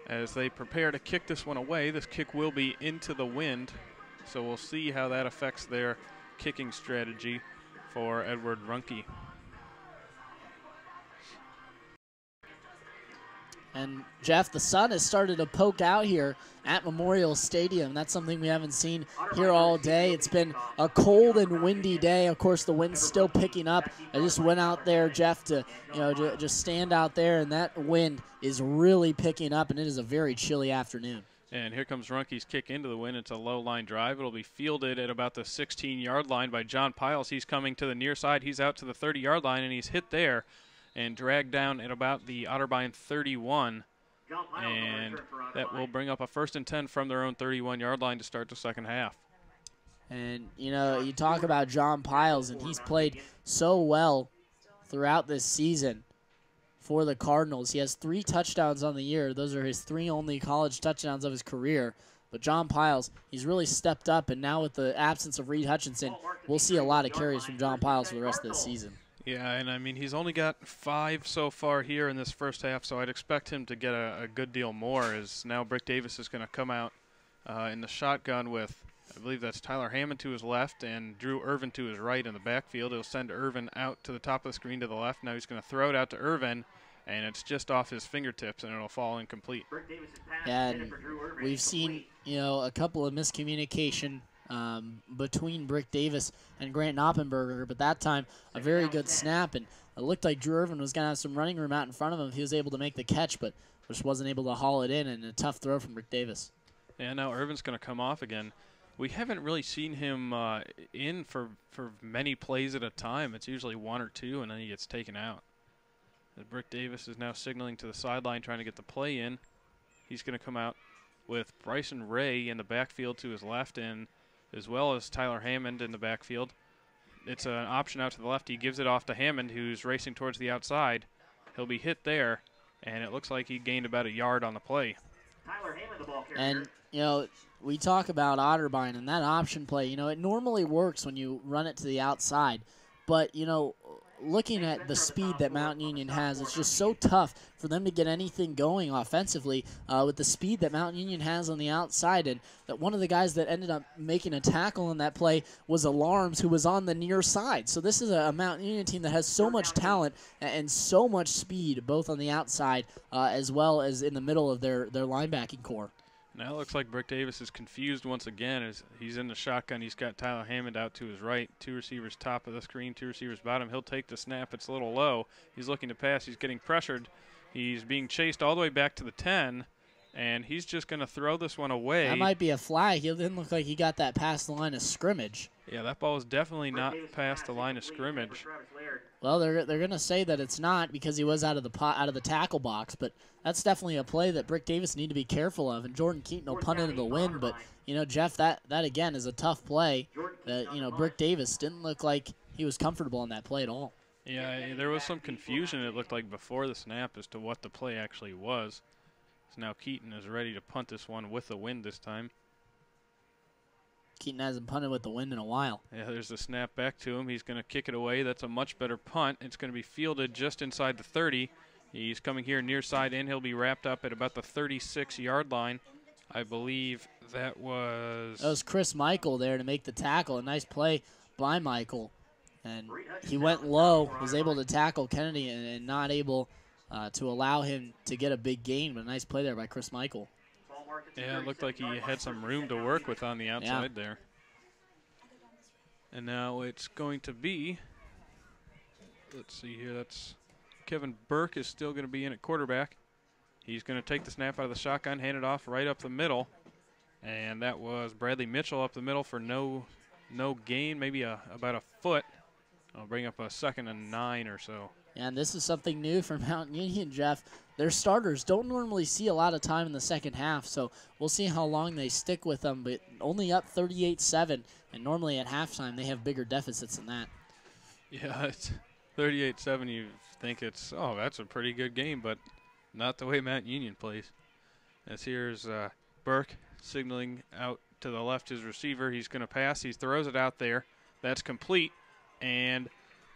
Speaker 2: as they prepare to kick this one away. This kick will be into the wind, so we'll see how that affects their kicking strategy for Edward Runke.
Speaker 1: And, Jeff, the sun has started to poke out here at Memorial Stadium. That's something we haven't seen here all day. It's been a cold and windy day. Of course, the wind's still picking up. I just went out there, Jeff, to just stand out there, and that wind is really picking up, and it is a very chilly afternoon.
Speaker 2: And here comes Runke's kick into the wind. It's a low line drive. It'll be fielded at about the 16-yard line by John Piles. He's coming to the near side. He's out to the 30-yard line, and he's hit there and dragged down at about the Otterbein 31, and that will bring up a 1st and 10 from their own 31-yard line to start the second half.
Speaker 1: And, you talk about John Piles, and he's played so well throughout this season for the Cardinals. He has 3 touchdowns on the year. Those are his 3 only college touchdowns of his career. But John Piles, he's really stepped up, and now with the absence of Reed Hutchinson, we'll see a lot of carries from John Piles for the rest of the season.
Speaker 2: Yeah, and I mean, he's only got 5 so far here in this first half, so I'd expect him to get a good deal more, as now Brick Davis is going to come out in the shotgun with, I believe that's Tyler Hammond to his left and Drew Irvin to his right in the backfield. He'll send Irvin out to the top of the screen to the left. Now he's going to throw it out to Irvin, and it's just off his fingertips, and it'll fall incomplete.
Speaker 1: And we've seen, a couple of miscommunication between Brick Davis and Grant Knoppenberger, but that time a very good snap, and it looked like Drew Irvin was going to have some running room out in front of him if he was able to make the catch, but just wasn't able to haul it in, and a tough throw from Brick Davis.
Speaker 2: Yeah, now Irvin's going to come off again. We haven't really seen him in for many plays at a time. It's usually 1 or 2, and then he gets taken out. Brick Davis is now signaling to the sideline, trying to get the play in. He's going to come out with Bryson Ray in the backfield to his left, and as well as Tyler Hammond in the backfield. It's an option out to the left. He gives it off to Hammond, who's racing towards the outside. He'll be hit there, and it looks like he gained about a yard on the play.
Speaker 3: Tyler Hammond, the ball carrier.
Speaker 1: And, we talk about Otterbein and that option play. It normally works when you run it to the outside. But, looking at the speed that Mount Union has, it's just so tough for them to get anything going offensively with the speed that Mount Union has on the outside. And that one of the guys that ended up making a tackle on that play was Alarms, who was on the near side. So this is a Mount Union team that has so much talent and so much speed, both on the outside as well as in the middle of their linebacking core.
Speaker 2: Now it looks like Brick Davis is confused once again as he's in the shotgun. He's got Tyler Hammond out to his right. 2 receivers top of the screen, 2 receivers bottom. He'll take the snap. It's a little low. He's looking to pass. He's getting pressured. He's being chased all the way back to the 10, and he's just going to throw this one away.
Speaker 1: That might be a flag. It didn't look like he got that past the line of scrimmage.
Speaker 2: Yeah, that ball is definitely not past the line of scrimmage.
Speaker 1: Well, they're going to say that it's not because he was out of the tackle box, but that's definitely a play that Brick Davis need to be careful of. And Jordan Keaton will punt into the wind, but Jeff, that again is a tough play. That Brick Davis didn't look like he was comfortable in that play at all.
Speaker 2: Yeah, there was some confusion, it looked like, before the snap as to what the play actually was. So now Keaton is ready to punt this one with the wind this time.
Speaker 1: Keaton hasn't punted with the wind in a while.
Speaker 2: Yeah, there's the snap back to him. He's going to kick it away. That's a much better punt. It's going to be fielded just inside the 30. He's coming here near side, and he'll be wrapped up at about the 36-yard line. I believe that was
Speaker 1: Chris Michael there to make the tackle. A nice play by Michael. And he went low, was able to tackle Kennedy and not able to allow him to get a big gain, but a nice play there by Chris Michael.
Speaker 2: Yeah, it looked like he had some room to work with on the outside there. And now it's going to be, let's see here, that's Kevin Burke is still going to be in at quarterback. He's going to take the snap out of the shotgun, hand it off right up the middle. And that was Bradley Mitchell up the middle for no gain, maybe about a foot. I'll bring up a 2nd and 9 or so.
Speaker 1: And this is something new for Mount Union, Jeff. Their starters don't normally see a lot of time in the second half, so we'll see how long they stick with them, but only up 38-7, and normally at halftime they have bigger deficits than that.
Speaker 2: Yeah, it's 38-7. You think it's, oh, that's a pretty good game, but not the way Mount Union plays. As here's Burke signaling out to the left his receiver. He's going to pass. He throws it out there. That's complete, and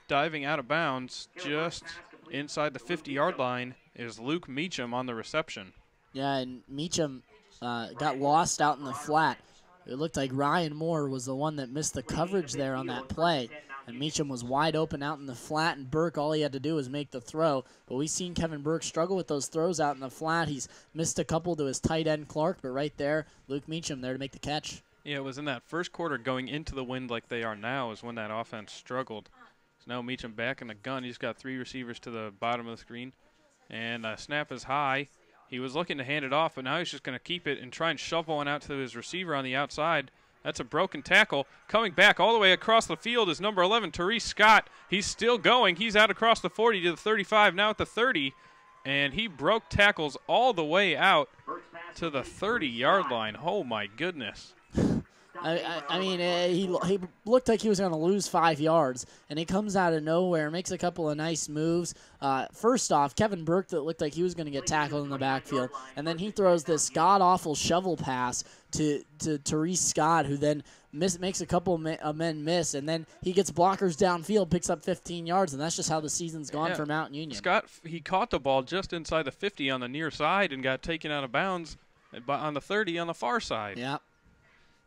Speaker 2: diving out of bounds just inside the 50-yard line is Luke Meacham on the reception.
Speaker 1: Yeah, and Meacham got lost out in the flat. It looked like Ryan Moore was the one that missed the coverage there on that play. And Meacham was wide open out in the flat, and Burke, all he had to do was make the throw. But we've seen Kevin Burke struggle with those throws out in the flat. He's missed a couple to his tight end Clark, but right there, Luke Meacham there to make the catch.
Speaker 2: Yeah, it was in that first quarter going into the wind like they are now is when that offense struggled. So now Meacham back in the gun. He's got 3 receivers to the bottom of the screen. And snap is high. He was looking to hand it off, but now he's just going to keep it and try and shovel one out to his receiver on the outside. That's a broken tackle. Coming back all the way across the field is number 11, Therese Scott. He's still going. He's out across the 40 to the 35, now at the 30. And he broke tackles all the way out to the 30-yard line. Oh, my goodness.
Speaker 1: I mean, he looked like he was going to lose 5 yards, and he comes out of nowhere, makes a couple of nice moves. First off, Kevin Burke that looked like he was going to get tackled in the backfield, and then he throws this god-awful shovel pass to Therese Scott, who then makes a couple of men miss, and then he gets blockers downfield, picks up 15 yards, and that's just how the season's gone for Mount Union.
Speaker 2: Scott, he caught the ball just inside the 50 on the near side and got taken out of bounds on the 30 on the far side.
Speaker 1: Yeah.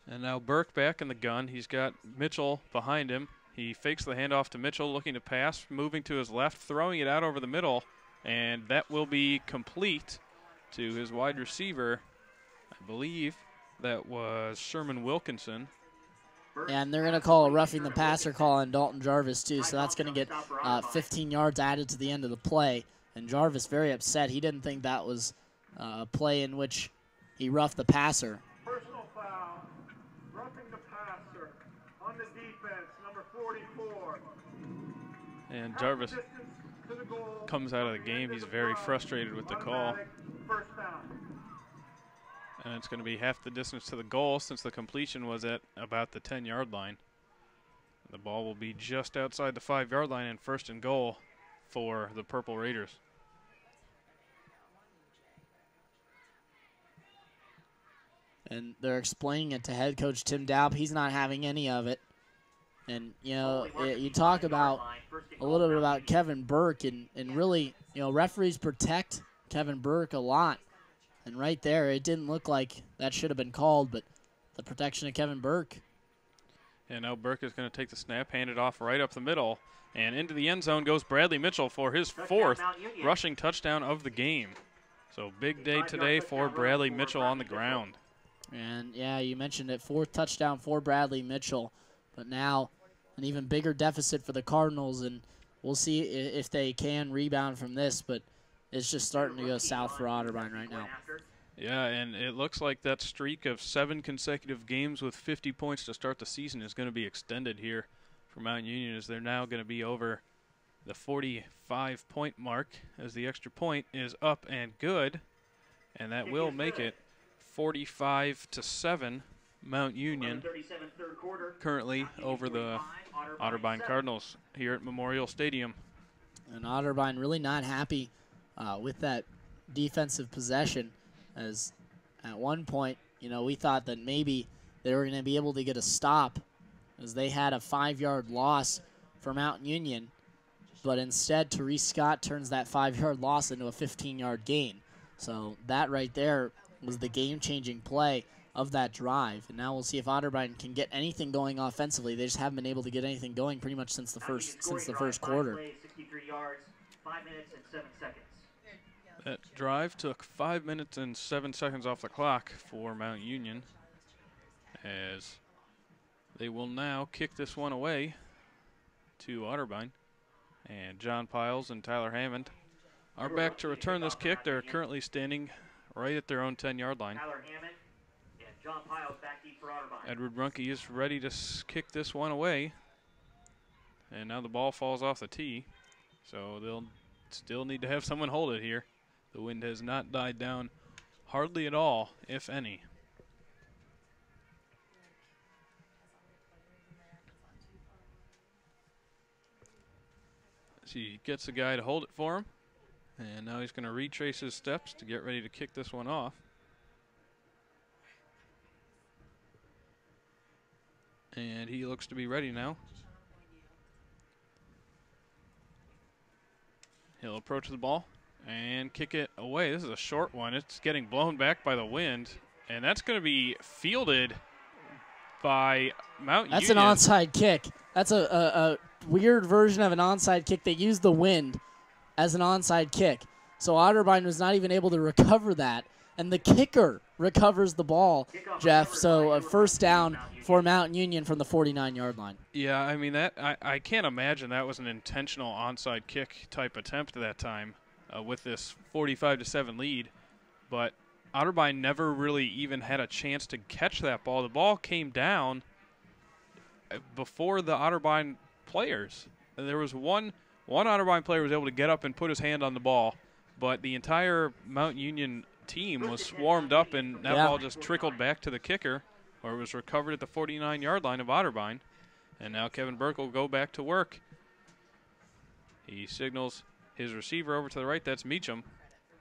Speaker 2: And now Burke back in the gun. He's got Mitchell behind him. He fakes the handoff to Mitchell, looking to pass, moving to his left, throwing it out over the middle, and that will be complete to his wide receiver. I believe that was Sherman Wilkinson.
Speaker 1: And they're going to call a roughing the passer call on Dalton Jarvis, too, so that's going to get 15 yards added to the end of the play. And Jarvis very upset. He didn't think that was a play in which he roughed the passer.
Speaker 6: Personal foul, roughing the passer on the defense, number 44.
Speaker 2: And Jarvis comes out of the game. He's very frustrated with the call.
Speaker 6: First down.
Speaker 2: And it's going to be half the distance to the goal since the completion was at about the 10-yard line. The ball will be just outside the 5-yard line and 1st and goal for the Purple Raiders.
Speaker 1: And they're explaining it to head coach Tim Daup. He's not having any of it. And, you talk about a little bit about Kevin Burke, and really, referees protect Kevin Burke a lot. And right there, it didn't look like that should have been called, but the protection of Kevin Burke.
Speaker 2: And now Burke is going to take the snap, hand it off right up the middle, and into the end zone goes Bradley Mitchell for his 4th rushing touchdown of the game. So big day today for Bradley Mitchell on the ground.
Speaker 1: And, yeah, you mentioned it, 4th touchdown for Bradley Mitchell. But now an even bigger deficit for the Cardinals, and we'll see if they can rebound from this, but it's just starting to go south for Otterbein right now.
Speaker 2: Yeah, and it looks like that streak of 7 consecutive games with 50 points to start the season is going to be extended here for Mount Union, as they're now going to be over the 45-point mark as the extra point is up and good, and that will make it 45-7 Mount Union currently over the Otterbein Cardinals here at Memorial Stadium.
Speaker 1: And Otterbein really not happy with that defensive possession, as at one point, we thought that maybe they were going to be able to get a stop, as they had a 5-yard loss for Mount Union, but instead Therese Scott turns that 5-yard loss into a 15-yard gain. So that right there was the game-changing play of that drive. And now we'll see if Otterbein can get anything going offensively. They just haven't been able to get anything going pretty much since the first quarter.
Speaker 3: 63 yards, 5 minutes and 7 seconds.
Speaker 2: That drive took 5 minutes and 7 seconds off the clock for Mount Union, as they will now kick this one away to Otterbein. And John Piles and Tyler Hammond are back to return this kick. They're currently standing right at their own 10-yard line.
Speaker 3: Tyler Hammond and John Piles back deep for Otterbein.
Speaker 2: Edward Runke is ready to kick this one away. And now the ball falls off the tee, so they'll still need to have someone hold it here. The wind has not died down hardly at all, if any. He gets a guy to hold it for him, and now he's going to retrace his steps to get ready to kick this one off. And he looks to be ready now. He'll approach the ball and kick it away. This is a short one. It's getting blown back by the wind, and that's going to be fielded by Mount Union.
Speaker 1: That's an onside kick. That's a weird version of an onside kick. They used the wind as an onside kick. So Otterbein was not even able to recover that. And the kicker recovers the ball, Jeff. So a first down for Mount Union from the 49-yard line.
Speaker 2: Yeah, I mean, I can't imagine that was an intentional onside kick type attempt that time with this 45-7 lead. But Otterbein never really even had a chance to catch that ball. The ball came down before the Otterbein players. There was one Otterbein player was able to get up and put his hand on the ball, but the entire Mount Union team was swarmed up, and that ball just trickled back to the kicker, or it was recovered at the 49-yard line of Otterbein. And now Kevin Burke will go back to work. He signals his receiver over to the right. That's Meacham.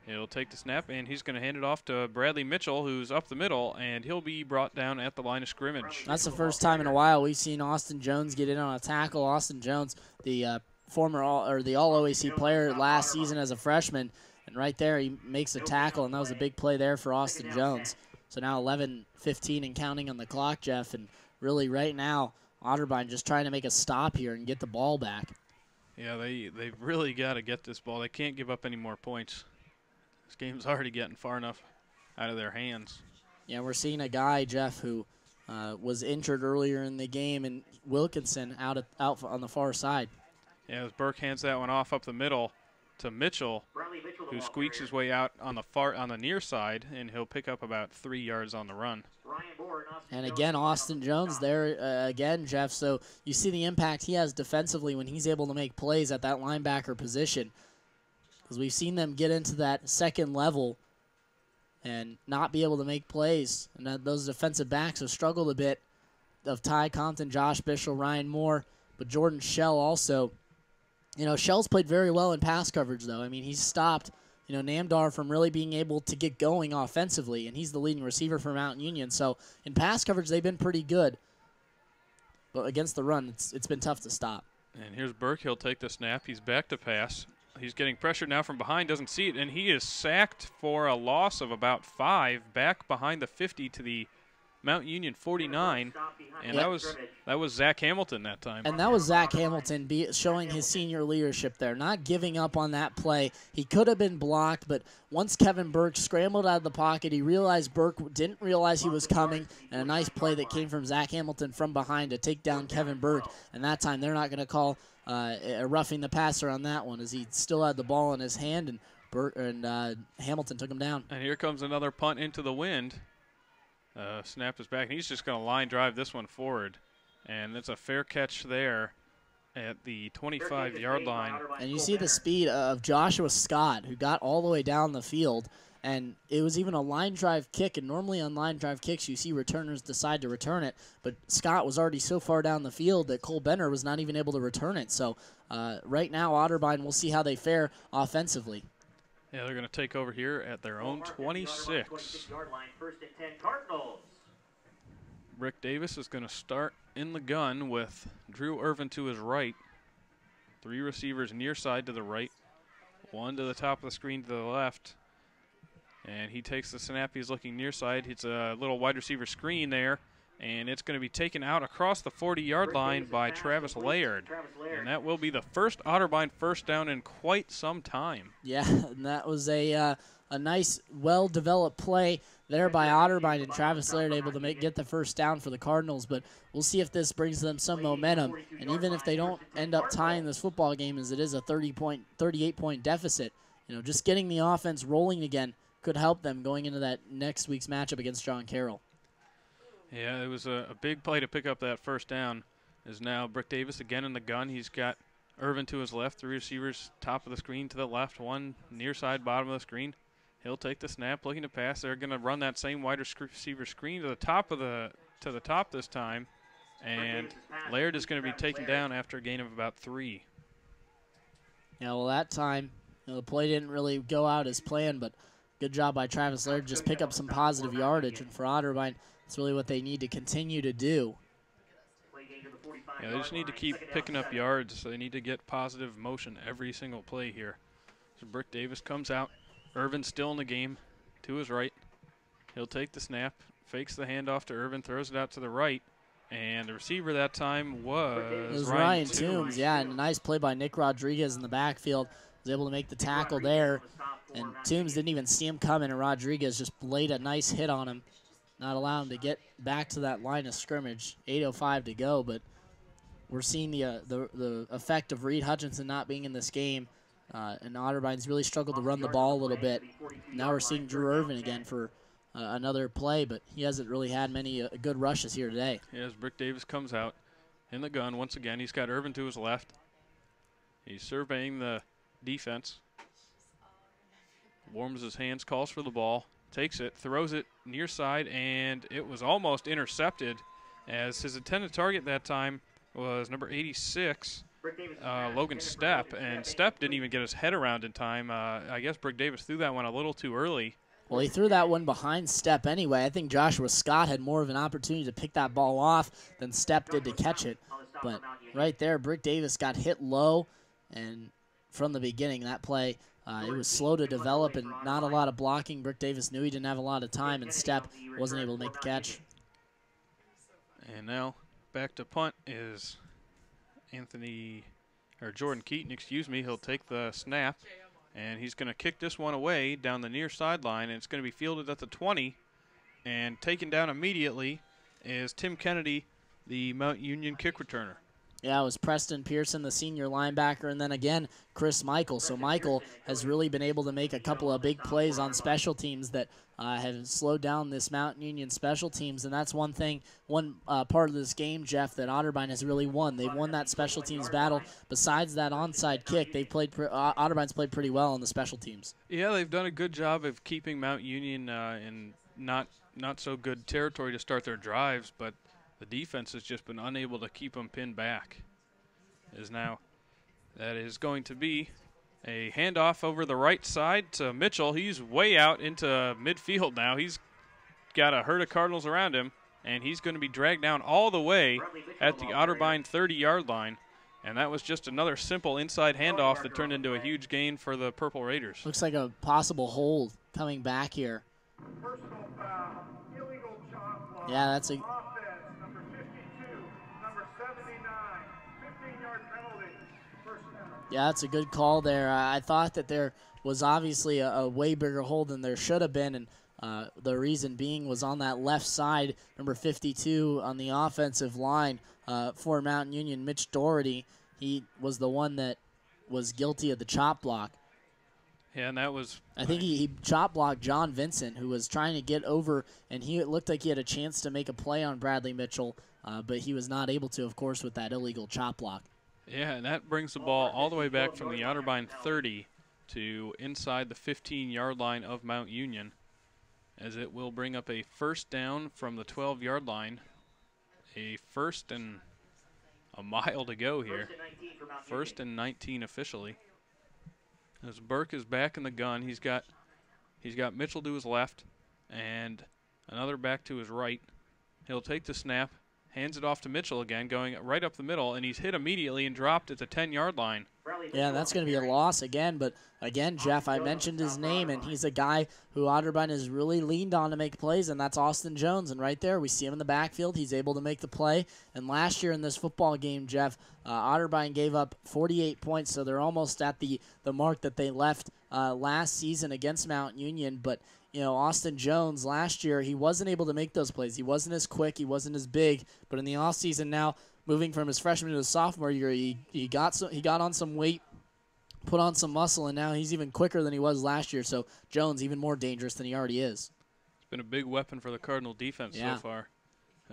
Speaker 2: He'll take the snap, and he's going to hand it off to Bradley Mitchell, who's up the middle, and hell be brought down at the line of scrimmage.
Speaker 1: That's the first time in a while we've seen Austin Jones get in on a tackle. Austin Jones, the former All-OAC player last season as a freshman, and right there he makes a tackle, and that was a big play there for Austin Jones. So now 11:15 and counting on the clock, Jeff, and really right now Otterbein just trying to make a stop here and get the ball back.
Speaker 2: Yeah, they've really got to get this ball. They can't give up any more points. This game's already getting far enough out of their hands.
Speaker 1: Yeah, we're seeing a guy, Jeff, who was injured earlier in the game, and Wilkinson out on the far side.
Speaker 2: Yeah, as Burke hands that one off up the middle to Mitchell, who squeaks his way out on the near side, and he'll pick up about 3 yards on the run.
Speaker 1: And again, Austin Jones there again, Jeff. So you see the impact he has defensively when he's able to make plays at that linebacker position. Because we've seen them get into that second level and not be able to make plays. And those defensive backs have struggled a bit, of Ty Compton, Josh Bishop, Ryan Moore, but Jordan Shell also. Shell's played very well in pass coverage, though. I mean, he's stopped, Namdar from really being able to get going offensively, and he's the leading receiver for Mount Union. So in pass coverage, they've been pretty good. But against the run, it's been tough to stop.
Speaker 2: And here's Burke. He'll take the snap. He's back to pass. He's getting pressured now from behind, doesn't see it, and he is sacked for a loss of about 5 back behind the 50 to the Mount Union 49, and that was Zach Hamilton that time.
Speaker 1: And that was Zach Hamilton showing his senior leadership there, not giving up on that play. He could have been blocked, but once Kevin Burke scrambled out of the pocket, he realized Burke didn't realize he was coming, and a nice play that came from Zach Hamilton from behind to take down Kevin Burke. And that time they're not going to call a roughing the passer on that one, as he still had the ball in his hand, and Hamilton took him down.
Speaker 2: And here comes another punt into the wind. Snap is back, and he's just going to line drive this one forward. And it's a fair catch there at the 25-yard line.
Speaker 1: And you see the speed of Joshua Scott, who got all the way down the field. And it was even a line drive kick, and normally on line drive kicks you see returners decide to return it, but Scott was already so far down the field that Cole Benner was not even able to return it. So right now Otterbein, we'll see how they fare offensively.
Speaker 2: Yeah, they're going to take over here at their own 26. Rick Davis is going to start in the gun with Drew Irvin to his right. 3 receivers near side to the right, 1 to the top of the screen to the left. And he takes the snap. He's looking near side. It's a little wide receiver screen there. And it's going to be taken out across the 40-yard line by Travis Laird. And that will be the first Otterbein first down in quite some time.
Speaker 1: Yeah, and that was a nice, well-developed play there by Otterbein, and Travis Laird able to get the first down for the Cardinals. But we'll see if this brings them some momentum. And even if they don't end up tying this football game, as it is a 38-point deficit, just getting the offense rolling again could help them going into that next week's matchup against John Carroll.
Speaker 2: Yeah, it was a big play to pick up that first down. Is now Brick Davis again in the gun. He's got Irvin to his left, 3 receivers top of the screen to the left, 1 near side bottom of the screen. He'll take the snap, looking to pass. They're going to run that same wide receiver screen to the top this time, and Laird is going to be taken down after a gain of about 3.
Speaker 1: Yeah, well, that time the play didn't really go out as planned, but good job by Travis Laird. Just pick up some positive yardage, and for Otterbein, it's really what they need to continue to do.
Speaker 2: Yeah, they just need to keep picking up yards. So they need to get positive motion every single play here. So Brick Davis comes out. Irvin's still in the game to his right. He'll take the snap, fakes the handoff to Irvin, throws it out to the right. And the receiver that time was
Speaker 1: Ryan Toombs. Yeah, and a nice play by Nick Rodriguez in the backfield. Was able to make the tackle there. And Toombs didn't even see him coming, and Rodriguez just laid a nice hit on him, not allow him to get back to that line of scrimmage. 8:05 to go, but we're seeing the effect of Reed Hutchinson not being in this game, and Otterbein's really struggled to run the ball a little bit. Now we're seeing Drew Irvin again for another play, but he hasn't really had many good rushes here today.
Speaker 2: Yeah, as Brick Davis comes out in the gun once again, he's got Irvin to his left. He's surveying the defense. Warms his hands, calls for the ball, takes it, throws it near side, and it was almost intercepted, as his intended target that time was number 86, Logan Stepp, and Stepp didn't even get his head around in time. I guess Brick Davis threw that one a little too early.
Speaker 1: Well, he threw that one behind Stepp anyway. I think Joshua Scott had more of an opportunity to pick that ball off than Stepp did to catch it. But right there, Brick Davis got hit low, and from the beginning, that play, it was slow to develop and not a lot of blocking. Brick Davis knew he didn't have a lot of time, and Stepp wasn't able to make the catch.
Speaker 2: And now back to punt is Jordan Keaton, excuse me. He'll take the snap, and he's going to kick this one away down the near sideline, and it's going to be fielded at the 20, and taken down immediately is Tim Kennedy, the Mount Union kick returner.
Speaker 1: Yeah, it was Preston Pearson, the senior linebacker, and then again, Chris Michael. So Michael has really been able to make a couple of big plays on special teams that have slowed down this Mount Union special teams, and that's one part of this game, Jeff, that Otterbein has really won. They've won that special teams battle. Besides that onside kick, Otterbein's played pretty well on the special teams.
Speaker 2: Yeah, they've done a good job of keeping Mount Union in not so good territory to start their drives, but the defense has just been unable to keep them pinned back. That is going to be a handoff over the right side to Mitchell. He's way out into midfield now. He's got a herd of Cardinals around him, and he's going to be dragged down all the way at the Otterbein 30-yard line. And that was just another simple inside handoff that turned into a huge gain for the Purple Raiders.
Speaker 1: Looks like a possible hold coming back here. Yeah, that's a... Yeah, that's a good call there. I thought that there was obviously a way bigger hold than there should have been, and the reason being was on that left side, number 52 on the offensive line for Mountain Union, Mitch Doherty. He was the one that was guilty of the chop block.
Speaker 2: Yeah, and that was...
Speaker 1: I think he chop blocked John Vincent, who was trying to get over, and it looked like he had a chance to make a play on Bradley Mitchell, but he was not able to, of course, with that illegal chop block.
Speaker 2: Yeah, and that brings the ball all the way back from the Otterbein 30 to inside the 15-yard line of Mount Union, as it will bring up a first down from the 12-yard line. A first and a mile to go here. First and 19 officially. As Burke is back in the gun, he's got Mitchell to his left and another back to his right. He'll take the snap, hands it off to Mitchell again, going right up the middle, and he's hit immediately and dropped at the 10-yard line.
Speaker 1: Yeah, that's going to be a loss again. But again, Jeff, I mentioned his name, and he's a guy who Otterbein has really leaned on to make plays, and that's Austin Jones. And right there, we see him in the backfield. He's able to make the play. And last year in this football game, Jeff, Otterbein gave up 48 points, so they're almost at the mark that they left last season against Mount Union. But you know, Austin Jones last year, he wasn't able to make those plays. He wasn't as quick. He wasn't as big. But in the offseason now, moving from his freshman to his sophomore year, he got on some weight, put on some muscle, and now he's even quicker than he was last year. So Jones even more dangerous than he already is.
Speaker 2: It's been a big weapon for the Cardinal defense so far.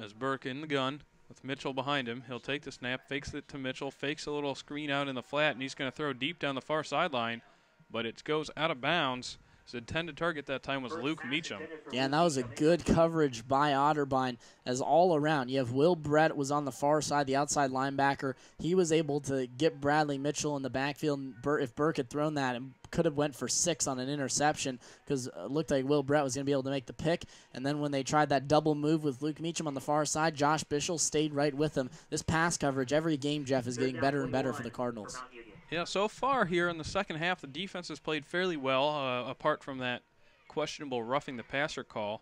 Speaker 2: As Burke in the gun with Mitchell behind him, he'll take the snap, fakes it to Mitchell, fakes a little screen out in the flat, and he's going to throw deep down the far sideline, but it goes out of bounds. His intended target that time was Luke Meacham.
Speaker 1: Yeah, and that was a good coverage by Otterbein as all around. You have Will Brett was on the far side, the outside linebacker. He was able to get Bradley Mitchell in the backfield. If Burke had thrown that, and could have went for 6 on an interception because it looked like Will Brett was going to be able to make the pick. And then when they tried that double move with Luke Meacham on the far side, Josh Bishel stayed right with him. This pass coverage, every game, Jeff, is getting better and better for the Cardinals.
Speaker 2: Yeah, so far here in the second half, the defense has played fairly well, apart from that questionable roughing the passer call.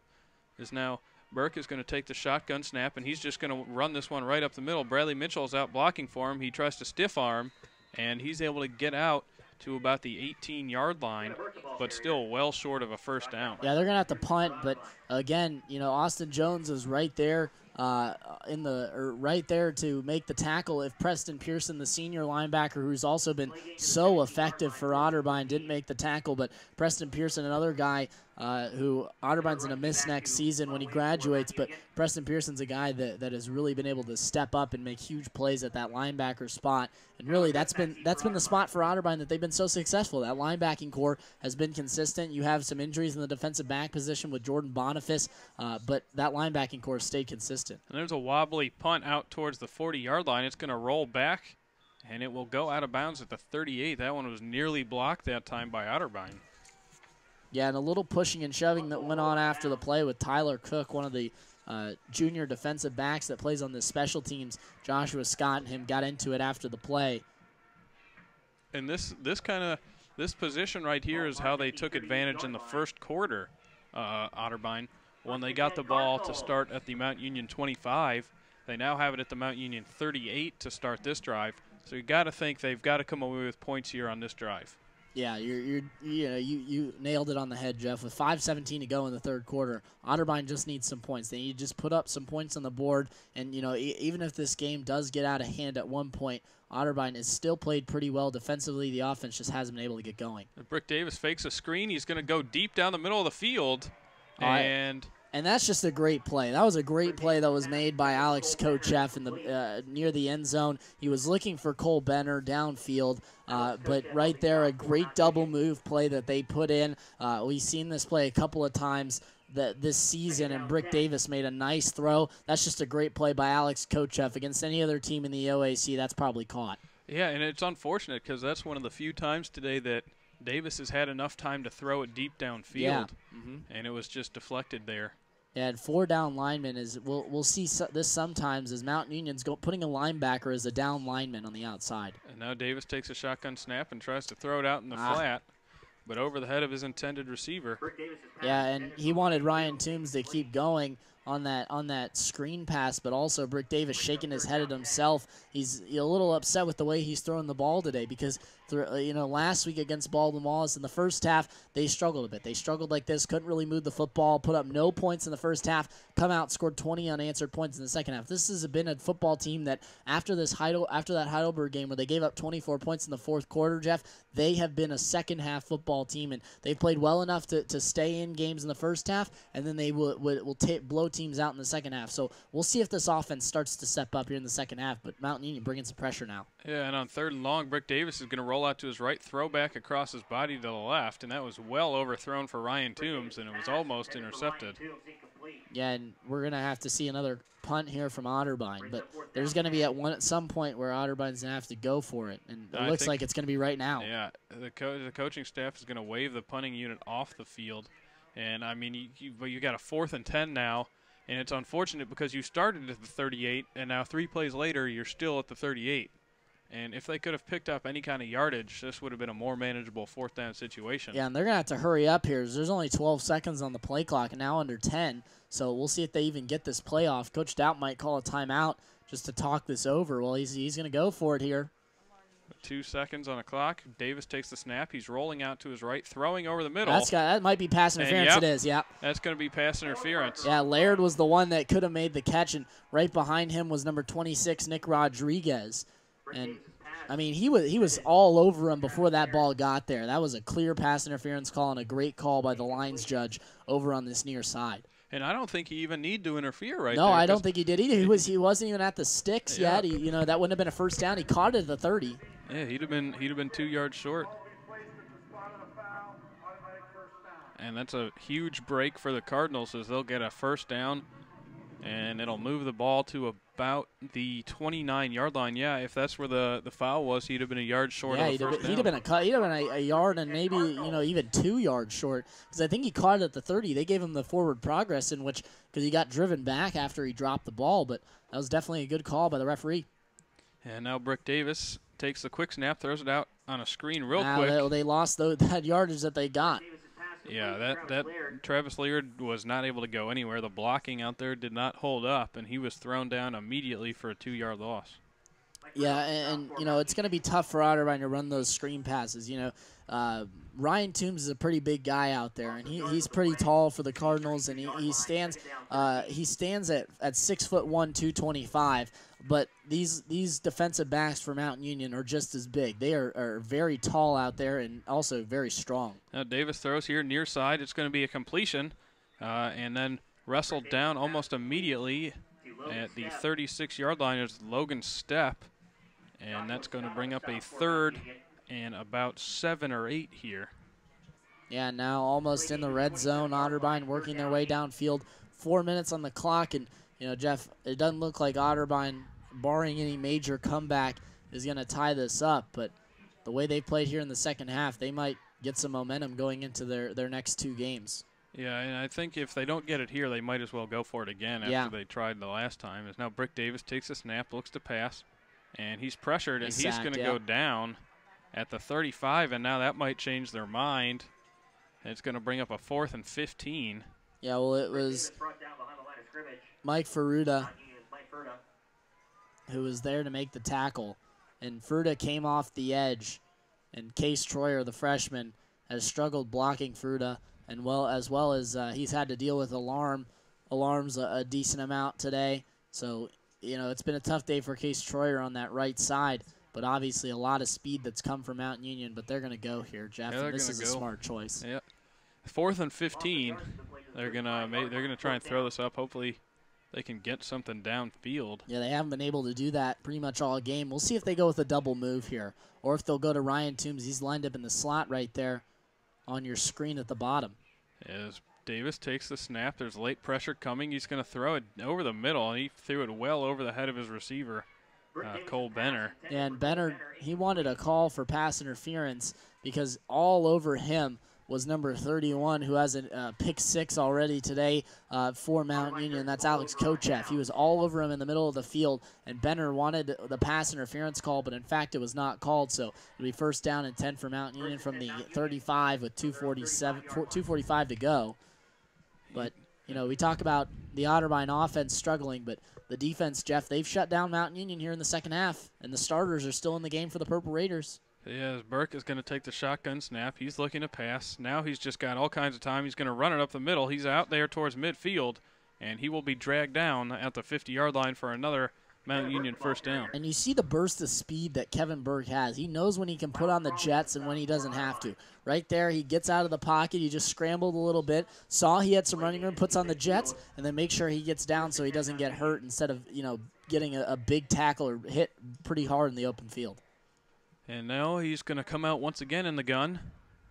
Speaker 2: Is now Burke is going to take the shotgun snap, and he's just going to run this one right up the middle. Bradley Mitchell is out blocking for him. He tries to stiff arm, and he's able to get out to about the 18-yard line, but still well short of a first down.
Speaker 1: Yeah, they're going to have to punt, but again, you know, Austin Jones is right there right there to make the tackle if Preston Pearson, the senior linebacker, who's also been so effective for Otterbein, didn't make the tackle. But Preston Pearson, another guy who Otterbein's going to miss next season when he graduates, but Preston Pearson's a guy that has really been able to step up and make huge plays at that linebacker spot. And really, that's been the spot for Otterbein that they've been so successful. That linebacking core has been consistent. You have some injuries in the defensive back position with Jordan Boniface, but that linebacking core has stayed consistent.
Speaker 2: And there's a wobbly punt out towards the 40-yard line. It's going to roll back, and it will go out of bounds at the 38. That one was nearly blocked that time by Otterbein.
Speaker 1: Yeah, and a little pushing and shoving that went on after the play with Tyler Cook, one of the junior defensive backs that plays on the special teams. Joshua Scott and him got into it after the play.
Speaker 2: And this position right here is how they took advantage in the first quarter, Otterbein. When they got the ball to start at the Mount Union 25, they now have it at the Mount Union 38 to start this drive. So you got to think they've got to come away with points here on this drive.
Speaker 1: Yeah, you nailed it on the head, Jeff. With 5:17 to go in the third quarter, Otterbein just needs some points. They need to just put up some points on the board. And you know, even if this game does get out of hand at one point, Otterbein has still played pretty well defensively. The offense just hasn't been able to get going.
Speaker 2: Brick Davis fakes a screen. He's going to go deep down the middle of the field,
Speaker 1: And that's just a great play. That was a great play that was made by Alex Kochev in the near the end zone. He was looking for Cole Benner downfield, but right there, a great double move play that they put in. We've seen this play a couple of times this season, and Brick Davis made a nice throw. That's just a great play by Alex Kochev. Against any other team in the OAC, that's probably caught.
Speaker 2: Yeah, and it's unfortunate because that's one of the few times today that Davis has had enough time to throw it deep downfield, and it was just deflected there.
Speaker 1: And 4 down linemen we'll see this sometimes as Mount Union's putting a linebacker as a down lineman on the outside.
Speaker 2: And now Davis takes a shotgun snap and tries to throw it out in the flat, but over the head of his intended receiver.
Speaker 1: Yeah, and he wanted Ryan Toombs to keep going on that screen pass, but also Brick Davis shaking his head at himself. He's a little upset with the way he's throwing the ball today because last week against Baldwin Wallace in the first half, they struggled a bit. They struggled like this, couldn't really move the football, put up no points in the first half, come out, scored 20 unanswered points in the second half. This has been a football team that after that Heidelberg game where they gave up 24 points in the fourth quarter, Jeff, they have been a second half football team, and they've played well enough to stay in games in the first half, and then they will blow teams teams out in the second half. So we'll see if this offense starts to step up here in the second half. But Mountain Union bringing some pressure now.
Speaker 2: Yeah, and on 3rd and long, Brick Davis is going to roll out to his right, throw back across his body to the left, and that was well overthrown for Ryan Toombs, and it was almost intercepted.
Speaker 1: Yeah, and we're going to have to see another punt here from Otterbein. But there's going to be at some point where Otterbeins going to have to go for it, and it looks like it's going to be right now.
Speaker 2: Yeah, the coaching staff is going to wave the punting unit off the field. And, I mean, you got a 4th and 10 now, and it's unfortunate because you started at the 38, and now 3 plays later you're still at the 38. And if they could have picked up any kind of yardage, this would have been a more manageable 4th down situation.
Speaker 1: Yeah, and they're going to have to hurry up here. There's only 12 seconds on the play clock, and now under 10. So we'll see if they even get this play off. Coach Doubt might call a timeout just to talk this over. Well, he's going to go for it here.
Speaker 2: 2 seconds on the clock. Davis takes the snap. He's rolling out to his right, throwing over the middle.
Speaker 1: That might be pass interference. It is, yeah.
Speaker 2: That's going to be pass interference.
Speaker 1: Yeah, Laird was the one that could have made the catch, and right behind him was number 26, Nick Rodriguez. And, I mean, he was all over him before that ball got there. That was a clear pass interference call and a great call by the lines judge over on this near side.
Speaker 2: And I don't think he even need to interfere right
Speaker 1: there.
Speaker 2: No,
Speaker 1: I don't think he did either. He wasn't even at the sticks yet. That wouldn't have been a first down. He caught it at the 30.
Speaker 2: Yeah, he'd have been 2 yards short. And that's a huge break for the Cardinals as they'll get a first down, and it'll move the ball to about the 29-yard line. Yeah, if that's where the foul was, he'd have been a yard short of the first down.
Speaker 1: He'd have been a yard and maybe even 2 yards short, because I think he caught it at the 30. They gave him the forward progress because he got driven back after he dropped the ball, but that was definitely a good call by the referee.
Speaker 2: And now Brick Davis takes the quick snap, throws it out on a screen real quick.
Speaker 1: They lost that yardage that they got.
Speaker 2: Yeah, that Travis Laird was not able to go anywhere. The blocking out there did not hold up, and he was thrown down immediately for a 2-yard loss.
Speaker 1: Yeah, and it's going to be tough for Otterbein to run those screen passes. Ryan Toombs is a pretty big guy out there, and he's pretty tall for the Cardinals, and he stands at 6'1", 225. But these defensive backs for Mountain Union are just as big. They are very tall out there and also very strong.
Speaker 2: Now Davis throws here near side. It's going to be a completion, and then wrestled down almost immediately at the 36-yard line is Logan Stepp, and that's going to bring up a 3rd and about 7 or 8 here.
Speaker 1: Yeah, now almost in the red zone. Otterbein working their way downfield. 4 minutes on the clock, and Jeff, it doesn't look like Otterbein, barring any major comeback, is going to tie this up. But the way they played here in the second half, they might get some momentum going into their next 2 games.
Speaker 2: Yeah, and I think if they don't get it here, they might as well go for it again after they tried the last time. As now Brick Davis takes a snap, looks to pass, and he's pressured, and he's going to go down at the 35, and now that might change their mind. It's going to bring up a 4th and 15.
Speaker 1: Yeah, well, it was Mike Ferruda who was there to make the tackle, and Ferruda came off the edge, and Case Troyer, the freshman, has struggled blocking Ferruda, and as well as he's had to deal with alarms a decent amount today. So, it's been a tough day for Case Troyer on that right side, but obviously a lot of speed that's come from Mountain Union, but they're going to go here, Jeff, and this is a smart choice.
Speaker 2: Yeah. 4th and 15. They're gonna try and throw this up. Hopefully they can get something downfield.
Speaker 1: Yeah, they haven't been able to do that pretty much all game. We'll see if they go with a double move here, or if they'll go to Ryan Toombs. He's lined up in the slot right there on your screen at the bottom.
Speaker 2: As Davis takes the snap, there's late pressure coming. He's going to throw it over the middle, and he threw it well over the head of his receiver, Cole Benner.
Speaker 1: Yeah, and Benner, he wanted a call for pass interference because all over him was number 31, who has a pick 6 already today for Mountain Union. That's Alex Kochev. He was all over him in the middle of the field, and Benner wanted the pass interference call, but in fact it was not called, so it'll be 1st down and 10 for Mountain Union from the 35 with 2:45 to go. But, we talk about the Otterbein offense struggling, but the defense, Jeff, they've shut down Mountain Union here in the second half, and the starters are still in the game for the Purple Raiders.
Speaker 2: Yeah, as Burke is going to take the shotgun snap. He's looking to pass. Now he's just got all kinds of time. He's going to run it up the middle. He's out there towards midfield, and he will be dragged down at the 50-yard line for another Mount Union first down.
Speaker 1: And you see the burst of speed that Kevin Burke has. He knows when he can put on the jets and when he doesn't have to. Right there, he gets out of the pocket. He just scrambled a little bit, saw he had some running room, puts on the jets, and then make sure he gets down so he doesn't get hurt instead of, getting a big tackle or hit pretty hard in the open field.
Speaker 2: And now he's going to come out once again in the gun.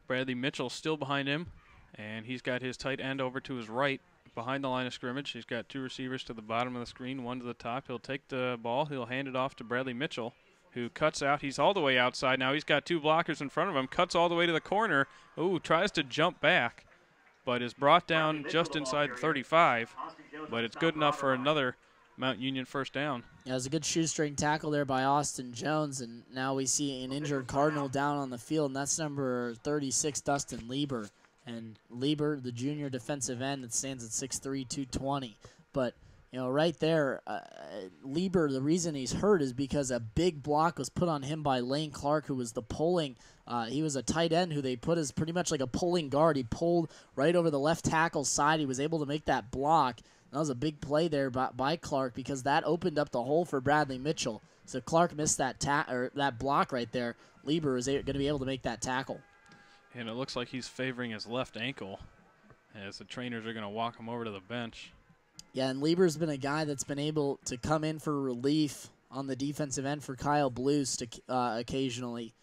Speaker 2: Bradley Mitchell still behind him, and he's got his tight end over to his right behind the line of scrimmage. He's got two receivers to the bottom of the screen, one to the top. He'll take the ball. He'll hand it off to Bradley Mitchell, who cuts out. He's all the way outside now. He's got two blockers in front of him, cuts all the way to the corner. Ooh, tries to jump back, but is brought down just inside the 35. But it's good enough for another Mount Union first down.
Speaker 1: Yeah, it was a good shoestring tackle there by Austin Jones, and now we see an injured Cardinal down on the field, and that's number 36, Dustin Lieber. And Lieber, the junior defensive end that stands at 6'3", 220. But, right there, Lieber, the reason he's hurt is because a big block was put on him by Lane Clark, who was the pulling. He was a tight end who they put as pretty much like a pulling guard. He pulled right over the left tackle side. He was able to make that block. That was a big play there by Clark because that opened up the hole for Bradley Mitchell. So Clark missed that block right there. Lieber is going to be able to make that tackle.
Speaker 2: And it looks like he's favoring his left ankle as the trainers are going to walk him over to the bench.
Speaker 1: Yeah, and Lieber's been a guy that's been able to come in for relief on the defensive end for Kyle Blues occasionally.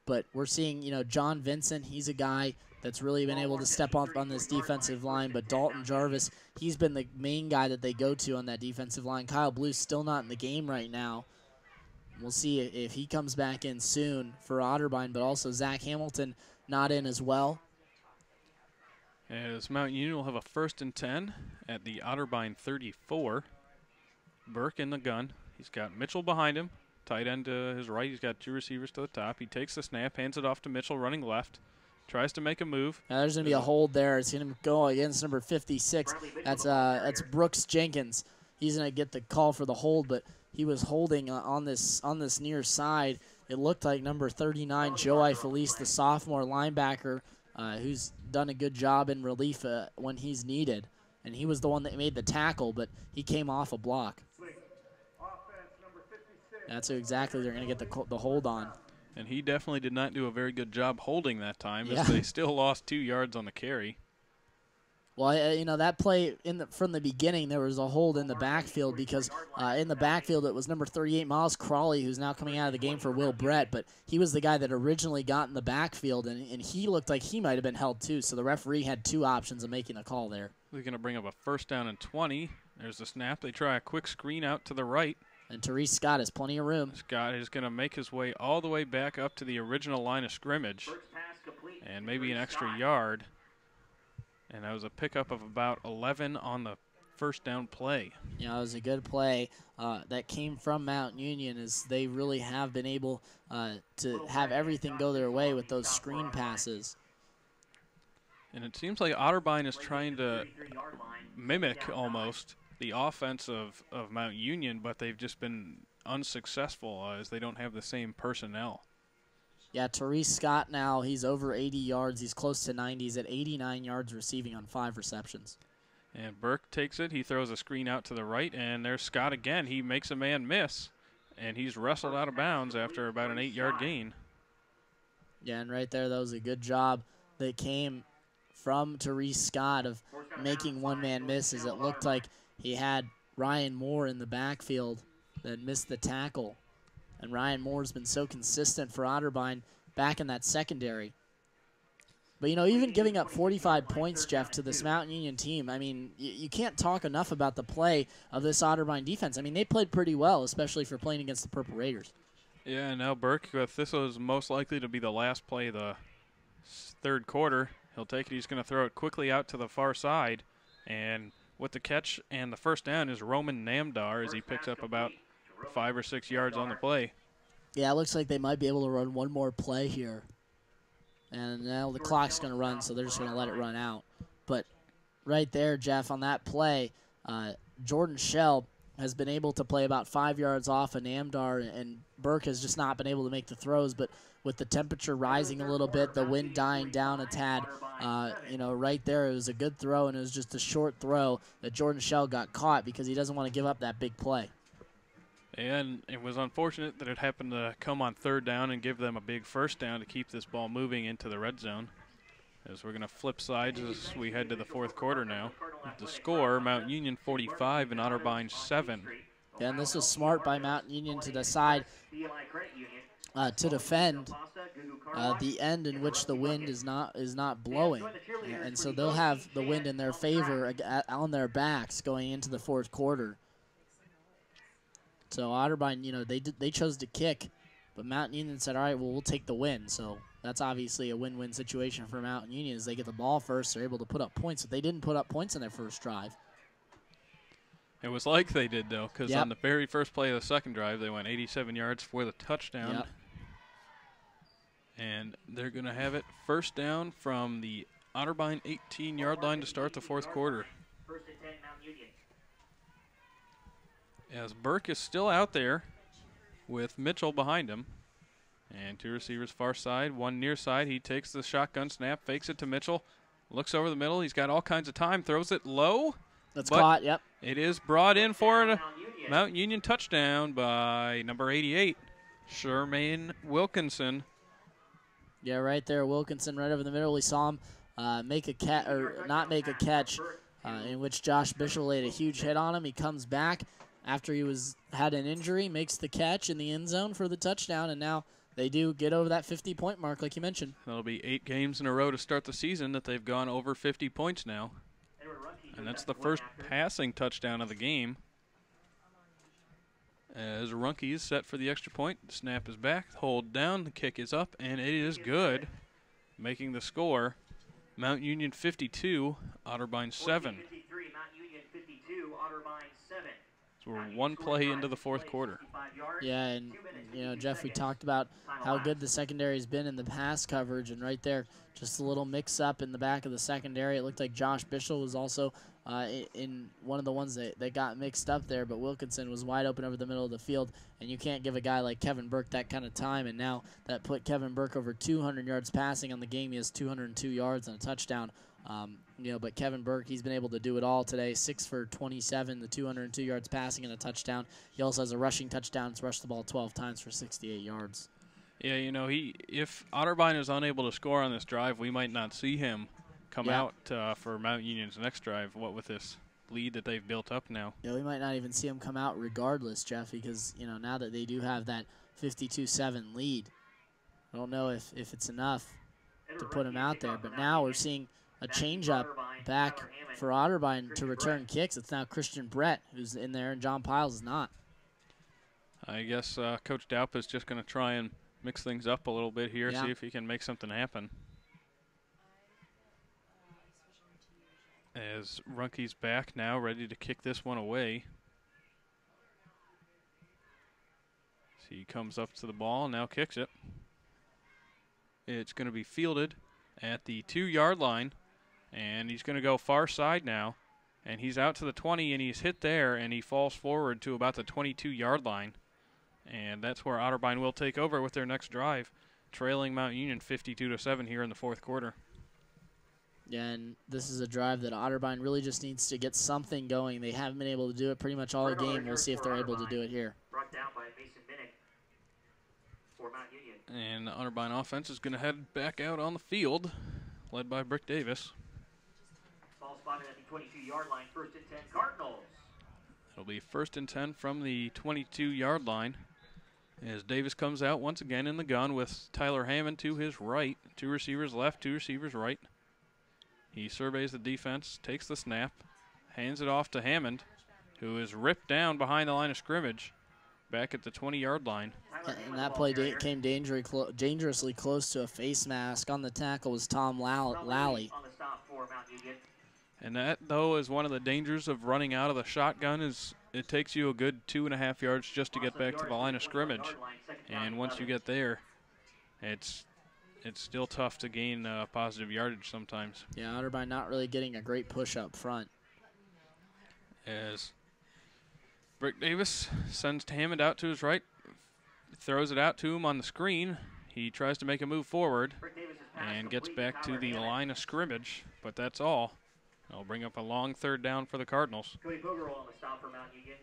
Speaker 1: But we're seeing, John Vincent, he's a guy that's really been able to step up on this defensive line. But Dalton Jarvis, he's been the main guy that they go to on that defensive line. Kyle Blues still not in the game right now. We'll see if he comes back in soon for Otterbein, but also Zach Hamilton not in as well.
Speaker 2: As Mount Union will have a 1st and 10 at the Otterbein 34. Burke in the gun. He's got Mitchell behind him. Tight end to his right. He's got two receivers to the top. He takes the snap, hands it off to Mitchell running left. Tries to make a move.
Speaker 1: Now there's going to be a hold there. It's going to go against number 56. That's Brooks Jenkins. He's going to get the call for the hold, but he was holding on this near side. It looked like number 39, Joey Felice, the sophomore linebacker, who's done a good job in relief when he's needed. And he was the one that made the tackle, but he came off a block. That's who exactly they're going to get the hold on.
Speaker 2: And he definitely did not do a very good job holding that time,
Speaker 1: Yeah.
Speaker 2: as they still lost 2 yards on the carry.
Speaker 1: Well, that play from the beginning, there was a hold in the backfield because in the backfield it was number 38, Miles Crawley, who's now coming out of the game for Will Brett, but he was the guy that originally got in the backfield, and he looked like he might have been held too, so the referee had two options of making a call there.
Speaker 2: They're going to bring up a 1st down and 20. There's the snap. They try a quick screen out to the right.
Speaker 1: And Therese Scott has plenty of room.
Speaker 2: Scott is going to make his way all the way back up to the original line of scrimmage and maybe an extra yard. And that was a pickup of about 11 on the 1st down play.
Speaker 1: Yeah, it was a good play that came from Mount Union, as they really have been able to have everything go their way with those screen passes.
Speaker 2: And it seems like Otterbein is trying to mimic almost the offense of Mount Union, but they've just been unsuccessful as they don't have the same personnel.
Speaker 1: Yeah, Therese Scott now, he's over 80 yards. He's close to 90. He's at 89 yards receiving on 5 receptions.
Speaker 2: And Burke takes it. He throws a screen out to the right, and there's Scott again. He makes a man miss, and he's wrestled out of bounds after about an 8-yard gain.
Speaker 1: Yeah, and right there, that was a good job that came from Therese Scott of making one-man misses. It looked like he had Ryan Moore in the backfield that missed the tackle. And Ryan Moore's been so consistent for Otterbein back in that secondary. But, even giving up 45 points, Jeff, to this Mount Union team, I mean, you can't talk enough about the play of this Otterbein defense. I mean, they played pretty well, especially for playing against the Purple Raiders.
Speaker 2: Yeah, and now Burke, this was most likely to be the last play of the 3rd quarter. He'll take it. He's going to throw it quickly out to the far side. And with the catch and the 1st down is Roman Namdar as he picks up about 5 or 6 yards on the play.
Speaker 1: Yeah, it looks like they might be able to run one more play here. And now the clock's going to run, so they're just going to let it run out. But right there, Jeff, on that play, Jordan Shell has been able to play about 5 yards off of Namdar, and Burke has just not been able to make the throws. But with the temperature rising a little bit, the wind dying down a tad, right there, it was a good throw, and it was just a short throw that Jordan Shell got caught because he doesn't want to give up that big play.
Speaker 2: And it was unfortunate that it happened to come on 3rd down and give them a big 1st down to keep this ball moving into the red zone. As we're going to flip sides as we head to the 4th quarter now. The score, Mount Union 45 and Otterbein 7.
Speaker 1: And this was smart by Mount Union to decide to defend the end in which the wind is not blowing, and so they'll have the wind in their favor on their backs going into the 4th quarter. So Otterbein, you know, they chose to kick, but Mount Union said, all right, well, we'll take the win. So that's obviously a win-win situation for Mount Union as they get the ball first. They're able to put up points, but they didn't put up points in their first drive.
Speaker 2: It was like they did, though, because on the very first play of the 2nd drive, they went 87 yards for the touchdown.
Speaker 1: Yep.
Speaker 2: And they're going to have it 1st down from the Otterbein 18-yard line to start the 4th quarter.
Speaker 3: 1st and 10, Mount Union.
Speaker 2: As Burke is still out there with Mitchell behind him. And 2 receivers far side, 1 near side. He takes the shotgun snap, fakes it to Mitchell, looks over the middle. He's got all kinds of time, throws it low.
Speaker 1: That's caught, yep.
Speaker 2: It is brought in for a Mount Union touchdown by number 88, Shermaine Wilkinson.
Speaker 1: Yeah, right there, Wilkinson right over the middle. We saw him make a catch, or not make a catch, in which Josh Bishop laid a huge hit on him. He comes back after he had an injury, makes the catch in the end zone for the touchdown, and now they do get over that 50-point mark, like you mentioned.
Speaker 2: That'll be 8 games in a row to start the season that they've gone over 50 points now. And that's the first passing touchdown of the game. As Runke is set for the extra point, the snap is back, hold down, the kick is up, and it is good, making the score Mount Union 52, Otterbein 7.
Speaker 3: 53, Mount Union 52, Otterbein 7.
Speaker 2: So we're 1 play into the 4th quarter.
Speaker 1: Yeah, and you know, Jeff, we talked about how good the secondary has been in the pass coverage, and right there, just a little mix-up in the back of the secondary. It looked like Josh Bishop was also in one of the ones that got mixed up there, but Wilkinson was wide open over the middle of the field, and you can't give a guy like Kevin Burke that kind of time, and now that put Kevin Burke over 200 yards passing on the game. He has 202 yards and a touchdown. You know, but Kevin Burke, he's been able to do it all today. 6 for 27, the 202 yards passing and a touchdown. He also has a rushing touchdown. He's rushed the ball 12 times for 68 yards.
Speaker 2: Yeah, you know, if Otterbein is unable to score on this drive, we might not see him come out for Mount Union's next drive, what with this lead that they've built up now.
Speaker 1: Yeah, we might not even see him come out regardless, Jeff, because, you know, now that they do have that 52-7 lead, I don't know if it's enough to put him out there. But now we're seeing a change-up back for Otterbein to return kicks. It's now Christian Brett who's in there, and John Piles is not.
Speaker 2: I guess Coach Daup is just going to try and mix things up a little bit here, see if he can make something happen. As Runke's back now, ready to kick this one away. So he comes up to the ball, now kicks it. It's going to be fielded at the 2-yard line, and he's going to go far side now. And he's out to the 20, and he's hit there, and he falls forward to about the 22-yard line. And that's where Otterbein will take over with their next drive, trailing Mount Union 52-7 here in the 4th quarter.
Speaker 1: Yeah, and this is a drive that Otterbein really just needs to get something going. They haven't been able to do it pretty much all the game. We'll see if they're able to do it here.
Speaker 3: Brought down by Mason Minnick for Mount Union.
Speaker 2: And the Otterbein offense is going to head back out on the field, led by Brick Davis.
Speaker 3: Ball spotted at the 22-yard line, 1st and 10, Cardinals.
Speaker 2: It'll be 1st and 10 from the 22-yard line. As Davis comes out once again in the gun with Tyler Hammond to his right. 2 receivers left, 2 receivers right. He surveys the defense, takes the snap, hands it off to Hammond, who is ripped down behind the line of scrimmage, back at the 20-yard line.
Speaker 1: And that play came dangerously close to a face mask. On the tackle was Tom Lally.
Speaker 2: And that, though, is one of the dangers of running out of the shotgun, is it takes you a good 2.5 yards just to get back to the line of scrimmage. And once you get there, it's still tough to gain positive yardage sometimes.
Speaker 1: Yeah, Otterbein not really getting a great push up front.
Speaker 2: As Brick Davis sends Hammond out to his right, throws it out to him on the screen. He tries to make a move forward and gets back to the line of scrimmage, but that's all. It'll bring up a long 3rd down for the Cardinals.
Speaker 3: Cody Pogerol on the stop for Mount Union.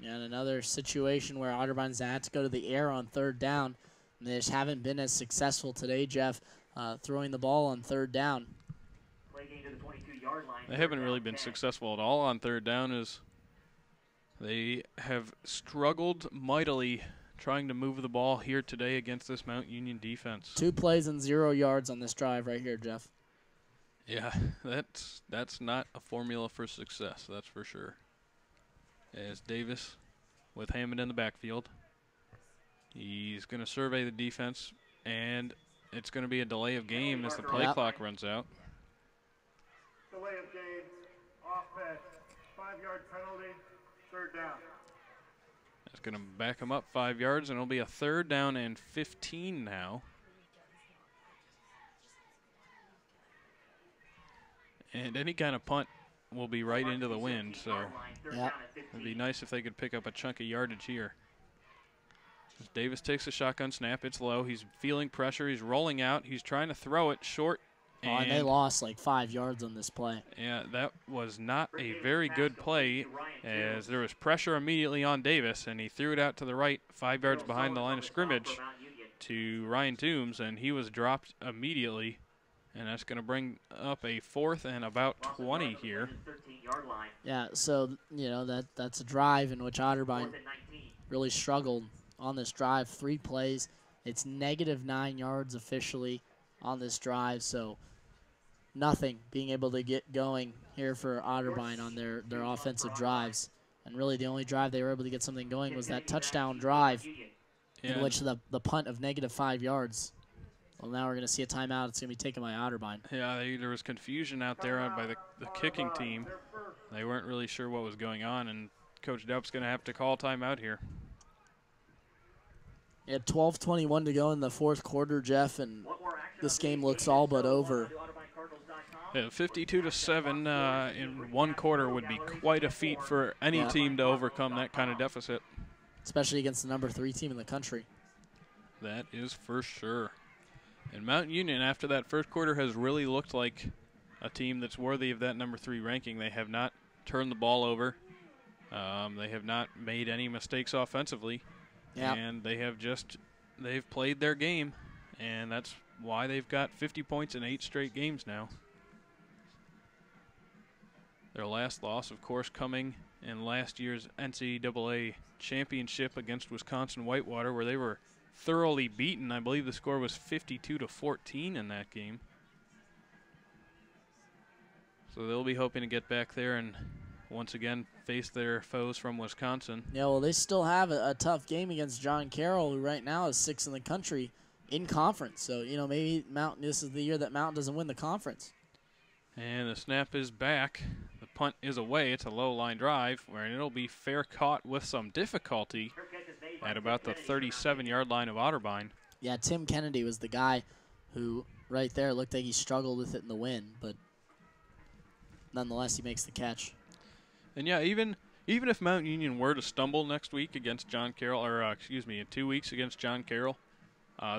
Speaker 1: And another situation where Otterbeins had to go to the air on third down. And they just haven't been as successful today, Jeff, throwing the ball on third down.
Speaker 3: Play game to the 22-yard line.
Speaker 2: They haven't really been successful at all on third down, as they have struggled mightily trying to move the ball here today against this Mount Union defense.
Speaker 1: 2 plays and 0 yards on this drive right here, Jeff.
Speaker 2: Yeah, that's not a formula for success, that's for sure. As Davis with Hammond in the backfield. He's going to survey the defense, and it's going to be a delay of game as the play clock runs out.
Speaker 9: Delay of game, offense, 5-yard penalty, third down.
Speaker 2: That's going to back him up 5 yards, and it'll be a 3rd down and 15 now. And any kind of punt will be right into the wind, so it'd be nice if they could pick up a chunk of yardage here. As Davis takes a shotgun snap, it's low. He's feeling pressure. He's rolling out. He's trying to throw it short.
Speaker 1: And they lost like 5 yards on this play.
Speaker 2: Yeah, that was not a very good play, as there was pressure immediately on Davis, and he threw it out to the right, 5 yards behind the line of scrimmage to Ryan Toombs, and he was dropped immediately. And that's going to bring up a 4th and about 20 here.
Speaker 1: Yeah, so, you know, that's a drive in which Otterbein really struggled on this drive. 3 plays. It's -9 yards officially on this drive, so nothing being able to get going here for Otterbein on their offensive drives. And really the only drive they were able to get something going was that touchdown drive in which the punt of -5 yards. Well, now we're going to see a timeout. It's going to be taken by Otterbein.
Speaker 2: Yeah, there was confusion out there by the kicking team. They weren't really sure what was going on, and Coach Delp's going to have to call timeout here.
Speaker 1: Yeah, 12:21 to go in the 4th quarter, Jeff, and this game looks all but over.
Speaker 2: Yeah, 52-7 in 1 quarter would be quite a feat for any team to overcome that kind of deficit.
Speaker 1: Especially against the number 3 team in the country.
Speaker 2: That is for sure. And Mount Union, after that first quarter, has really looked like a team that's worthy of that number 3 ranking. They have not turned the ball over. They have not made any mistakes offensively.
Speaker 1: Yep.
Speaker 2: And they've played their game, and that's why they've got 50 points in 8 straight games now. Their last loss, of course, coming in last year's NCAA championship against Wisconsin Whitewater, where they were thoroughly beaten. I believe the score was 52-14 in that game. So they'll be hoping to get back there and once again face their foes from Wisconsin.
Speaker 1: Yeah, well, they still have a tough game against John Carroll, who right now is 6th in the country in conference. So, you know, maybe this is the year that Mountain doesn't win the conference.
Speaker 2: And the snap is back. The punt is away. It's a low line drive, where it'll be fair caught with some difficulty at about the 37-yard line of Otterbein.
Speaker 1: Yeah, Tim Kennedy was the guy who right there looked like he struggled with it in the wind, but nonetheless he makes the catch.
Speaker 2: And yeah, even if Mount Union were to stumble next week against John Carroll, or in 2 weeks against John Carroll,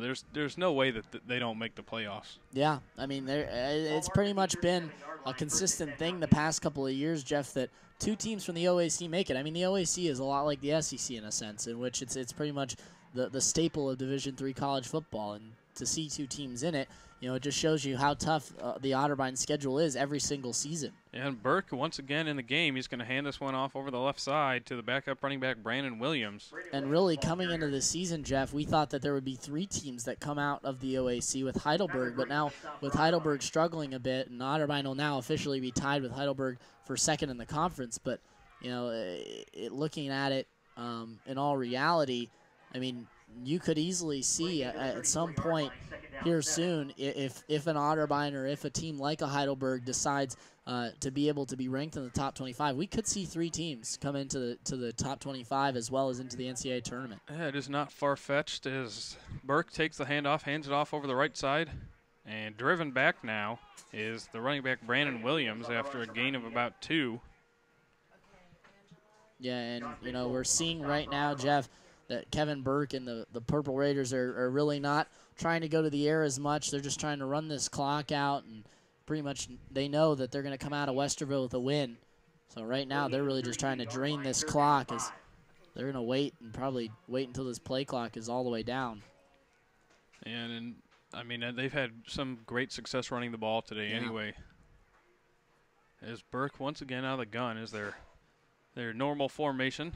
Speaker 2: there's no way that they don't make the playoffs.
Speaker 1: Yeah, I mean, it's pretty much been a consistent thing the past couple of years, Jeff, that 2 teams from the OAC make it. I mean, the OAC is a lot like the SEC in a sense, in which it's pretty much the staple of Division III college football. And to see 2 teams in it, you know, it just shows you how tough the Otterbein schedule is every single season.
Speaker 2: And Burke, once again in the game, he's going to hand this one off over the left side to the backup running back, Brandon Williams.
Speaker 1: And really, coming into the season, Jeff, we thought that there would be 3 teams that come out of the OAC with Heidelberg, but now with Heidelberg struggling a bit, and Otterbein will now officially be tied with Heidelberg for 2nd in the conference. But, you know, looking at it in all reality, I mean, you could easily see at some point here soon if an Otterbein or if a team like a Heidelberg decides to be able to be ranked in the top 25, we could see 3 teams come into the top 25 as well as into the NCAA tournament.
Speaker 2: Yeah, it is not far-fetched as Burke takes the handoff, hands it off over the right side, and driven back now is the running back Brandon Williams after a gain of about 2.
Speaker 1: Yeah, and, you know, we're seeing right now, Jeff, that Kevin Burke and the Purple Raiders are really not trying to go to the air as much. They're just trying to run this clock out, and pretty much they know that they're going to come out of Westerville with a win. So right now they're really just trying to drain this clock as they're going to wait and probably wait until this play clock is all the way down.
Speaker 2: And I mean, they've had some great success running the ball today anyway. As Burke once again out of the gun is their normal formation.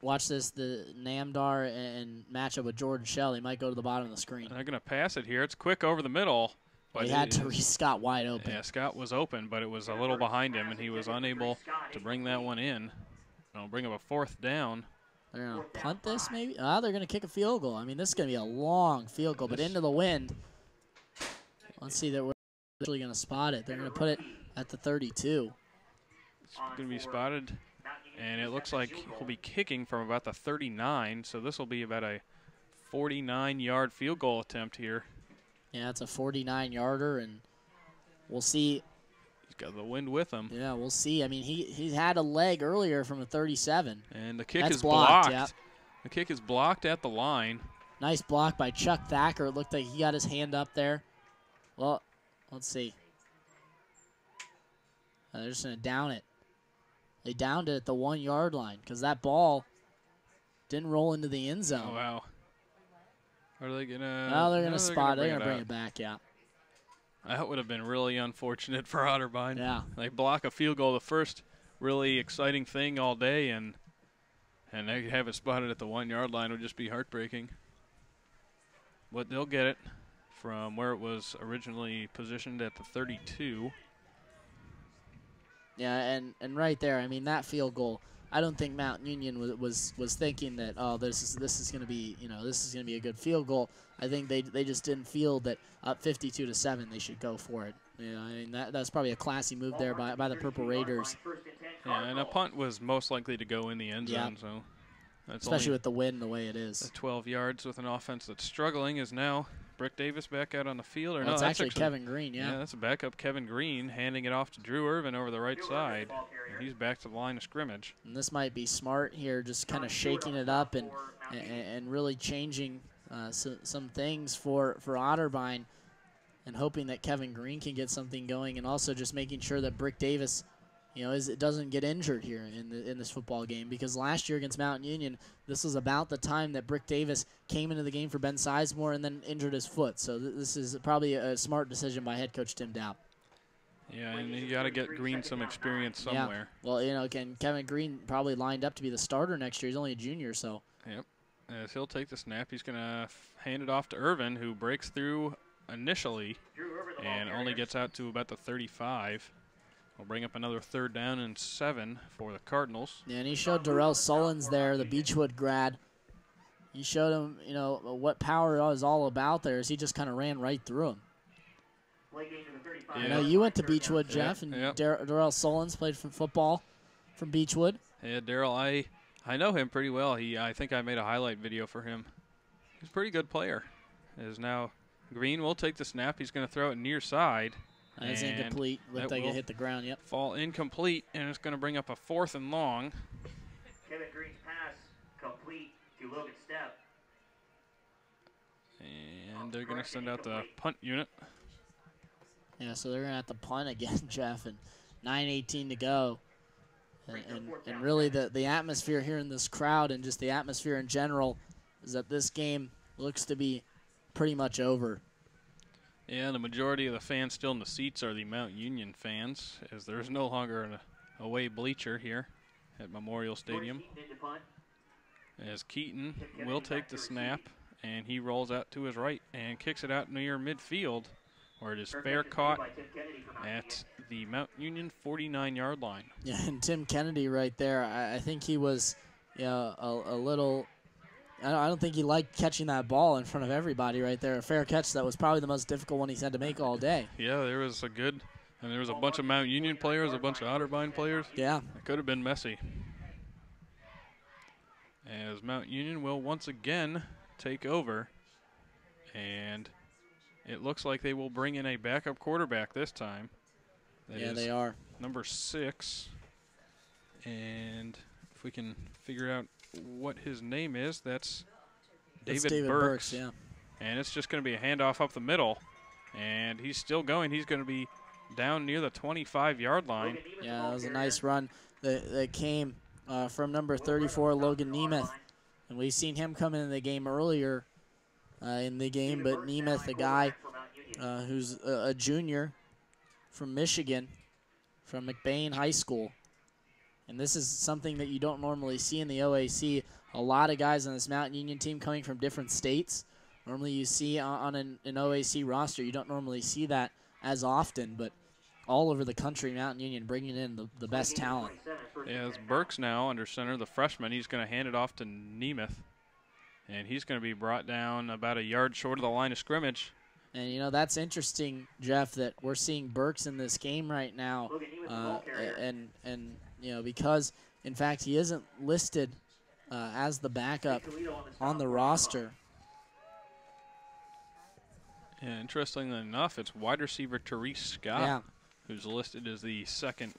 Speaker 1: Watch this, the Namdar and matchup with Jordan Shell. He might go to the bottom of the screen.
Speaker 2: They're going to pass it here. It's quick over the middle. But
Speaker 1: he had Therese Scott wide open.
Speaker 2: Yeah, Scott was open, but it was a little behind him, and he was unable to bring that one in. It'll bring up a 4th down.
Speaker 1: They're going to punt this maybe? They're going to kick a field goal. I mean, this is going to be a long field goal, but into the wind. Let's see that we're actually going to spot it. They're going to put it at the 32.
Speaker 2: It's going to be spotted, and it looks like he'll be kicking from about the 39, so this will be about a 49-yard field goal attempt here.
Speaker 1: Yeah, it's a 49-yarder, and we'll see.
Speaker 2: He's got the wind with him.
Speaker 1: Yeah, we'll see. I mean, he had a leg earlier from a 37.
Speaker 2: And the kick
Speaker 1: That's
Speaker 2: is blocked.
Speaker 1: Yep.
Speaker 2: The kick is blocked at the line.
Speaker 1: Nice block by Chuck Thacker. It looked like he got his hand up there. Well, let's see. They're just going to down it. They downed it at the 1-yard line because that ball didn't roll into the end zone.
Speaker 2: Oh, wow. Are they going to?
Speaker 1: No, they're going to spot it. They're going to bring it back, yeah.
Speaker 2: That would have been really unfortunate for Otterbein.
Speaker 1: Yeah.
Speaker 2: They block a field goal, the first really exciting thing all day, and they have it spotted at the 1-yard line. It would just be heartbreaking. But they'll get it from where it was originally positioned at the 32.
Speaker 1: Yeah, and right there, I mean, that field goal, I don't think Mount Union was thinking that, oh, this is going to be, this is going to be a good field goal. I think they just didn't feel that up 52-7 they should go for it. I mean that's probably a classy move there by the Purple Raiders.
Speaker 2: Yeah, and a punt was most likely to go in the end zone, so that's
Speaker 1: especially with the wind the way it is.
Speaker 2: 12 yards with an offense that's struggling is now Brick Davis back out on the field. Or
Speaker 1: well,
Speaker 2: no,
Speaker 1: it's
Speaker 2: that's
Speaker 1: actually Kevin Green, yeah.
Speaker 2: Yeah, that's a backup Kevin Green handing it off to Drew Irvin over the right side. And he's back to the line of scrimmage.
Speaker 1: And this might be smart here, just kind of shaking it up and really changing some things for Otterbein and hoping that Kevin Green can get something going, and also just making sure that Brick Davis, it doesn't get injured here in this football game, because last year against Mountain Union, this was about the time that Brick Davis came into the game for Ben Sizemore and then injured his foot. So this is probably a smart decision by head coach Tim Dowd.
Speaker 2: Yeah, and you got to get Green some experience somewhere.
Speaker 1: Yeah. Well, again, Kevin Green probably lined up to be the starter next year. He's only a junior, so.
Speaker 2: Yep. As he'll take the snap, he's going to hand it off to Irvin, who breaks through initially and only gets out to about the 35. We'll bring up another 3rd down and 7 for the Cardinals.
Speaker 1: Yeah, and he showed Darrell Sullins there, the Beechwood grad. He showed him, what power is all about there, as he just kind of ran right through him.
Speaker 2: Yeah.
Speaker 1: I know you went to Beechwood, Jeff, and Darrell Sullins played from football from Beechwood.
Speaker 2: Yeah, Darrell, I know him pretty well. I think I made a highlight video for him. He's a pretty good player. Is now Green will take the snap. He's going to throw it near side.
Speaker 1: That's incomplete. Looked like it hit the ground, yep.
Speaker 2: Fall incomplete, and it's going to bring up a 4th and long.
Speaker 3: Kevin Green's pass complete to Logan Stepp.
Speaker 2: And they're going to send out the punt unit.
Speaker 1: Yeah, so they're going to have to punt again, Jeff, and 9:18 to go. And really the atmosphere here in this crowd and just the atmosphere in general is that this game looks to be pretty much over.
Speaker 2: Yeah, the majority of the fans still in the seats are the Mount Union fans, as there's no longer an away bleacher here at Memorial Stadium. As Keaton will take the snap, and he rolls out to his right and kicks it out near midfield, where it is fair caught at the Mount Union 49-yard line.
Speaker 1: Yeah, and Tim Kennedy right there, I think he was a little – I don't think he liked catching that ball in front of everybody right there. A fair catch that was probably the most difficult one he's had to make all day.
Speaker 2: Yeah, there was there was a bunch of Mount Union players, a bunch of Otterbein players.
Speaker 1: Yeah.
Speaker 2: It could have been messy. As Mount Union will once again take over, and it looks like they will bring in a backup quarterback this time.
Speaker 1: Yeah, they are.
Speaker 2: Number 6. And if we can figure out what his name is, that's David Burks.
Speaker 1: Yeah.
Speaker 2: And it's just going to be a handoff up the middle. And he's still going. He's going to be down near the 25-yard line.
Speaker 1: Yeah, that was a nice run that came from number 34, Logan Nemeth. And we've seen him come into the game earlier in the game, but Nemeth, a guy who's a junior from Michigan, from McBain High School. And this is something that you don't normally see in the OAC. A lot of guys on this Mountain Union team coming from different states. Normally you see on an OAC roster, you don't normally see that as often, but all over the country, Mountain Union bringing in the best talent.
Speaker 2: Yeah, it's Burks now under center, the freshman. He's going to hand it off to Nemeth, and he's going to be brought down about a yard short of the line of scrimmage.
Speaker 1: And, you know, that's interesting, Jeff, that we're seeing Burks in this game right now. And you know, because, in fact, he isn't listed as the backup on the roster.
Speaker 2: Yeah, interestingly enough, it's wide receiver Therese Scott, who's listed as the second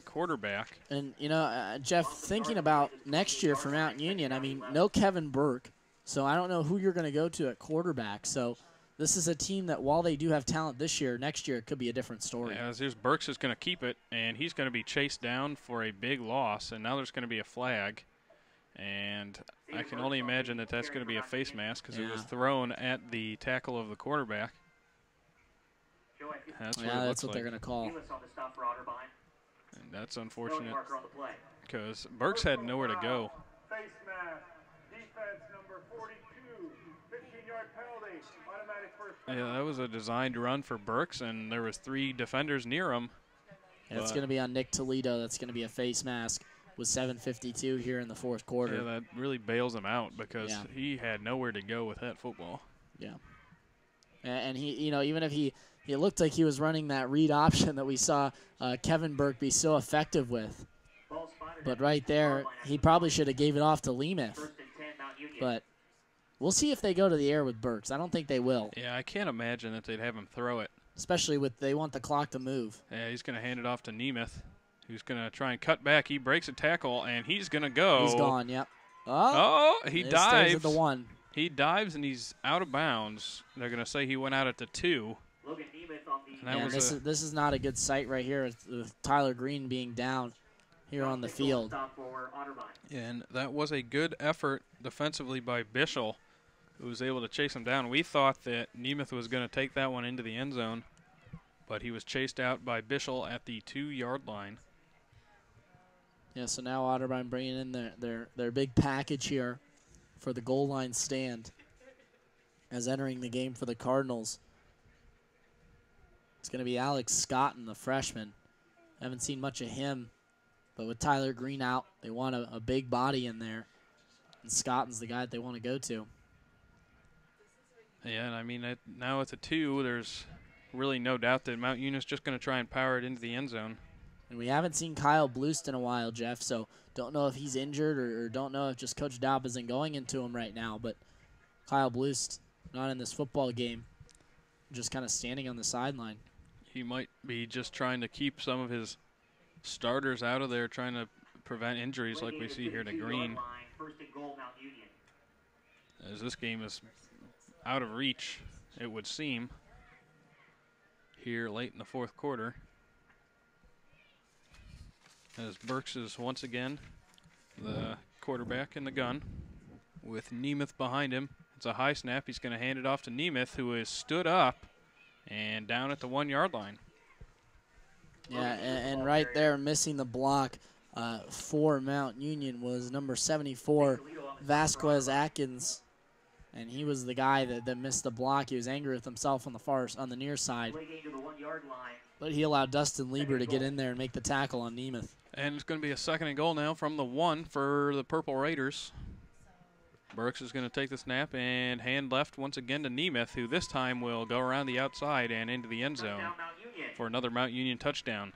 Speaker 2: quarterback.
Speaker 1: And, you know, Jeff, thinking about next year for Mountain Union, I mean, no Kevin Burke, so I don't know who you're going to go to at quarterback. So this is a team that, while they do have talent this year, next year it could be a different story.
Speaker 2: Yeah, here's Burks is going to keep it, and he's going to be chased down for a big loss, and now there's going to be a flag. And I can only imagine that that's going to be a face mask because it was thrown at the tackle of the quarterback. That's what
Speaker 1: they're going to call.
Speaker 2: And that's unfortunate because Burks had nowhere to go.
Speaker 9: Face mask, defense number 42, 15-yard penalty, automatic first penalty.
Speaker 2: Yeah, that was a designed run for Burks, and there was 3 defenders near him.
Speaker 1: It's going to be on Nick Toledo. That's going to be a face mask with 7:52 here in the fourth quarter.
Speaker 2: Yeah, that really bails him out because he had nowhere to go with that football.
Speaker 1: Yeah. And he, you know, even if he looked like he was running that read option that we saw Kevin Burke be so effective with. But right there, he probably should have gave it off to Nemeth. But we'll see if they go to the air with Burks. I don't think they will.
Speaker 2: Yeah, I can't imagine that they'd have him throw it.
Speaker 1: Especially with they want the clock to move.
Speaker 2: Yeah, he's going to hand it off to Nemeth, who's going to try and cut back. He breaks a tackle, and he's going to go.
Speaker 1: He's gone, yep.
Speaker 2: He dives.
Speaker 1: Stays at the 1.
Speaker 2: He dives, and he's out of bounds. They're going to say he went out at the 2.
Speaker 1: This is not a good sight right here with Tyler Green being down here on the field.
Speaker 2: And that was a good effort defensively by Bischel, who was able to chase him down. We thought that Nemeth was going to take that one into the end zone, but he was chased out by Bischel at the 2-yard line.
Speaker 1: Yeah, so now Otterbein bringing in their big package here for the goal line stand as entering the game for the Cardinals. It's going to be Alex Scotton, the freshman. Haven't seen much of him, but with Tyler Green out, they want a big body in there, and Scotton's the guy that they want to go to.
Speaker 2: Yeah, and I mean, now at the 2, there's really no doubt that Mount Union's just going to try and power it into the end zone.
Speaker 1: And we haven't seen Kyle Blust in a while, Jeff, so don't know if he's injured or don't know if just Coach Daub isn't going into him right now, but Kyle Blust not in this football game, just kind of standing on the sideline.
Speaker 2: He might be just trying to keep some of his starters out of there, trying to prevent injuries like we see here to Green. As this game is out of reach, it would seem, here late in the fourth quarter. As Burks is once again the quarterback in the gun with Nemeth behind him. It's a high snap. He's going to hand it off to Nemeth, who is stood up and down at the 1-yard line.
Speaker 1: Yeah, and right there missing the block for Mount Union was number 74, Vasquez Atkins. And he was the guy that missed the block. He was angry with himself on the near side. But he allowed Dustin Lieber to get in there and make the tackle on Nemeth.
Speaker 2: And it's going to be a 2nd and goal now from the 1 for the Purple Raiders. Burks is going to take the snap and hand left once again to Nemeth, who this time will go around the outside and into the end zone for another Mount Union touchdown.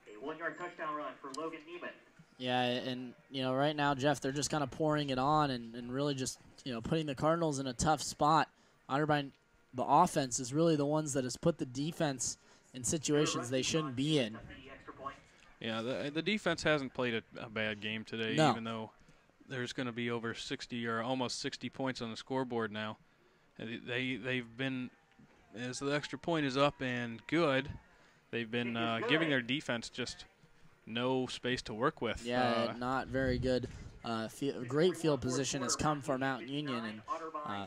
Speaker 3: A 1-yard touchdown run for Logan Nemeth.
Speaker 1: Yeah, and, you know, right now, Jeff, they're just kind of pouring it on and really just, you know, putting the Cardinals in a tough spot. Otterbein, the offense, is really the ones that has put the defense in situations they shouldn't be in.
Speaker 2: Yeah, the defense hasn't played a bad game today, even though there's going to be over 60 or almost 60 points on the scoreboard now. They've been, as the extra point is up and good, they've been giving their defense just no space to work with.
Speaker 1: Yeah, not very good. Great field position has come for Mount Union, and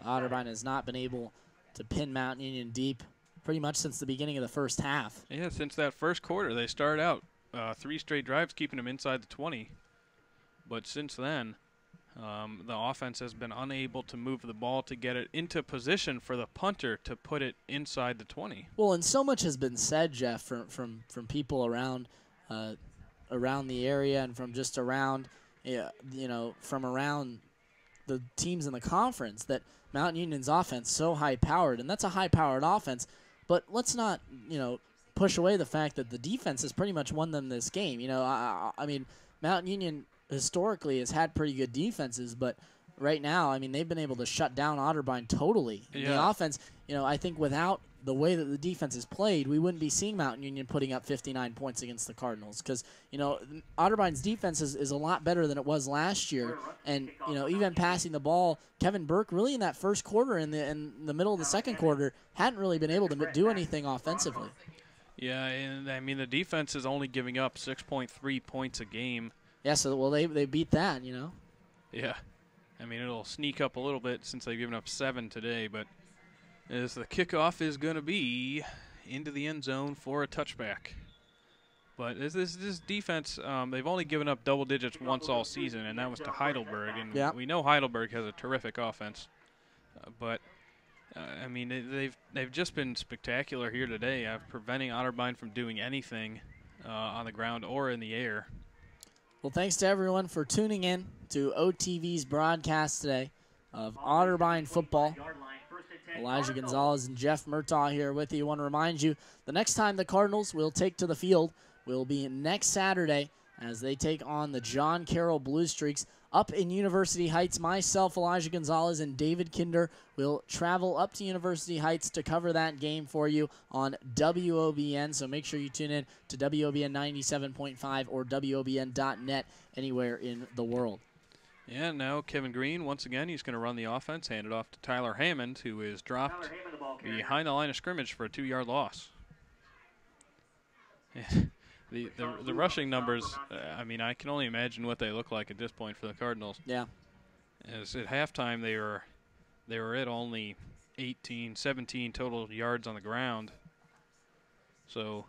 Speaker 1: Otterbein has not been able to pin Mount Union deep pretty much since the beginning of the first half.
Speaker 2: Yeah, since that first quarter, they started out 3 straight drives keeping them inside the 20. But since then, the offense has been unable to move the ball to get it into position for the punter to put it inside the 20.
Speaker 1: Well, and so much has been said, Jeff, from people around the area and from just around, from around the teams in the conference, that Mount Union's offense so high-powered, and that's a high-powered offense. But let's not, push away the fact that the defense has pretty much won them this game. I mean, Mount Union historically has had pretty good defenses, but right now, I mean, they've been able to shut down Otterbein totally.
Speaker 2: Yeah.
Speaker 1: The offense, I think without the way that the defense is played, we wouldn't be seeing Mount Union putting up 59 points against the Cardinals, because, Otterbein's defense is a lot better than it was last year. And, even passing the ball, Kevin Burke really in that first quarter, in the middle of the second quarter, hadn't really been able to do anything offensively.
Speaker 2: Yeah, and I mean, the defense is only giving up 6.3 points a game.
Speaker 1: Yeah, so, they beat that,
Speaker 2: Yeah. I mean, it'll sneak up a little bit since they've given up 7 today, but as the kickoff is going to be into the end zone for a touchback. But this defense, they've only given up double digits once all season, and that was to Heidelberg. And we know Heidelberg has a terrific offense. I mean, they've just been spectacular here today, preventing Otterbein from doing anything on the ground or in the air.
Speaker 1: Well, thanks to everyone for tuning in to OTV's broadcast today of Otterbein football. Elijah Gonzalez and Jeff Murtaugh here with you. I want to remind you, the next time the Cardinals will take to the field will be next Saturday as they take on the John Carroll Blue Streaks up in University Heights. Myself, Elijah Gonzalez, and David Kinder will travel up to University Heights to cover that game for you on WOBN. So make sure you tune in to WOBN 97.5 or WOBN.net anywhere in the world.
Speaker 2: Yeah, now Kevin Green, once again, he's going to run the offense, hand it off to Tyler Hammond, who is dropped behind the line of scrimmage for a 2-yard loss. The rushing numbers, I mean, I can only imagine what they look like at this point for the Cardinals.
Speaker 1: Yeah.
Speaker 2: As at halftime, they were at only 17 total yards on the ground. So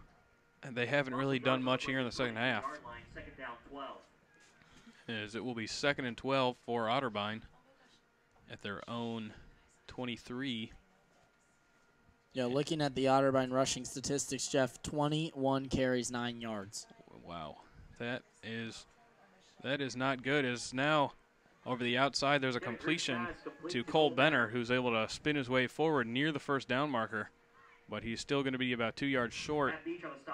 Speaker 2: they haven't really done much here in the second half. As it will be 2nd and 12 for Otterbein at their own 23.
Speaker 1: Yeah, looking at the Otterbein rushing statistics, Jeff, 21 carries, 9 yards.
Speaker 2: Wow, that is not good. As now over the outside, there's a completion to Cole Benner, who's able to spin his way forward near the first down marker, but he's still going to be about 2 yards short,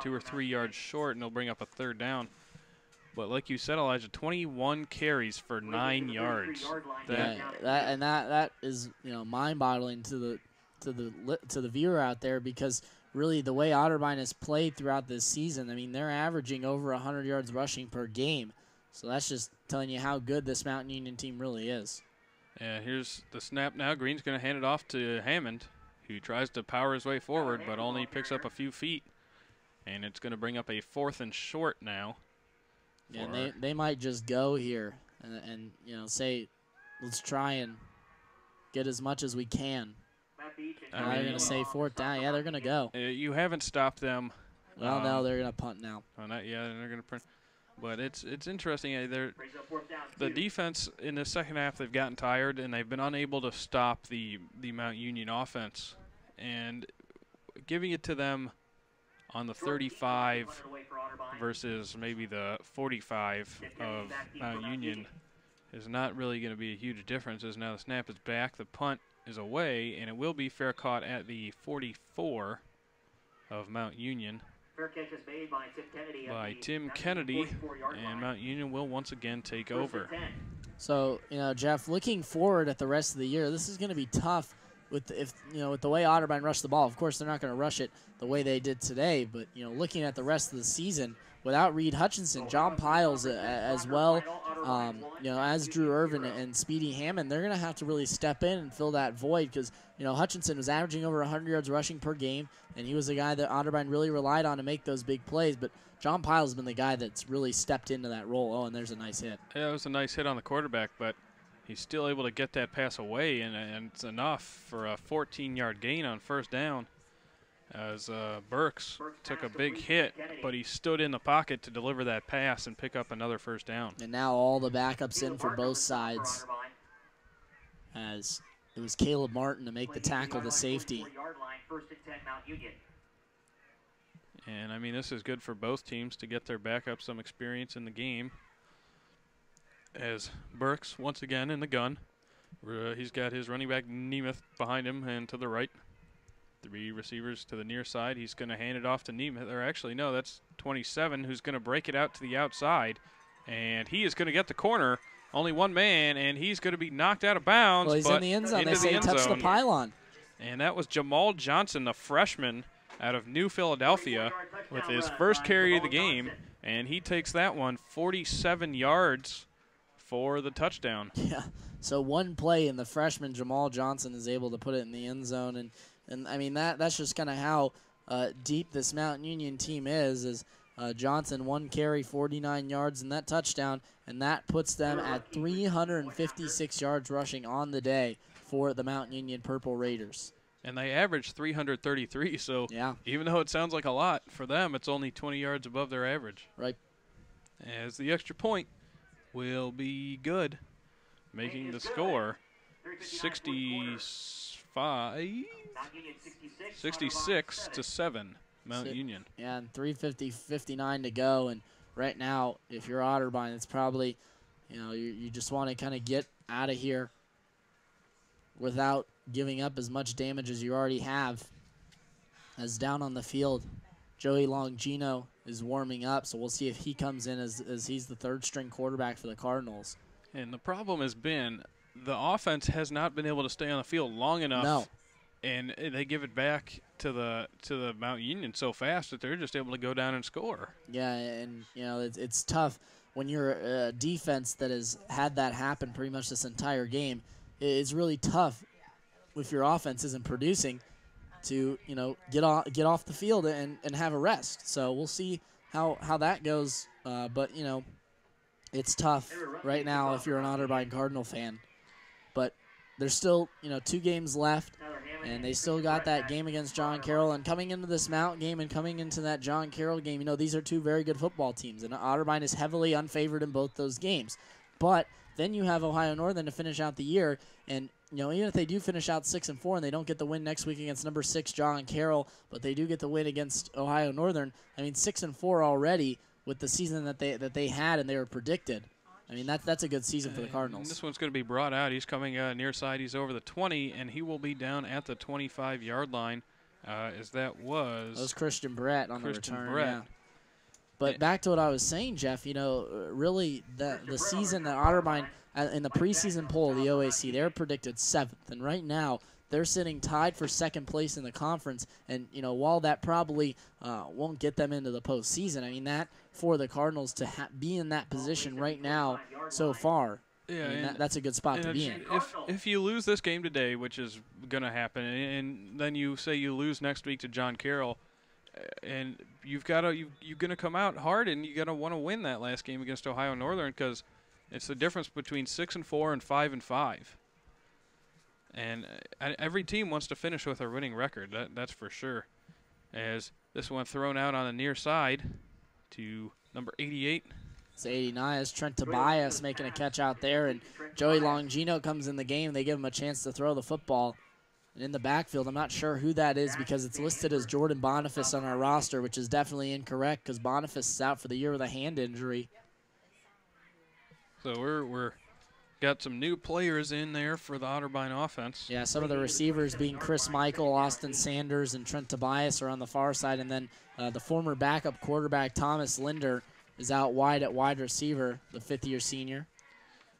Speaker 2: 2 or 3 yards short, and he'll bring up a 3rd down. But like you said, Elijah, 21 carries for 9 yards.
Speaker 1: That is mind-boggling to the viewer out there, because really the way Otterbein has played throughout this season, I mean, they're averaging over 100 yards rushing per game. So that's just telling you how good this Mountain Union team really is.
Speaker 2: Yeah, here's the snap now. Green's going to hand it off to Hammond, who tries to power his way forward but only picks up a few feet. And it's going to bring up a 4th and short now.
Speaker 1: Yeah, and they might just go here and say, let's try and get as much as we can. They're going to say 4th down. Yeah, they're going to go.
Speaker 2: You haven't stopped them.
Speaker 1: Well, no, they're going to punt now.
Speaker 2: Oh, not yet. They're going to punt. But it's interesting. The defense in the second half, they've gotten tired, and they've been unable to stop the Mount Union offense. And giving it to them on the 35 versus maybe the 45 of Mount Union is not really going to be a huge difference, as now the snap is back, the punt is away, and it will be fair caught at the 44 of Mount Union by Tim Kennedy, and Mount Union will once again take over.
Speaker 1: So, Jeff, looking forward at the rest of the year, this is going to be tough with the way Otterbein rushed the ball. Of course, they're not going to rush it the way they did today, but looking at the rest of the season, without Reed Hutchinson, John Piles as well, as Drew Irvin and Speedy Hammond, they're going to have to really step in and fill that void because, Hutchinson was averaging over 100 yards rushing per game, and he was the guy that Otterbein really relied on to make those big plays. But John Piles has been the guy that's really stepped into that role. Oh, and there's a nice hit.
Speaker 2: Yeah, it was a nice hit on the quarterback, but he's still able to get that pass away, and it's enough for a 14-yard gain on first down. As Burks took a big hit, but he stood in the pocket to deliver that pass and pick up another first down.
Speaker 1: And now all the backups in for both sides, as it was Caleb Martin to make the tackle to safety.
Speaker 2: And, I mean, this is good for both teams to get their backup some experience in the game. As Burks, once again, in the gun. He's got his running back Nemeth behind him and to the right. 3 receivers to the near side. He's going to hand it off to Nemeth. Or actually, no, that's 27 who's going to break it out to the outside. And he is going to get the corner. Only one man, and he's going to be knocked out of bounds.
Speaker 1: Well, he's in the end zone. They say he touched the pylon.
Speaker 2: And that was Jamal Johnson, the freshman out of New Philadelphia, with his first carry of the game. And he takes that one 47 yards for the touchdown.
Speaker 1: Yeah, so one play, and the freshman Jamal Johnson is able to put it in the end zone. And I mean, that's just kind of how deep this Mount Union team is Johnson, 1 carry, 49 yards, and that touchdown, and that puts them at 356 yards rushing on the day for the Mount Union Purple Raiders.
Speaker 2: And they averaged 333, so
Speaker 1: yeah,
Speaker 2: even though it sounds like a lot, for them it's only 20 yards above their average.
Speaker 1: Right.
Speaker 2: As the extra point will be good, making the score 66 to 7, Mount Union.
Speaker 1: Yeah, and 3:59 to go, and right now, if you're Otterbein, it's probably, you just want to kind of get out of here without giving up as much damage as you already have. As down on the field, Joey Longino is warming up, so we'll see if he comes in as he's the third-string quarterback for the Cardinals.
Speaker 2: And the problem has been the offense has not been able to stay on the field long enough.
Speaker 1: No.
Speaker 2: And they give it back to the Mount Union so fast that they're just able to go down and score.
Speaker 1: Yeah, and it's tough when you're a defense that has had that happen pretty much this entire game. It's really tough if your offense isn't producing to get off the field and have a rest. So we'll see how that goes. But it's tough right now if you're an Otterbein Cardinal fan. But there's still 2 games left, and they still got that game against John Carroll. And coming into this Mount game and coming into that John Carroll game, these are 2 very good football teams, and Otterbein is heavily unfavored in both those games. But then you have Ohio Northern to finish out the year, and even if they do finish out 6-4 and they don't get the win next week against number 6 John Carroll, but they do get the win against Ohio Northern, 6-4 already with the season that they had and they were predicted. That's a good season for the Cardinals.
Speaker 2: And this one's going to be brought out. He's coming near side. He's over the 20, and he will be down at the 25-yard line. That was
Speaker 1: Christian Brett on the return.
Speaker 2: Brett.
Speaker 1: Yeah. But back to what I was saying, Jeff, really the season that Otterbein, in the preseason poll of the OAC, they're predicted 7th. And right now, they're sitting tied for 2nd place in the conference. And, while that probably won't get them into the postseason, that for the Cardinals to be in that position right now so far, that's a good spot to be in.
Speaker 2: If you lose this game today, which is going to happen, and then you say you lose next week to John Carroll, and you're going to come out hard, and you got to want to win that last game against Ohio Northern because it's the difference between 6-4 and 5-5. And every team wants to finish with a winning record. That's for sure. As this one thrown out on the near side to number 88.
Speaker 1: It's 89. It's Trent Tobias making a catch out there, and Joey Longino comes in the game. They give him a chance to throw the football. And in the backfield, I'm not sure who that is because it's listed as Jordan Boniface on our roster, which is definitely incorrect because Boniface is out for the year with a hand injury.
Speaker 2: So we're got some new players in there for the Otterbein offense.
Speaker 1: Yeah, some of the receivers being Chris Michael, Austin Sanders, and Trent Tobias are on the far side, and then the former backup quarterback Thomas Linder is out wide at wide receiver, the 5th-year senior.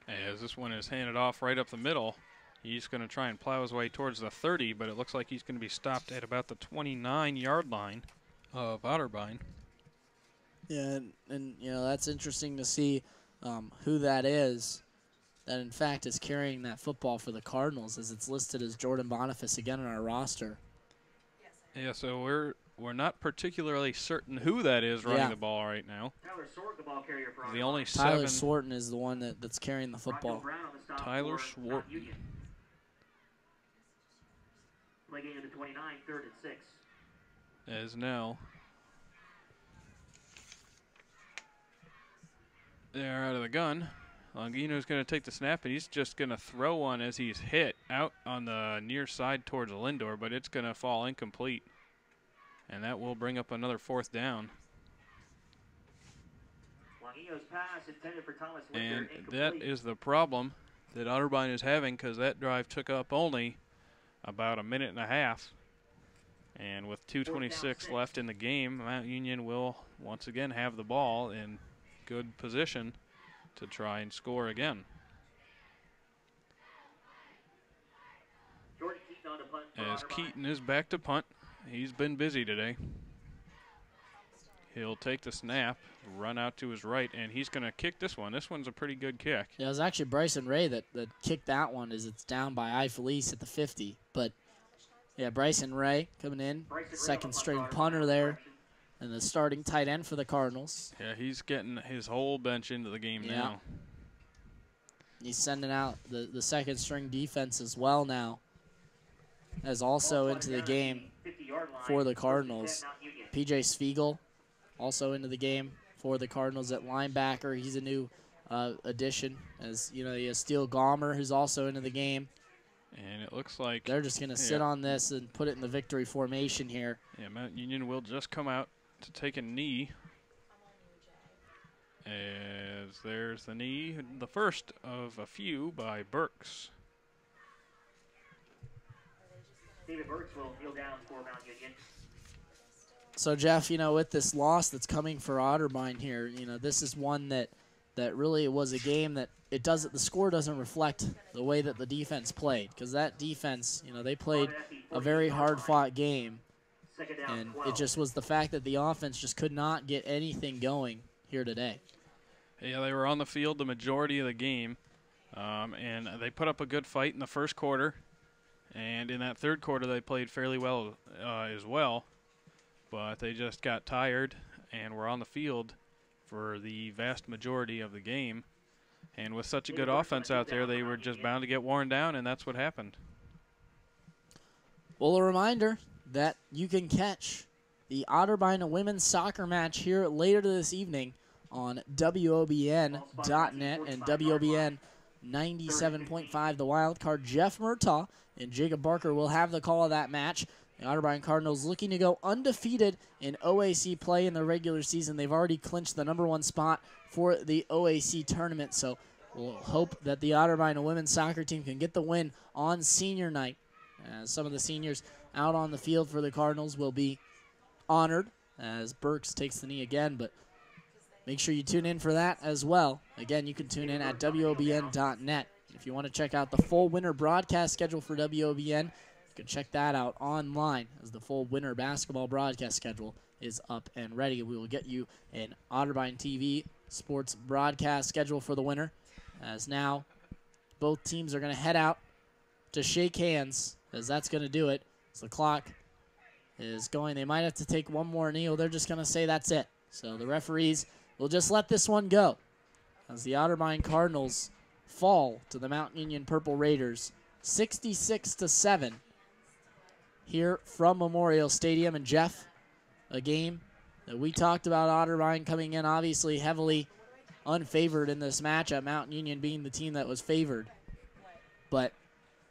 Speaker 2: As this one is handed off right up the middle. He's going to try and plow his way towards the 30, but it looks like he's going to be stopped at about the 29-yard line of Otterbein.
Speaker 1: Yeah, and that's interesting to see who that is that in fact is carrying that football for the Cardinals, as it's listed as Jordan Boniface again on our roster.
Speaker 2: Yeah, so we're not particularly certain who that is running the ball right now.
Speaker 3: Tyler Sorg, the ball carrier for
Speaker 2: The only
Speaker 1: Tyler
Speaker 2: seven.
Speaker 1: Swarton is the one that's carrying the football.
Speaker 3: Brown on the stop
Speaker 2: Tyler
Speaker 3: for
Speaker 2: Swarton.
Speaker 3: Mount Union. Play game to 29, 3rd and 6.
Speaker 2: As now they're out of the gun. Longino's going to take the snap, and he's just going to throw one as he's hit out on the near side towards Lindor, but it's going to fall incomplete. And that will bring up another 4th down.
Speaker 3: Longino's pass intended for Thomas Lindor,
Speaker 2: And
Speaker 3: incomplete.
Speaker 2: that is the problem that Otterbein is having, because that drive took up only about a minute and a half. And with 2:26 left in the game, Mount Union will once again have the ball in good position to try and score again.
Speaker 3: Jordan Keaton on the punt for
Speaker 2: As
Speaker 3: Otterbein.
Speaker 2: Keaton is back to punt, he's been busy today. He'll take the snap, run out to his right, and he's going to kick this one. This one's a pretty good kick.
Speaker 1: Yeah, it was actually Bryson Ray that kicked that one, as it's down by Felice at the 50. But, yeah, Bryson Ray coming in, second string punter there, and the starting tight end for the Cardinals.
Speaker 2: Yeah, he's getting his whole bench into the game now.
Speaker 1: He's sending out the second string defense as well now, as also into the game for the Cardinals. P.J. Spiegel also into the game for the Cardinals at linebacker. He's a new addition, as you know. You have Steele Gomer, who's also into the game.
Speaker 2: And it looks like
Speaker 1: They're just going to sit on this and put it in the victory formation here.
Speaker 2: Yeah, Mount Union will just come out to take a knee. As there's the knee, the first of a few by Burks.
Speaker 3: David Burks will kneel down for Mount Union.
Speaker 1: So, Jeff, you know, with this loss that's coming for Otterbein here, you know, this is one that really was a game that the score doesn't reflect the way that the defense played, because that defense, you know, they played a very hard-fought game, and it just was the fact that the offense just could not get anything going here today.
Speaker 2: Yeah, they were on the field the majority of the game, and they put up a good fight in the first quarter, and in that third quarter they played fairly well as well, but they just got tired and were on the field for the vast majority of the game. And with such a good offense out there, they were just bound to get worn down, and that's what happened.
Speaker 1: Well, a reminder that you can catch the Otterbein women's soccer match here later this evening on WOBN.net and WOBN 97.5. The wild card, Jeff Murtaugh and Jacob Barker will have the call of that match. The Otterbein Cardinals looking to go undefeated in OAC play in the regular season. They've already clinched the #1 spot for the OAC tournament, so we'll hope that the Otterbein women's soccer team can get the win on senior night. Some of the seniors out on the field for the Cardinals will be honored as Burks takes the knee again, but make sure you tune in for that as well. Again, you can tune in at WOBN.net. If you want to check out the full winter broadcast schedule for WOBN, you can check that out online, as the full winter basketball broadcast schedule is up and ready. We will get you an Otterbein TV sports broadcast schedule for the winter, as now both teams are going to head out to shake hands, as that's going to do it. So the clock is going. They might have to take one more knee, or they're just going to say that's it. So the referees will just let this one go, as the Otterbein Cardinals fall to the Mount Union Purple Raiders 66-7 here from Memorial Stadium. And Jeff, a game that we talked about Otterbein coming in obviously heavily unfavored in this matchup, Mount Union being the team that was favored. But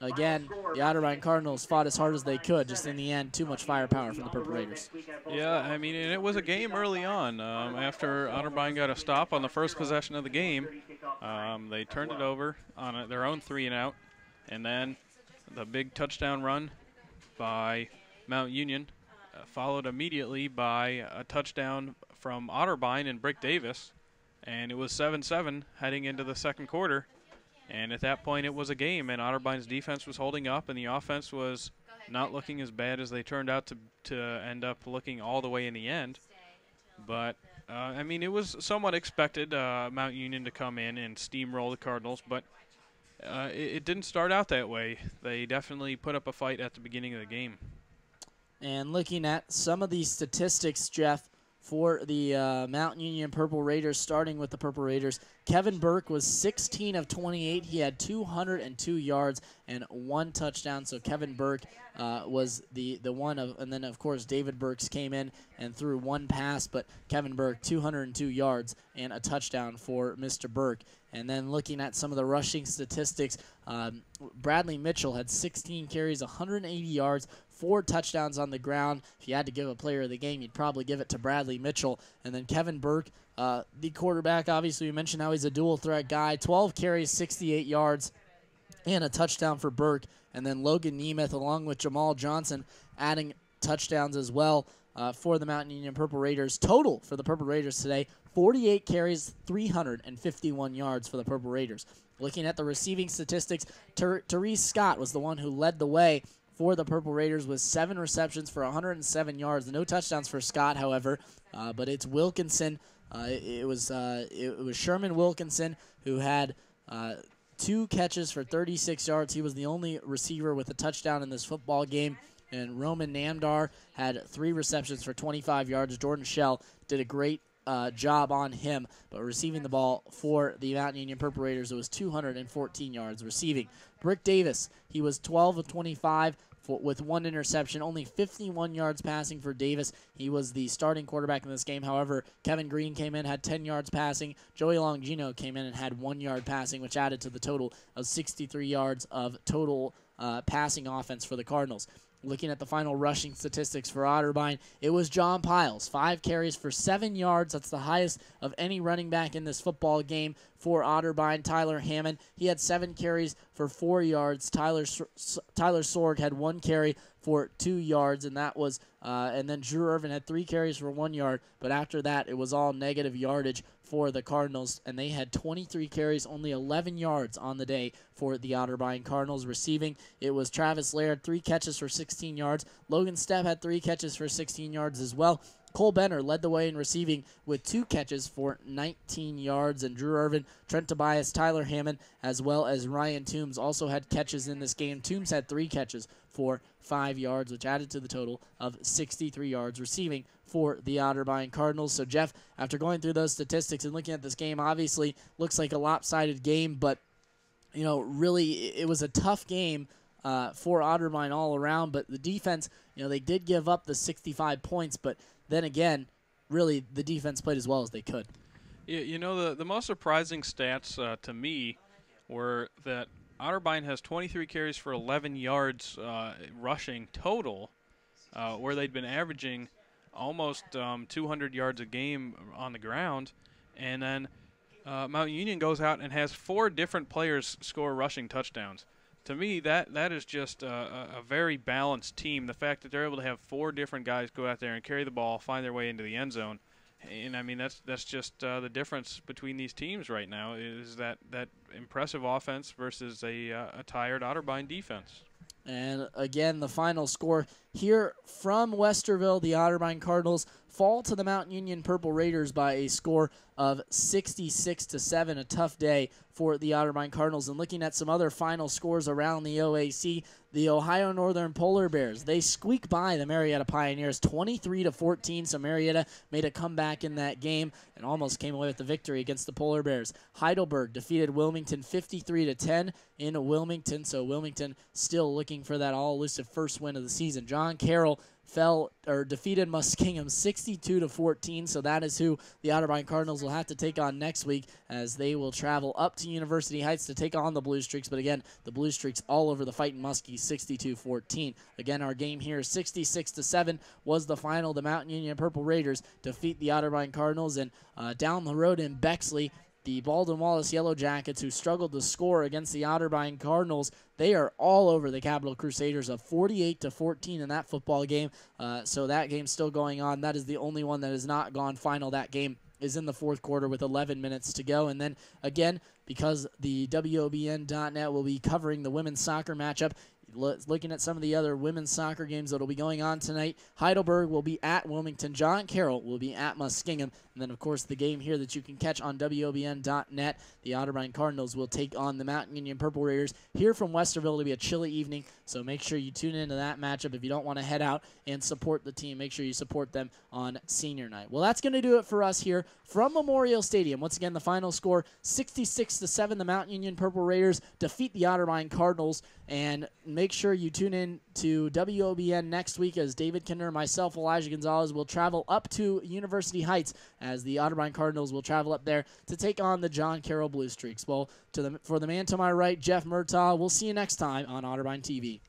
Speaker 1: again, the Otterbein Cardinals fought as hard as they could. Just in the end, too much firepower from the Purple Raiders.
Speaker 2: Yeah, I mean, and it was a game early on. After Otterbein got a stop on the first possession of the game, they turned it over on their own 3-and-out, and then the big touchdown run by Mount Union, followed immediately by a touchdown from Otterbein and Brick Davis, and it was 7-7 heading into the second quarter. And at that point, it was a game, and Otterbein's defense was holding up, and the offense was not looking as bad as they turned out to end up looking all the way in the end. But I mean, it was somewhat expected Mount Union to come in and steamroll the Cardinals, but it didn't start out that way. They definitely put up a fight at the beginning of the game.
Speaker 1: And looking at some of these statistics, Jeff, for the Mount Union Purple Raiders, starting with the Purple Raiders, Kevin Burke was 16 of 28. He had 202 yards and 1 touchdown. So Kevin Burke was the one of, and then of course David Burks came in and threw 1 pass, but Kevin Burke 202 yards and a touchdown for Mr. Burke. And then looking at some of the rushing statistics, Bradley Mitchell had 16 carries, 180 yards, 4 touchdowns on the ground. If you had to give a player of the game, you'd probably give it to Bradley Mitchell. And then Kevin Burke, the quarterback, obviously we mentioned how he's a dual threat guy, 12 carries, 68 yards, and a touchdown for Burke. And then Logan Nemeth along with Jamal Johnson adding touchdowns as well for the Mountain Union Purple Raiders. Total for the Purple Raiders today, 48 carries, 351 yards for the Purple Raiders. Looking at the receiving statistics, Therese Scott was the one who led the way for the Purple Raiders with 7 receptions for 107 yards. No touchdowns for Scott, however, but it's Wilkinson. It was Sherman Wilkinson who had 2 catches for 36 yards. He was the only receiver with a touchdown in this football game. And Roman Namdar had 3 receptions for 25 yards. Jordan Shell did a great job on him, but receiving the ball for the Mountain Union Purple Raiders, it was 214 yards receiving. Brick Davis, he was 12 of 25 with 1 interception, only 51 yards passing for Davis. He was the starting quarterback in this game. However, Kevin Green came in, had 10 yards passing. Joey Longino came in and had 1 yard passing, which added to the total of 63 yards of total passing offense for the Cardinals. Looking at the final rushing statistics for Otterbein, it was John Piles, 5 carries for 7 yards. That's the highest of any running back in this football game for Otterbein. Tyler Hammond, he had 7 carries for 4 yards. Tyler Sorg had 1 carry for 2 yards, and that was and then Drew Irvin had 3 carries for 1 yard, but after that it was all negative yardage for the Cardinals, and they had 23 carries, only 11 yards on the day for the Otterbein Cardinals. Receiving, it was Travis Laird, 3 catches for 16 yards. Logan Stepp had 3 catches for 16 yards as well. Cole Benner led the way in receiving with 2 catches for 19 yards, and Drew Irvin, Trent Tobias, Tyler Hammond, as well as Ryan Toombs also had catches in this game. Toombs had 3 catches for 5 yards, which added to the total of 63 yards receiving for the Otterbein Cardinals. So, Jeff, after going through those statistics and looking at this game, obviously looks like a lopsided game, but, you know, really it was a tough game for Otterbein all around. But the defense, you know, they did give up the 65 points, but then again, really the defense played as well as they could.
Speaker 2: Yeah, you know, the most surprising stats to me were that Otterbein has 23 carries for 11 yards rushing total, where they'd been averaging almost 200 yards a game on the ground. And then Mount Union goes out and has 4 different players score rushing touchdowns. To me, that is just a very balanced team. The fact that they're able to have 4 different guys go out there and carry the ball, find their way into the end zone. And, I mean, that's just the difference between these teams right now is that impressive offense versus a tired Otterbein defense. And,
Speaker 1: again, the final score here from Westerville, the Otterbein Cardinals fall to the Mount Union Purple Raiders by a score of 66-7, a tough day for the Otterbein Cardinals. And looking at some other final scores around the OAC, the Ohio Northern Polar Bears, they squeak by the Marietta Pioneers 23-14. So Marietta made a comeback in that game and almost came away with the victory against the Polar Bears. Heidelberg defeated Wilmington 53-10 in Wilmington. So Wilmington still looking for that all-elusive first win of the season. John Carroll defeated Muskingum 62-14, so that is who the Otterbein Cardinals will have to take on next week as they will travel up to University Heights to take on the Blue Streaks. But again, the Blue Streaks all over the Fightin' Muskies 62-14. Again, our game here 66-7 was the final. The Mountain Union Purple Raiders defeat the Otterbein Cardinals, and down the road in Bexley, the Baldwin Wallace Yellow Jackets, who struggled to score against the Otterbein Cardinals, they are all over the Capital Crusaders of 48-14 in that football game. So that game's still going on. That is the only one that has not gone final. That game is in the 4th quarter with 11 minutes to go. And then, again, because the WOBN.net will be covering the women's soccer matchup, looking at some of the other women's soccer games that will be going on tonight, Heidelberg will be at Wilmington. John Carroll will be at Muskingum. And then, of course, the game here that you can catch on WOBN.net. The Otterbein Cardinals will take on the Mountain Union Purple Raiders here from Westerville. It'll be a chilly evening, so make sure you tune into that matchup. If you don't want to head out and support the team, make sure you support them on senior night. Well, that's going to do it for us here from Memorial Stadium. Once again, the final score, 66-7. The Mountain Union Purple Raiders defeat the Otterbein Cardinals. And make sure you tune in to WOBN next week as David Kinder, myself, Elijah Gonzalez will travel up to University Heights as the Otterbein Cardinals will travel up there to take on the John Carroll Blue Streaks. Well, for the man to my right, Jeff Murtaugh, we'll see you next time on Otterbein TV.